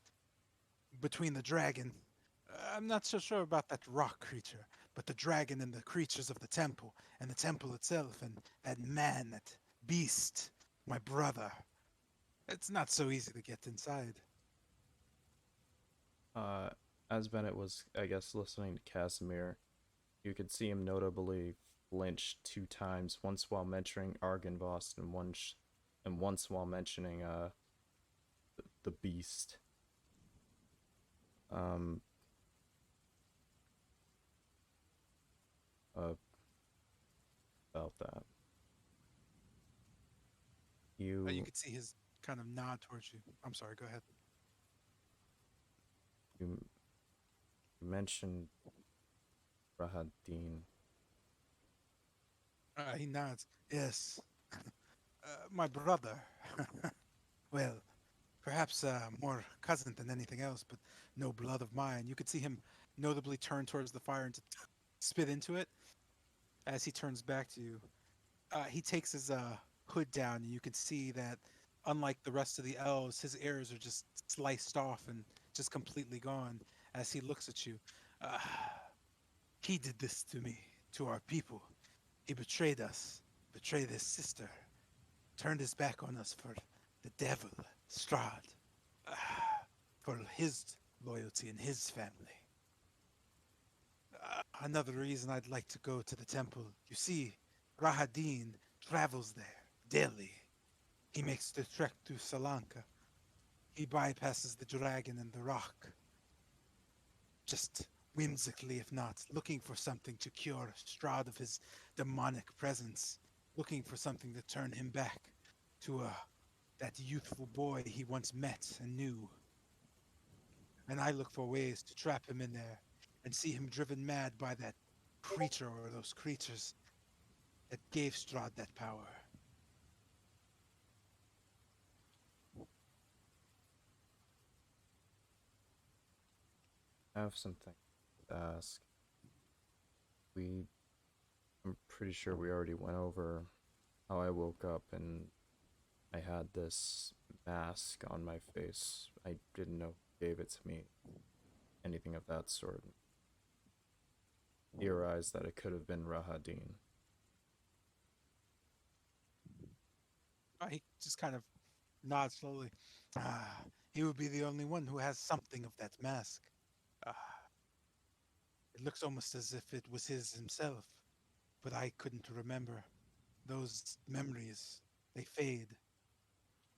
between the dragon, I'm not so sure about that rock creature, but the dragon and the creatures of the temple, and the temple itself, and that man, that beast, my brother. It's not so easy to get inside. Uh, as Bennett was, I guess, listening to Casimir, you could see him notably flinch 2 times, once while mentioning Argenvost and once while mentioning the beast. Um about that. You You could see his kind of nod towards you. I'm sorry, go ahead. you mentioned Rahadin. He nods. Yes, my brother. Well, perhaps more cousin than anything else, but no blood of mine. You could see him notably turn towards the fire and to spit into it as he turns back to you. He takes his hood down, and you can see that, unlike the rest of the elves, his ears are just sliced off and just completely gone as he looks at you. Uh, he did this to me, to our people. He betrayed us, betrayed his sister, turned his back on us for the devil, Strahd, for his loyalty and his family. Another reason I'd like to go to the temple. You see, Rahadin travels there daily. He makes the trek to Salanka. He bypasses the dragon and the rock. Just whimsically, if not, looking for something to cure Strahd of his demonic presence, looking for something to turn him back to that youthful boy he once met and knew. And I look for ways to trap him in there and see him driven mad by that creature or those creatures that gave Strahd that power. I have something to ask. I'm pretty sure we already went over how I woke up and I had this mask on my face. I didn't know who gave it to me. Anything of that sort. Theorized that it could have been Rahadin. He just kind of nods slowly. He would be the only one who has something of that mask. Ah, It looks almost as if it was his himself, but I couldn't remember. Those memories, they fade.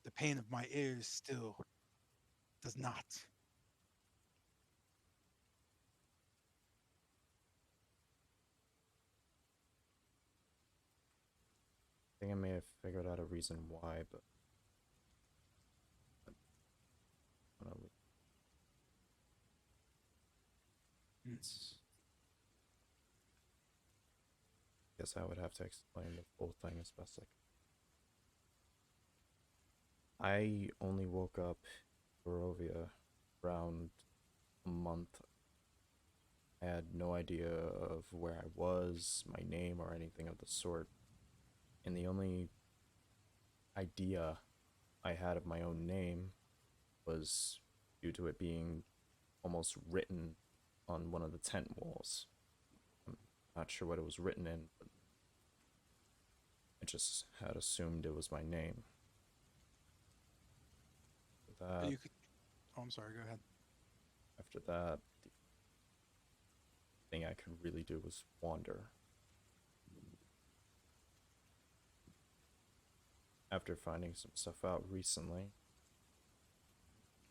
The pain of my ears still does not. I think I may have figured out a reason why, but I don't know. Guess I would have to explain the full thing as best I could. I only woke up in Barovia around a month. I had no idea of where I was, my name, or anything of the sort. And the only idea I had of my own name was due to it being almost written on one of the tent walls. I'm not sure what it was written in, but I just had assumed it was my name. You could. Oh, I'm sorry. Go ahead. After that, the thing I could really do was wander. After finding some stuff out recently,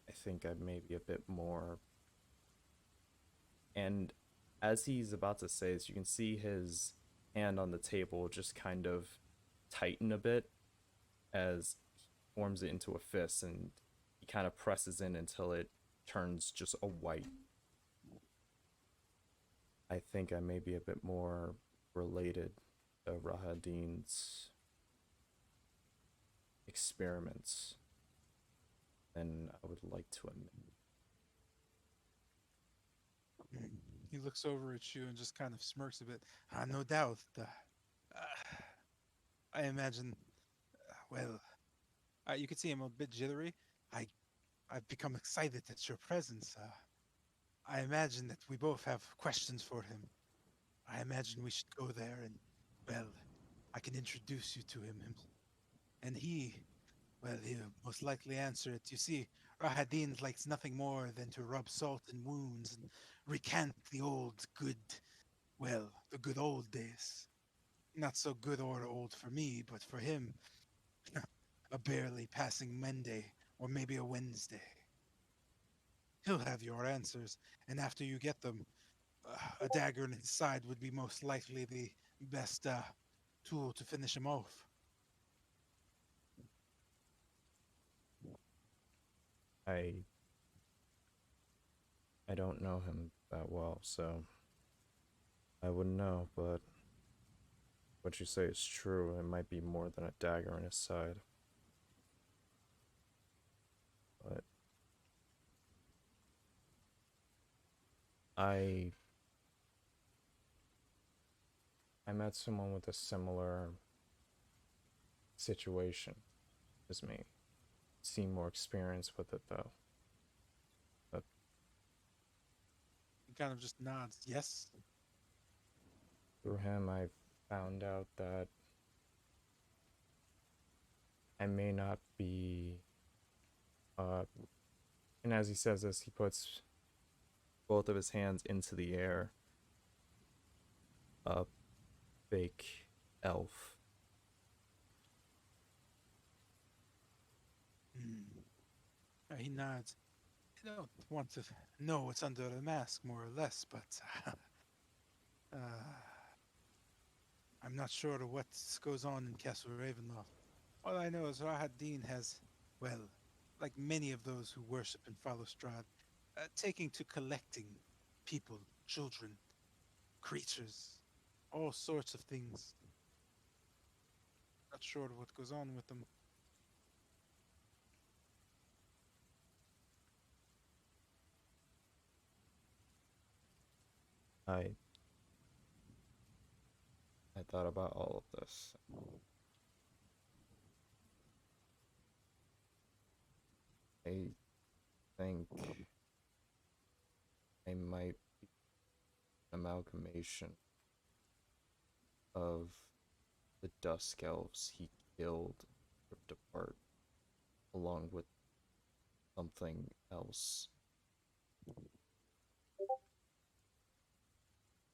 I think I may be a bit more. And as he's about to say this, you can see his hand on the table just kind of tighten a bit as he forms it into a fist, and he kind of presses in until it turns just a white. I think I may be a bit more related to Rahadin's experiments than I would like to admit. He looks over at you and just kind of smirks a bit. No doubt. I imagine. Well, you could see him a bit jittery. I, I've become excited at your presence. I imagine that we both have questions for him. I imagine we should go there and, well, I can introduce you to him. And well, he'll most likely answer it. You see, Rahadin likes nothing more than to rub salt in wounds and recant the the good old days. Not so good or old for me, but for him, a barely passing Monday or maybe a Wednesday. He'll have your answers, and after you get them, a dagger in his side would be most likely the best tool to finish him off. I don't know him that well, so I wouldn't know, but what you say is true. It might be more than a dagger in his side. But I met someone with a similar situation as me. Seem more experienced with it though. But He kind of just nods. Yes. through him, I found out that I may not be. And as he says this, he puts both of his hands into the air. A fake elf. He nods. I don't want to know what's under the mask, more or less, but uh, I'm not sure what goes on in Castle Ravenloft. All I know is Rahad-Din has, well, like many of those who worship and follow Strahd, taking to collecting people, children, creatures, all sorts of things. Not sure what goes on with them. I thought about all of this. I think I might be an amalgamation of the Dusk Elves he killed, ripped apart, along with something else.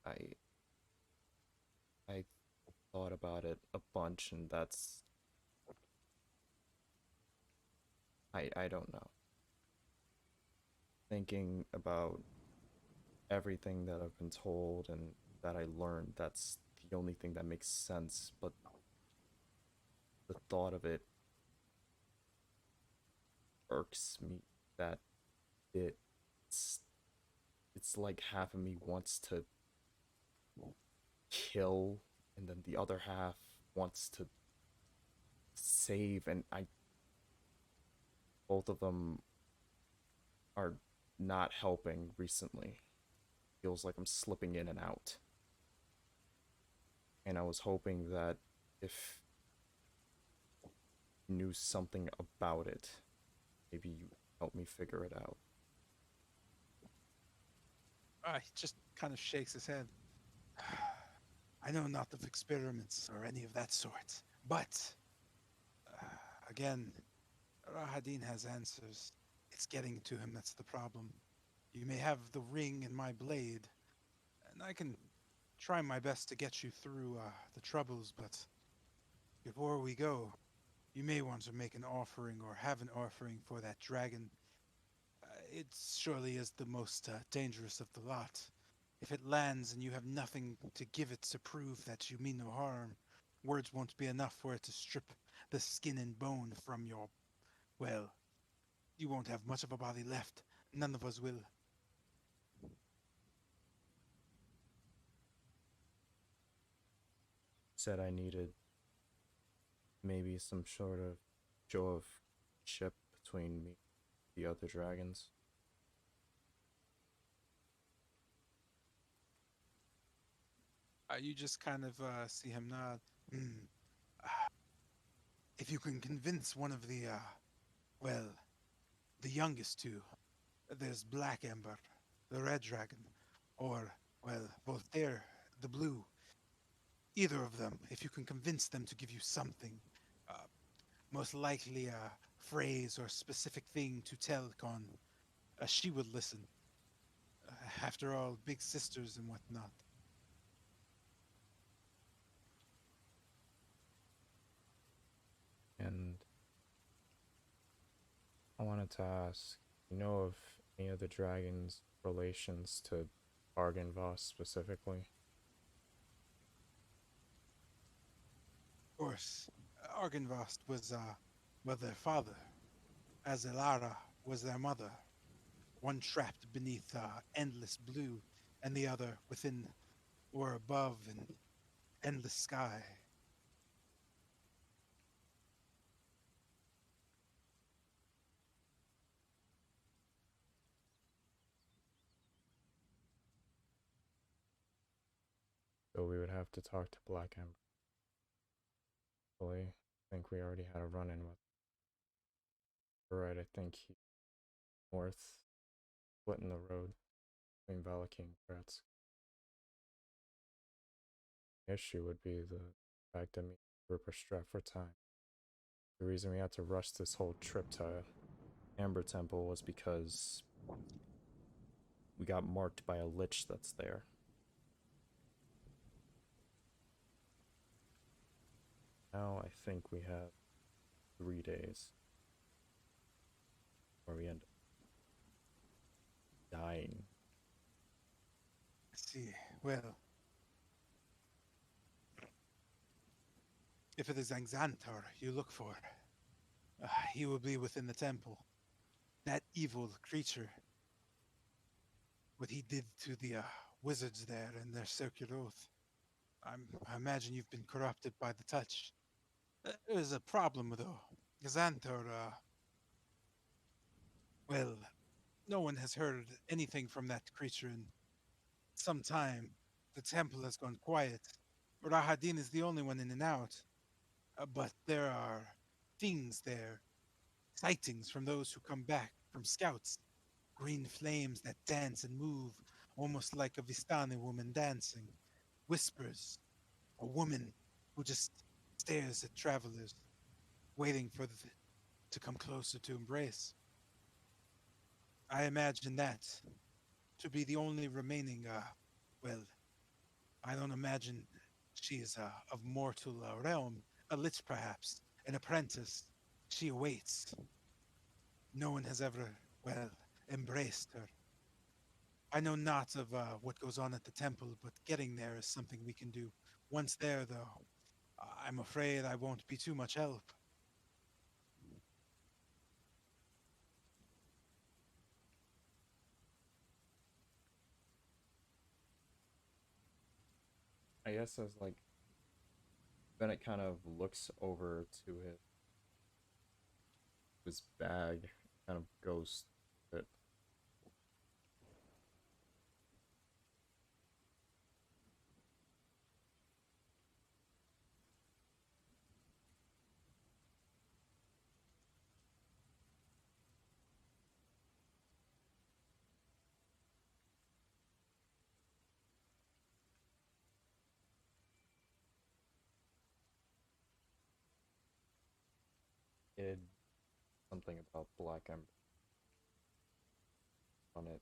I thought about it a bunch, and I don't know. Thinking about everything that I've been told and that I learned, that's the only thing that makes sense, but the thought of it irks me that it's it's like half of me wants to kill and then the other half wants to save, and I both of them are not helping recently. Feels like I'm slipping in and out. And I was hoping that if you knew something about it, maybe you help me figure it out. He just kind of shakes his head. I know not of experiments or any of that sort, but again, Rahadin has answers. It's getting to him that's the problem. You may have the ring in my blade, and I can try my best to get you through the troubles, but before we go, you may want to make an offering or have an offering for that dragon. It surely is the most dangerous of the lot. If it lands and you have nothing to give it to prove that you mean no harm, words won't be enough for it to strip the skin and bone from your, well, you won't have much of a body left. None of us will. Said I needed maybe some sort of show of ship between me and the other dragons. You just kind of see him nod. Hmm. If you can convince one of the, well, the youngest two, there's Black Ember, the red dragon, or, well, Voltaire, the blue. Either of them, if you can convince them to give you something, uh, most likely a phrase or specific thing to tell Con, she would listen. After all, big sisters and whatnot. And I wanted to ask, you know of any of the dragons' relations to Argynvost specifically? Of course, Argynvost was, well, their father, as Elara was their mother. One trapped beneath endless blue, and the other within or above an endless sky. So we would have to talk to Black Ember. I think we already had a run-in with. Right, I think he north, splitting the road between Valaki and Kratz. The issue would be the fact that me and Rip are strapped for time. The reason we had to rush this whole trip to Amber Temple was because we got marked by a lich that's there. Now I think we have 3 days where we end up dying. I see. Well, if it is Anxantar you look for, he will be within the temple. That evil creature, what he did to the wizards there and their circular oath. I imagine you've been corrupted by the touch. There's a problem though. Xanthar, well, no one has heard anything from that creature in some time. The temple has gone quiet. Rahadin is the only one in and out. But there are things there, sightings from those who come back from scouts. Green flames that dance and move, almost like a Vistani woman dancing. Whispers, a woman who just stares at travelers, waiting for them to come closer to embrace. I imagine that to be the only remaining, well, I don't imagine she is of mortal realm, a lich perhaps, an apprentice. She awaits. No one has ever, well, embraced her. I know not of what goes on at the temple, but getting there is something we can do. Once there, though, I'm afraid I won't be too much help. I guess as like Bennett kind of looks over to his bag, kind of goes to it. It something about Black Ember on it.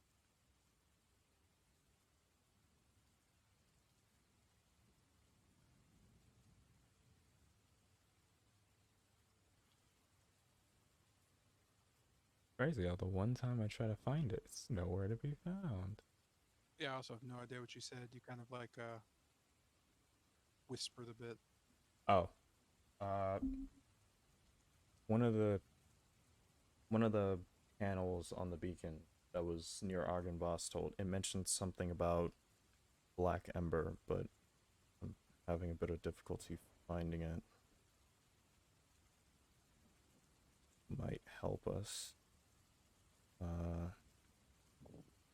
Crazy how the one time I try to find it, it's nowhere to be found. Yeah, I also have no idea what you said. You kind of like whispered a bit. Oh, uh, one of the one of the panels on the beacon that was near Argynvost told it mentioned something about Black Ember, but I'm having a bit of difficulty finding it. Might help us.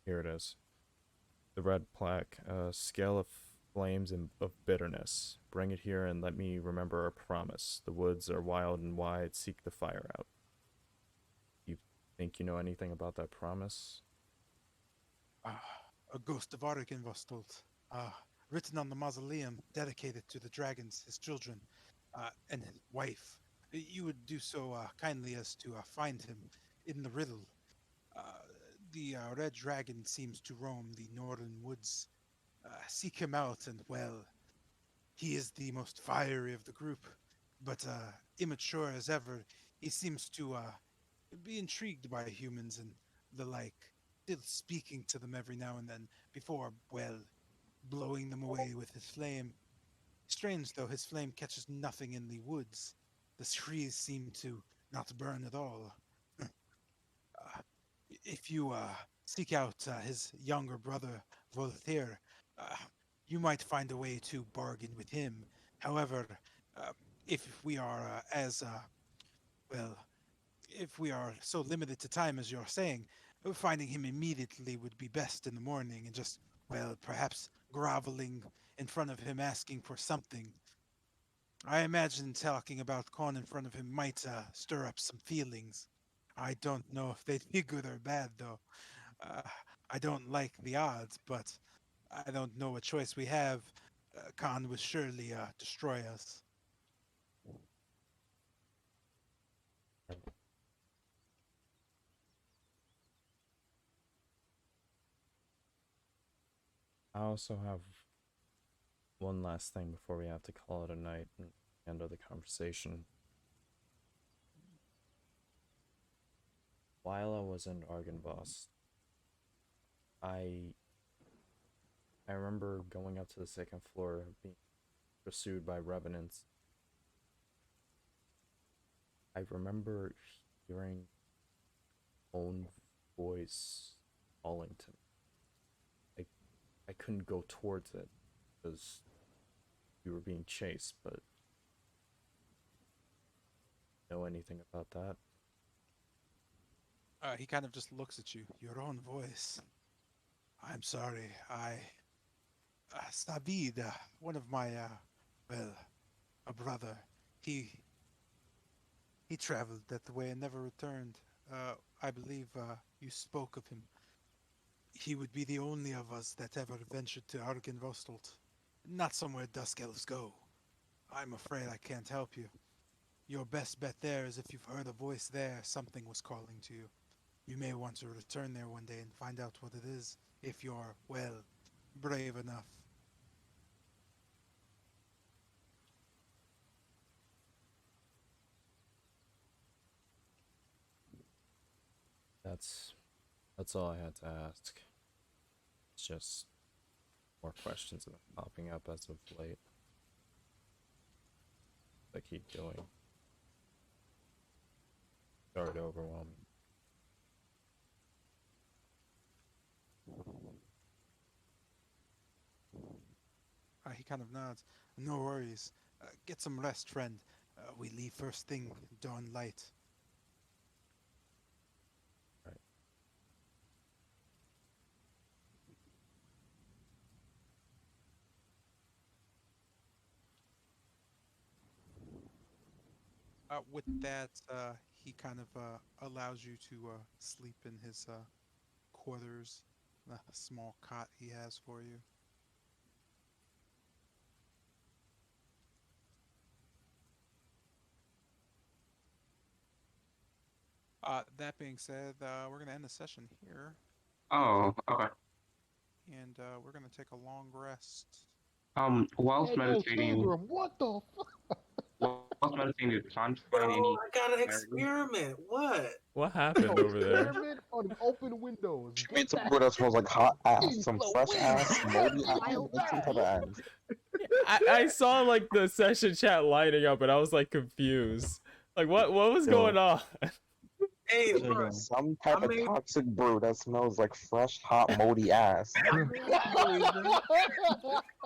Here it is. The red plaque, scale of flames and of bitterness. Bring it here and let me remember our promise. The woods are wild and wide. Seek the fire out. You think you know anything about that promise? A ghost of Arkenvostolt, written on the mausoleum dedicated to the dragons, his children, and his wife. You would do so kindly as to find him in the riddle. Uh, the red dragon seems to roam the northern woods. Seek him out, and well, he is the most fiery of the group, but immature as ever. He seems to be intrigued by humans and the like, still speaking to them every now and then before, well, blowing them away with his flame. Strange though, his flame catches nothing in the woods. The trees seem to not burn at all. If you seek out his younger brother, Voltaire, uh, you might find a way to bargain with him. However, uh, if we are well, if we are so limited to time as you're saying, finding him immediately would be best in the morning and just, well, perhaps groveling in front of him asking for something. I imagine talking about corn in front of him might stir up some feelings. I don't know if they'd be good or bad, though. Uh, I don't like the odds, but I don't know what choice we have. Khan would surely destroy us. I also have one last thing before we have to call it a night and end of the conversation. While I was in Argynvost, I I remember going up to the second floor, being pursued by revenants. I remember hearing own voice calling to me. I couldn't go towards it because we were being chased, but know anything about that? He kind of just looks at you. Your own voice. I'm sorry. Sabid, one of my, well, a brother. He he traveled that way and never returned. I believe you spoke of him. He would be the only of us that ever ventured to Arkenvostolt. Not somewhere Dusk Elves go. I'm afraid I can't help you. Your best bet there is if you've heard a voice there, something was calling to you. You may want to return there one day and find out what it is, if you're, well, brave enough. That's all I had to ask. It's just more questions have been popping up as of late. I keep going. Sorry to overwhelm you. He kind of nods. No worries. Get some rest, friend. We leave first thing, dawn light. Right. With that, he kind of allows you to sleep in his quarters, a small cot he has for you. That being said, we're going to end the session here, Oh, okay. and we're going to take a long rest. Whilst Hey, yo, meditating, Pilgrim, what the fuck? whilst meditating, did John Bro, find any I got an clarity? experiment. What? What happened over there? Experiment on open windows. She Get made some that brew that smells like hot ass, in some the fresh wind. ass, moldy ass, Wild and some type of ass. I saw like the session chat lighting up and I was like confused. Like what was going on? Hey, There you bro, go. Some type I of made toxic brew that smells like fresh, hot, moldy ass. poison.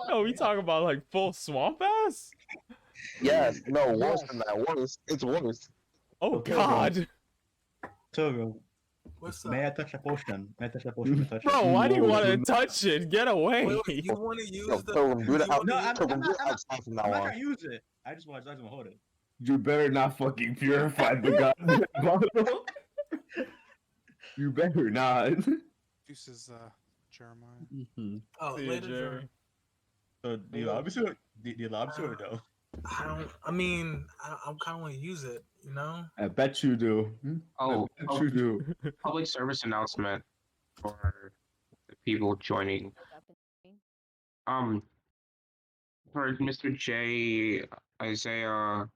No, we talking about like full swamp ass? Yes, no, worse Yes. than that. Worse. It's worse. Oh Okay, god. Togo, What's may I up? touch a potion? May I touch a potion? Touch it. Bro, why do you No, want to do touch it? Get away. Wait, you want to Yo, use the? Pilgrim, do You that out. want to use? Pilgrim, do it outside from now I'm not on. gonna use it. I just want to hold it. You better not fucking purify the goddamn bottle. You better not. Excuses, Jeremiah. Oh, See you, later, Jerry. Jerry. So do you love it? Do you love it or no? I don't. I mean, I kind of want to use it. You know. I bet you do. Oh, I bet you do. public service announcement for the people joining. Um, for Mr. J, Isaiah,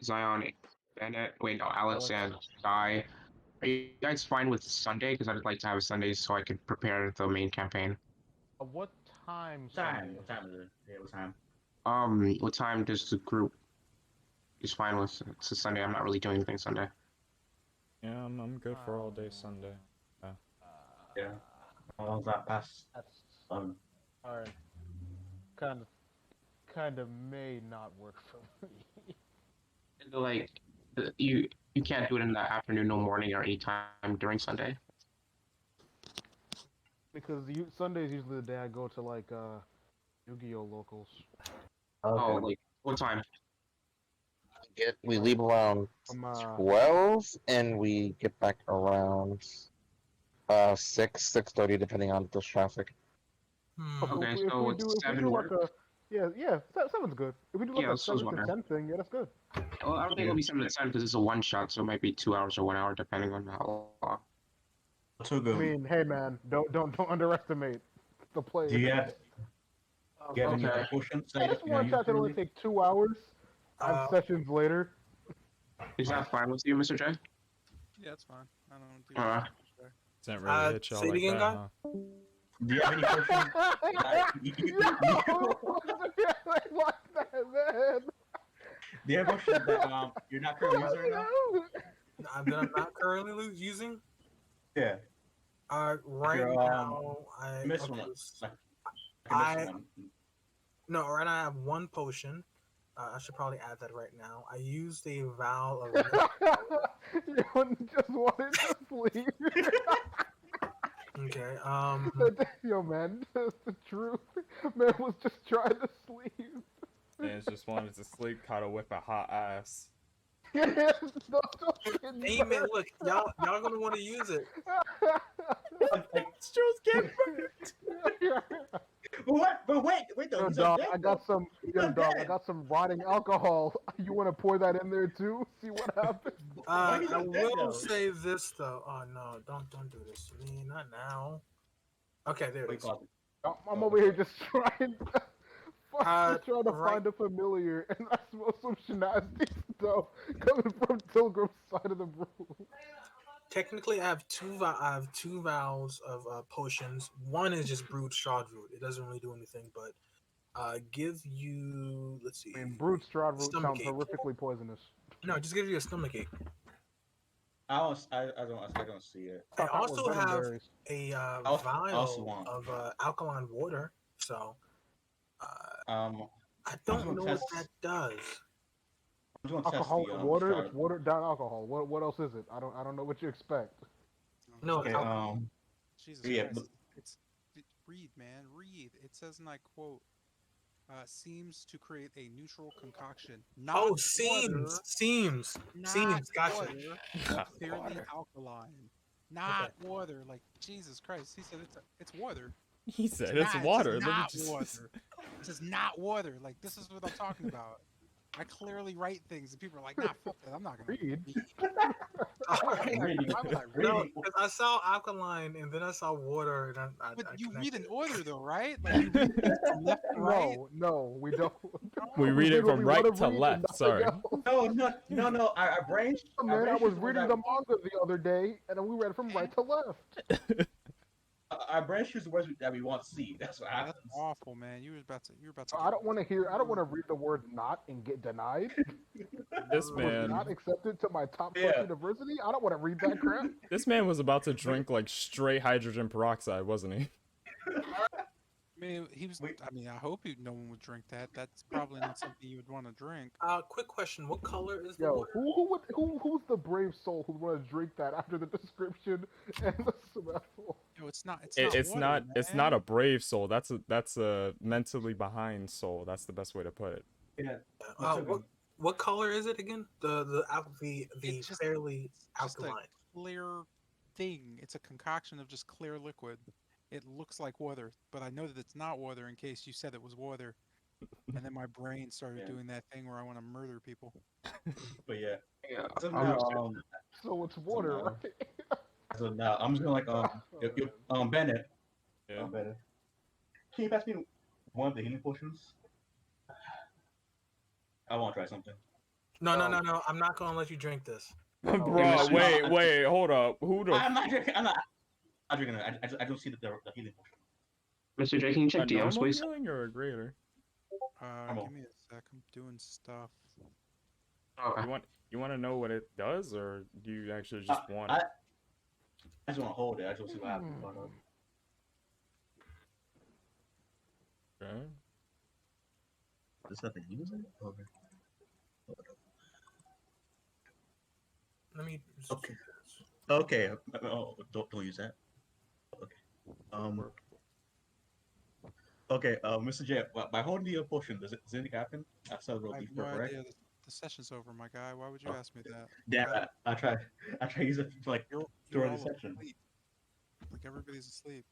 Zion, Bennett. Wait, no, Alex and Guy. Are you guys fine with Sunday? Because I'd like to have a Sunday so I could prepare the main campaign. What time? Time. What time is it? Yeah, what time? What time does the group is fine with? It's a Sunday. I'm not really doing anything Sunday. Yeah, I'm good for all day Sunday. Yeah. How long's that past? That's 11. alright. Kind of may not work for me. Like, you can't do it in the afternoon, no morning, or any time during Sunday. Because Sunday's usually the day I go to like Yu-Gi-Oh locals. Oh, like what time? We leave around From 12, and we get back around 6:30, depending on the traffic. Okay, if so we it's do 7 like work? seven's good. If we do like Yeah, a so is 7 to 10 thing, yeah, that's good. Well, I don't think it'll be 7 to 10 because it's a one shot, so it might be 2 hours or 1 hour, depending on how long. Togo. I mean, hey man, don't underestimate the player. Do you have any Okay. potions? I just one shot that only take 2 hours. 5 sessions later. Is that fine with you, Mr. J? Yeah, it's fine. I don't do Uh, Doesn't really hit y'all say it like again, that, guy? huh? Do you have any potions? Like that, man. Do you have potions that you're not currently using right now? That I'm not currently using. Yeah. Right You're, now, I miss okay, one. Like, I miss one. no, right now I have one potion. I should probably add that right now. I used a vial of. You just wanted to sleep. Okay. Yo, man, that's the truth. Man was just trying to sleep. Man just wanted to sleep, caught a whip of hot ass. Hey man, look, y'all gonna want to use it. Stro's getting burnt. But wait though. Yo, He's dog, undead, I got though. some. He's Yo, dog, I undead. got some rotting alcohol. You want to pour that in there too? See what happens. I he's undead, will though? say this though. Oh no, don't do this to me. Not now. Okay, there it is. I'm over here just trying. Just trying to right- find a familiar, and I smell some shenanigans stuff coming from Tilgrim's side of the room. technically, I have two vials of potions. One is just brewed Strahd root. It doesn't really do anything, but give you. Let's see. I mean, brute Strahd root Stomach sounds ache. horrifically poisonous. No, just give you a stomach ache. I don't see it. I Thought that was also venom have berries. a I also vial want. of alkaline water. So Um, I I'm just don't gonna know what test. that does. I'm just gonna test Alcoholic the water. Strahd. It's watered down alcohol. What else is it? I don't know what you expect. No, Okay. Jesus Yeah, Christ. Read, man, read. It says, and I quote, seems to create a neutral concoction. Not water. seems. Gotcha. Water, but clearly Water. alkaline. Not water. Like, Jesus Christ. He said it's water. He said It's it's not. It says water. Let me not just. water. It says not water. Like, this is what I'm talking about. I clearly write things, and people are like, nah, fuck that. I'm not going to Read. Why would I read? No, because I saw alkaline and then I saw water and I But you read connected in it. order, though, right? Like, you read things from left to right. No, we don't. We read it what from we right wanna to read and left. nothing Sorry. else. No. Our brains. Man, I was reading the manga the other day, and then we read from right to left. Our brains choose the words that we want to see. That's what That's happens. awful, man. You're about to get. I don't want to hear. I don't want to read the word "not" and get denied. This Was man. not accepted to my top plus university. I don't want to read that crap. This man was about to drink like straight hydrogen peroxide, wasn't he? I mean, he was. I mean, I hope no one would drink that. That's probably not something you would want to drink. Quick question: what color is the Yo, water? who's the brave soul who would want to drink that after the description and the smell? Yo, it's not. It's not a brave soul. That's a mentally behind soul. That's the best way to put it. Yeah. What color is it again? The fairly alkaline. Just a clear thing. It's a concoction of just clear liquid. It looks like water, but I know that it's not water in case you said it was water. And then my brain started doing that thing where I want to murder people. But yeah. So it's water, right? So now I'm just gonna Bennett. Yeah. Bennett. Can you pass me one of the healing potions? I want to try something. No. I'm not gonna let you drink this. Bro, wait, hold up. I'm not drinking. I'm not drinking it. I don't see the healing potion. Mr. J, can you check a DMs, normal please? healing or a greater? Give me a sec. I'm doing stuff. Okay. You want to know what it does, or do you actually just want it? I just want to hold it. I just want to see what happens. Okay. There's nothing using. Okay. Let me. Okay. Okay. Oh, don't use that. Okay. Okay. Mr. J, by holding the potion, does anything happen? I have no idea. The session's over, my guy. Why would you ask me that? Yeah, I try to use it for, like during the session. Asleep. Like everybody's asleep.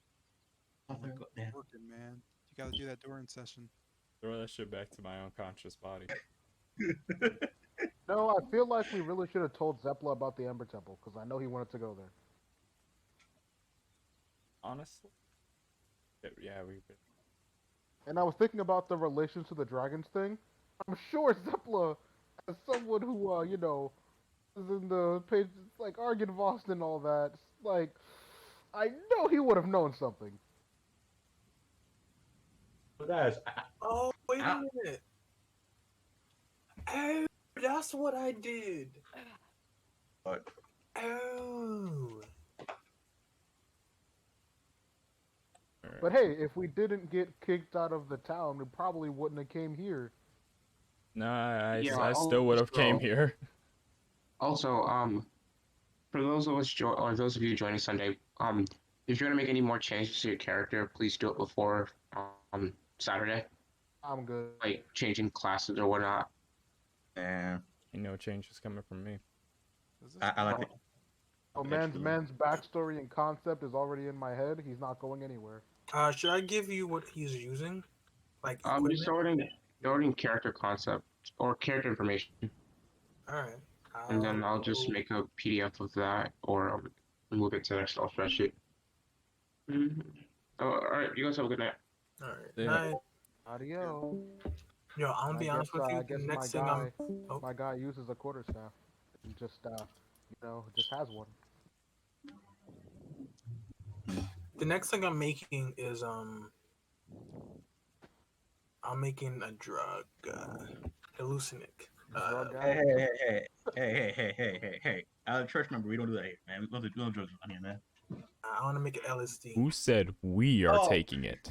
Oh my God, damn. Working, man. You got to do that during session. Throw that shit back to my unconscious body. No, I feel like we really should have told Zepla about the Ember Temple, because I know he wanted to go there. Honestly? Yeah, we could. And I was thinking about the relations to the dragons thing. I'm sure Zepla, as someone who, is in the page, like Argynvost and all that, like, I know he would have known something. Guys, oh, wait a minute. Oh, that's what I did. What? Oh. But hey, if we didn't get kicked out of the town, we probably wouldn't have came here. Nah, I still would have came here. Also, for those of us those of you joining Sunday, if you're gonna make any more changes to your character, please do it before Saturday. I'm good. Like changing classes or whatnot. Yeah. Ain't no changes coming from me. I like it. Oh, man's backstory and concept is already in my head. He's not going anywhere. Should I give you what he's using? Like just sorting character concept or character information. All right. And then I'll just make a PDF of that, or move it to an Excel spreadsheet. Mm-hmm. Oh, all right, you guys have a good night. All right. Night. Adios. Yo, I'm gonna be honest with you. I guess next my thing guy, my guy uses a quarterstaff, and just just has one. The next thing I'm making is I'm making a drug, hallucinic. Drug Hey, addict. hey, hey, hey, hey, hey, hey, hey, hey. Church member, we don't do that here, man. We don't do drugs on here, man. I want to make it LSD. Who said we are Oh. taking it?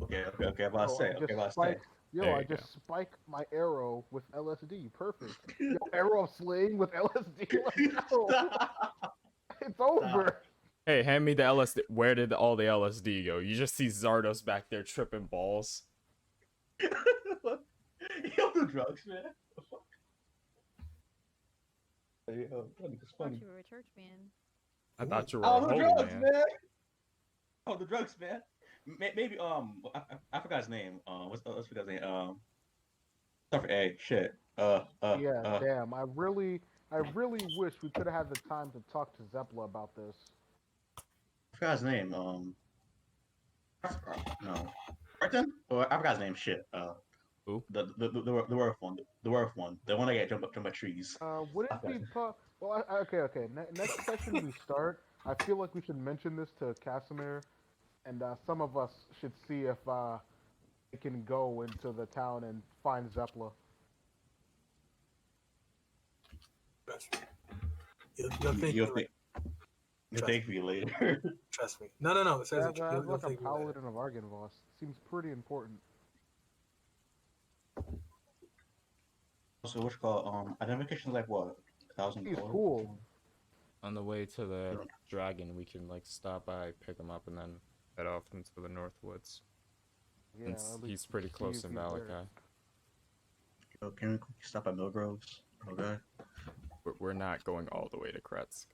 Okay. About to say. Okay, about to say. Yo, I just spike my arrow with LSD. Perfect. Yo, arrow of slaying with LSD. Let's go. It's over. Hey, hand me the LSD. Where did all the LSD go? You just see Zardos back there tripping balls. You don't do drugs, man. Hey, yo, that nigga's I thought funny. you were a church man. I thought you were I a don't do holy drugs, man. Oh, the drugs, man. Maybe I forgot his name. What's forgot his name? Start for A. Shit. Yeah, damn. I really wish we could have had the time to talk to Zeppela about this. I forgot his name. No. Martin? Or I forgot his name. Shit. Who? The werewolf one. The werewolf one. The one that get jump by trees. Would it be well? Okay. Next session we start. I feel like we should mention this to Casimir, and some of us should see if they can go into the town and find Zeppela. You'll thank me later. Trust me. No. It says As you'll like a thank me later. paladin of Argynvost, seems pretty important. So what's called identification is like what? 1,000 He's gold? cool. On the way to the dragon, we can like stop by, pick him up, and then head off into the Northwoods. Yeah, Since he's pretty close in Valakai. Yo, can we stop at Millgroves? Okay. We're not going all the way to Kretsk.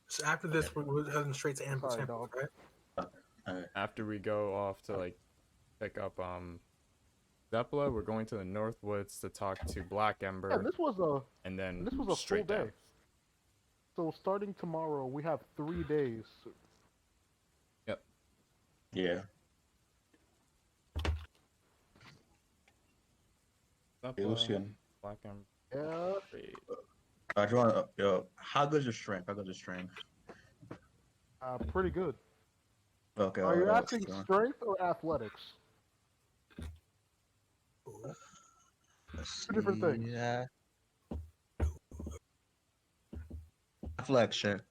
So after this, we're heading straight to Amber's Temple, right? After we go off to like pick up Zeppela, we're going to the Northwoods to talk to Black Ember. Yeah, this was a straight full day. down. So starting tomorrow, we have 3 days. Yep. Yeah. Lucian. Black Ember. Yeah. Yo, how good is your strength? Pretty good. Okay. Are you asking strength or athletics? Two different things. Yeah. Athletics, sure.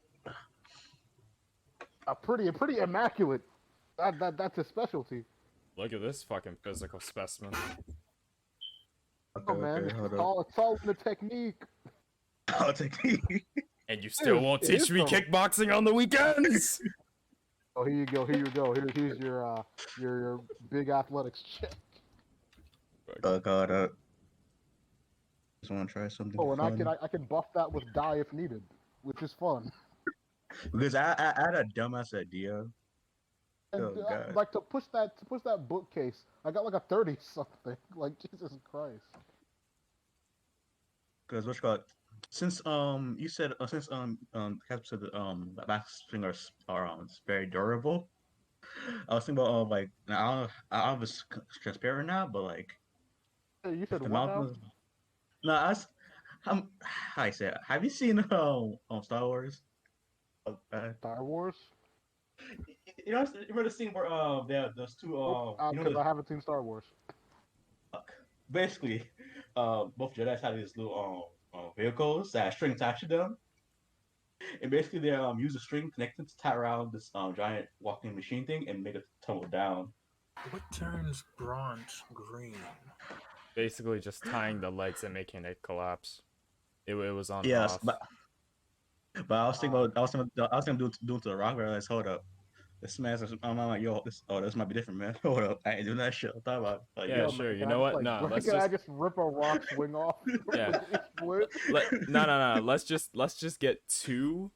Pretty immaculate. That's a specialty. Look at this fucking physical specimen. Oh man, it's all in the technique. Technique. And you still won't teach me kickboxing on the weekends. Oh, here you go. Here's your big athletics check. Oh god. Just want to try something. Oh, and fun. I can buff that with die if needed, which is fun. Because I had a dumbass idea. And like to push that bookcase, I got like a 30 something. Like Jesus Christ. Because what's called since you said Cap said that back stringers are very durable. I was thinking about like I don't know if it's transparent now, but like Hey, you said the what now? No, how I say it. Have you seen Star Wars? Star Wars? You know, remember the scene where there's two Because I haven't seen Star Wars. Basically, both Jedi's have these little vehicles that have string attached to them, and basically they use a string connected to tie around this giant walking machine thing and make it tumble down. What turns bronze green? Basically, just tying the legs and making it collapse. It was on. Yes, off. but I was thinking do to the rock where I was hold up. This man's I'm like, yo, this might be different, man. Hold up, I ain't doing that shit. I thought about like, yeah, sure. You know what? Like, no, let's can just. I just rip a rock swing off? Yeah. No. Let's just get two.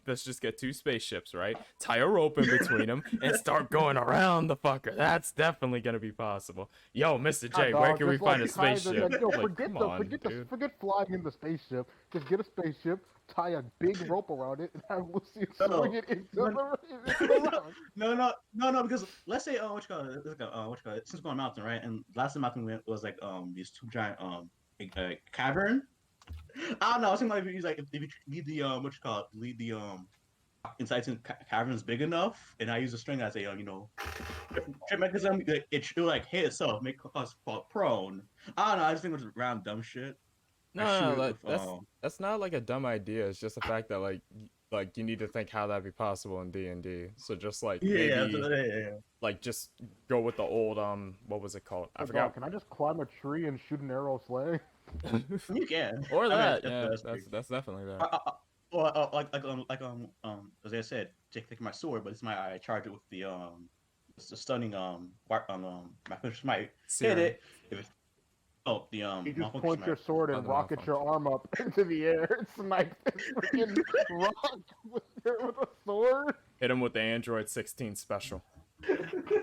Let's just get two spaceships, right? Tie a rope in between them and start going around the fucker. That's definitely gonna be possible. Yo, Mr. J, where can we find a spaceship? Yo, Like, forget flying in the spaceship. Just get a spaceship, tie a big rope around it, and have Lucian swing it into the rock. No, because let's say since we're on a mountain, right? And last time mountain we went was like these two giant cavern. I don't know. I think like he's like if you need the what you call it, lead the inside caverns big enough, and I use a string as a trip mechanism. It'll like hit itself, make us fall prone. I don't know. I just think it was random dumb shit. I shoot No, it with that's not like a dumb idea. It's just the fact that like you need to think how that'd be possible in D&D. So just like maybe yeah. like just go with the old what was it called? I Oh, forgot. God, can I just climb a tree and shoot an arrow sleigh? You can. Or I mean, that, yeah, that's definitely that. As I said, take my sword, but it's I charge it with the stunning my finisher might hit Searing. it. If it's the You just malfunction point your smite. sword Oh, and the rocket your arm up into the air and snipe this freaking rock with a sword. Hit him with the Android 16 special.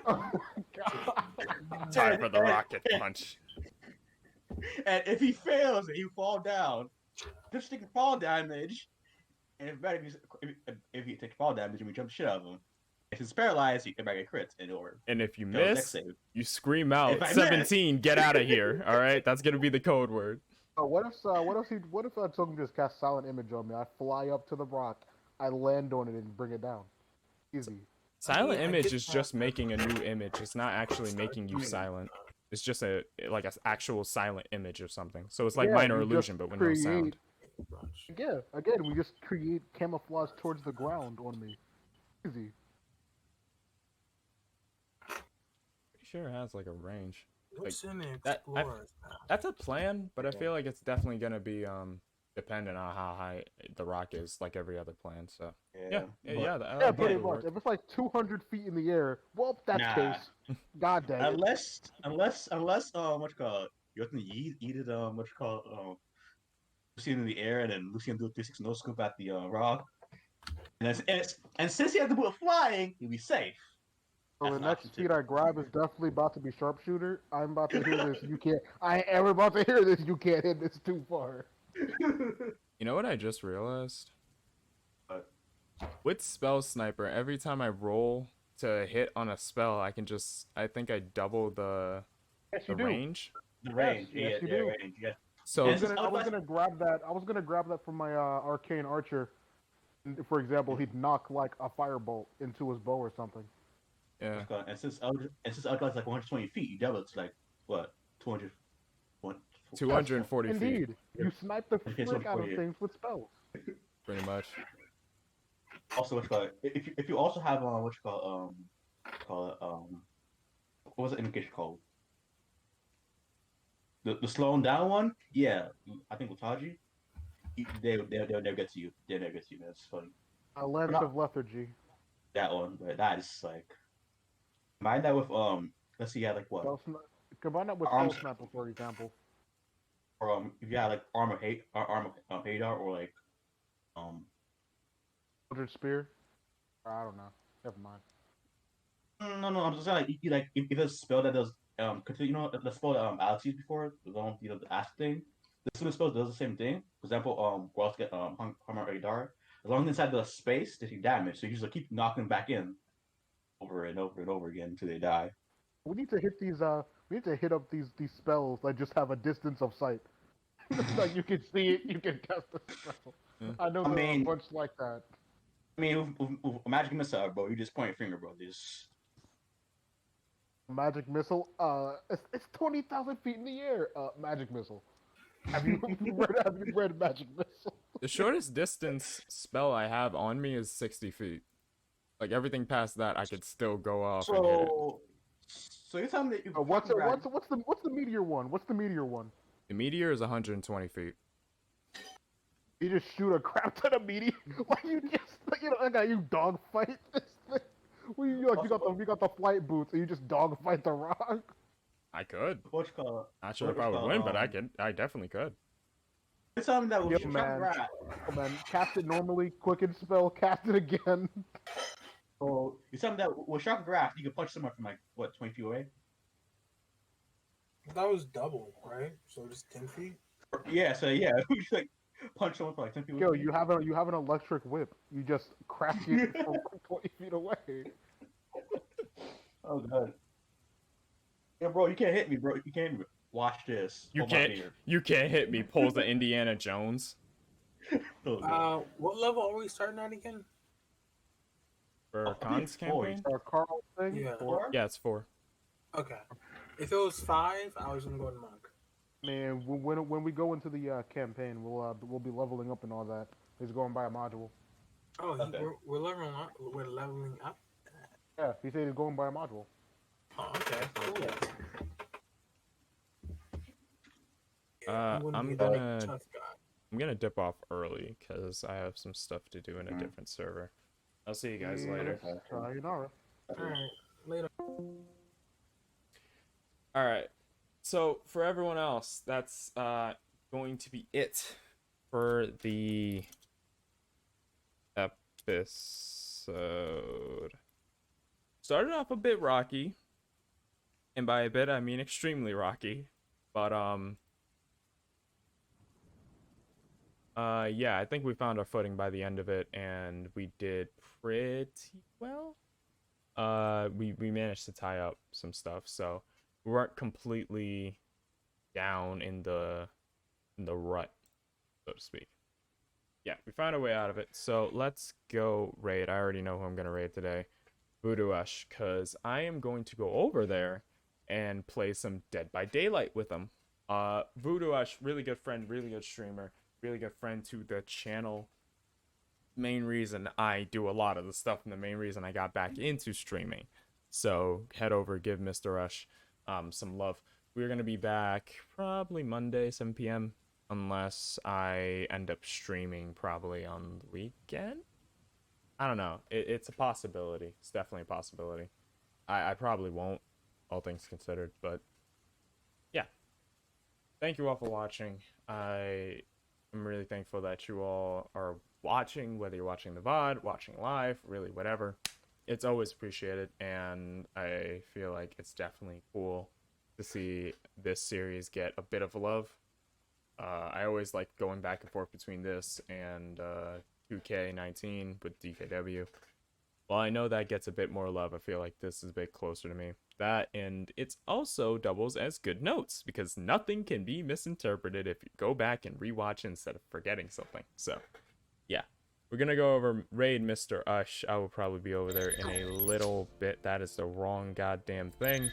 Oh my god! Time for the rocket punch. And if he fails and you fall down, just take fall damage. And if you take fall damage and we jump the shit out of him. If he's paralyzed, you can back a crit in order. And if you miss, you scream out, If I 17, get out of here. All right, that's gonna be the code word. Oh, what if I told him to just cast silent image on me? I fly up to the rock, I land on it and bring it down. Easy. Silent image is just making a new image. It's not actually making you silent. It's just like an actual silent image or something. So it's like minor illusion, but with no sound. Yeah, again, we just create camouflage towards the ground on me. Easy. Pretty sure it has like a range. What's in it? That's a plan, but I feel like it's definitely gonna be dependent on how high the rock is, like every other plan. So yeah, pretty much. If it's like 200 feet in the air, well, that's case. God dang it. Unless what you call it, you have to eat it what you call it, Lucian in the air, and then Lucian do a 3-6 no scoop at the rock. And since he has to do it flying, he'll be safe. So the next feat I grab is definitely about to be sharpshooter. I'm about to hear this. You can't. I ain't ever about to hear this. You can't hit this too far. You know what I just realized? With Spell Sniper, every time I roll to hit on a spell, I think I double the range. The range, yes, you do. Range, yeah. So I was gonna grab that. I was gonna grab that from my arcane archer. For example, he'd knock like a firebolt into his bow or something. Yeah. And since Eldritch is like 120 feet, you double it to like what 240 feet. Indeed, you snipe the frick out of things with spells. Pretty much. Also, if you also have what was the invocation called? The slowing down one, yeah, I think with Taji, they'll never get to you. They'll never get to you. That's funny. A lens of lethargy. That one, but that is like combine that with let's see, like what? Combine that with Soul Snapper, for example. Or if you had like armor Hadar or like Eldritch Spear. I don't know. Never mind. No, I'm just saying like if it's a spell that does the spell that Alex used before, the ask thing. This spell does the same thing. For example, Wells get armor Hadar. As long as inside the space, they take damage. So you just like, keep knocking back in over and over and over again until they die. We need to hit these. We need to hit up these spells that just have a distance of sight. Like you can see it, you can cast the spell. I know there are a bunch like that. I mean, with magic missile, bro, you just point your finger, bro. Magic missile. It's 20,000 feet in the air. Magic missile. Have you read Magic Missile? The shortest distance spell I have on me is 60 feet. Like everything past that, I could still go off and hit it. So you're telling me that you what's the meteor one? What's the meteor one? The meteor is 120 feet. You just shoot a crap ton of meteor. Why you just you dogfight this thing? Well, you got the flight boots and you just dogfight the rock. I could. Not sure if I would called, win, but I definitely could. It's something that will man, cast it normally, quicken spell, cast it again. So it's something that with shock graph you can punch someone from like what 20 feet away. That was double, right? So just 10 feet. Yeah. So yeah, we just like punch someone from like 10 feet away. Yo, you have an electric whip. You just crack it from 20 feet away. Oh god. Yeah, bro, you can't hit me, bro. You can't hit me. Watch this. You Hold my can't. beard. You can't hit me. Pulls the Indiana Jones Oh, God. What level are we starting at again? for Oh, Khan's four. campaign. Our Carl thing. Yeah. Four? Yeah, it's 4. Okay. If it was 5, I was gonna go to monk. Man, when we go into the campaign, we'll be leveling up and all that. He's going by a module. Oh, Okay. we're leveling up. We're leveling up. Yeah, he said he's going by a module. Oh, okay. Cool. I'm be gonna that tough guy. I'm gonna dip off early because I have some stuff to do in a different server. I'll see you guys later. Sayonara. All right. Later. All right. So for everyone else, that's going to be it for the episode. Started off a bit rocky, and by a bit I mean extremely rocky, but yeah, I think we found our footing by the end of it, and we did pretty well. We managed to tie up some stuff, so we weren't completely down in the rut, so to speak. Yeah, we found a way out of it. So let's go raid. I already know who I'm gonna raid today, Voodoo Ush, because I am going to go over there and play some Dead by Daylight with him. Voodoo Ush, really good friend, really good streamer, really good friend to the channel. Main reason I do a lot of the stuff and the main reason I got back into streaming. So head over, give Mr. Rush some love. We're going to be back probably Monday, 7 p.m. unless I end up streaming probably on the weekend. I don't know. It's a possibility. It's definitely a possibility. I probably won't, all things considered, but yeah. Thank you all for watching. I am really thankful that you all are watching, whether you're watching the VOD, watching live, really whatever. It's always appreciated, and I feel like it's definitely cool to see this series get a bit of love. I always like going back and forth between this and 2K19 with DKW. While I know that gets a bit more love, I feel like this is a bit closer to me. That, and it's also doubles as good notes, because nothing can be misinterpreted if you go back and rewatch instead of forgetting something. So, yeah. We're gonna go over raid Mr. Ush. I will probably be over there in a little bit. That is the wrong goddamn thing.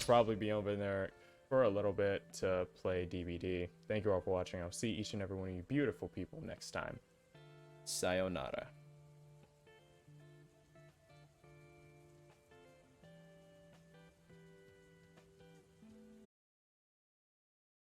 Probably be over there for a little bit to play DVD. Thank you all for watching. I'll see each and every one of you beautiful people next time. Sayonara.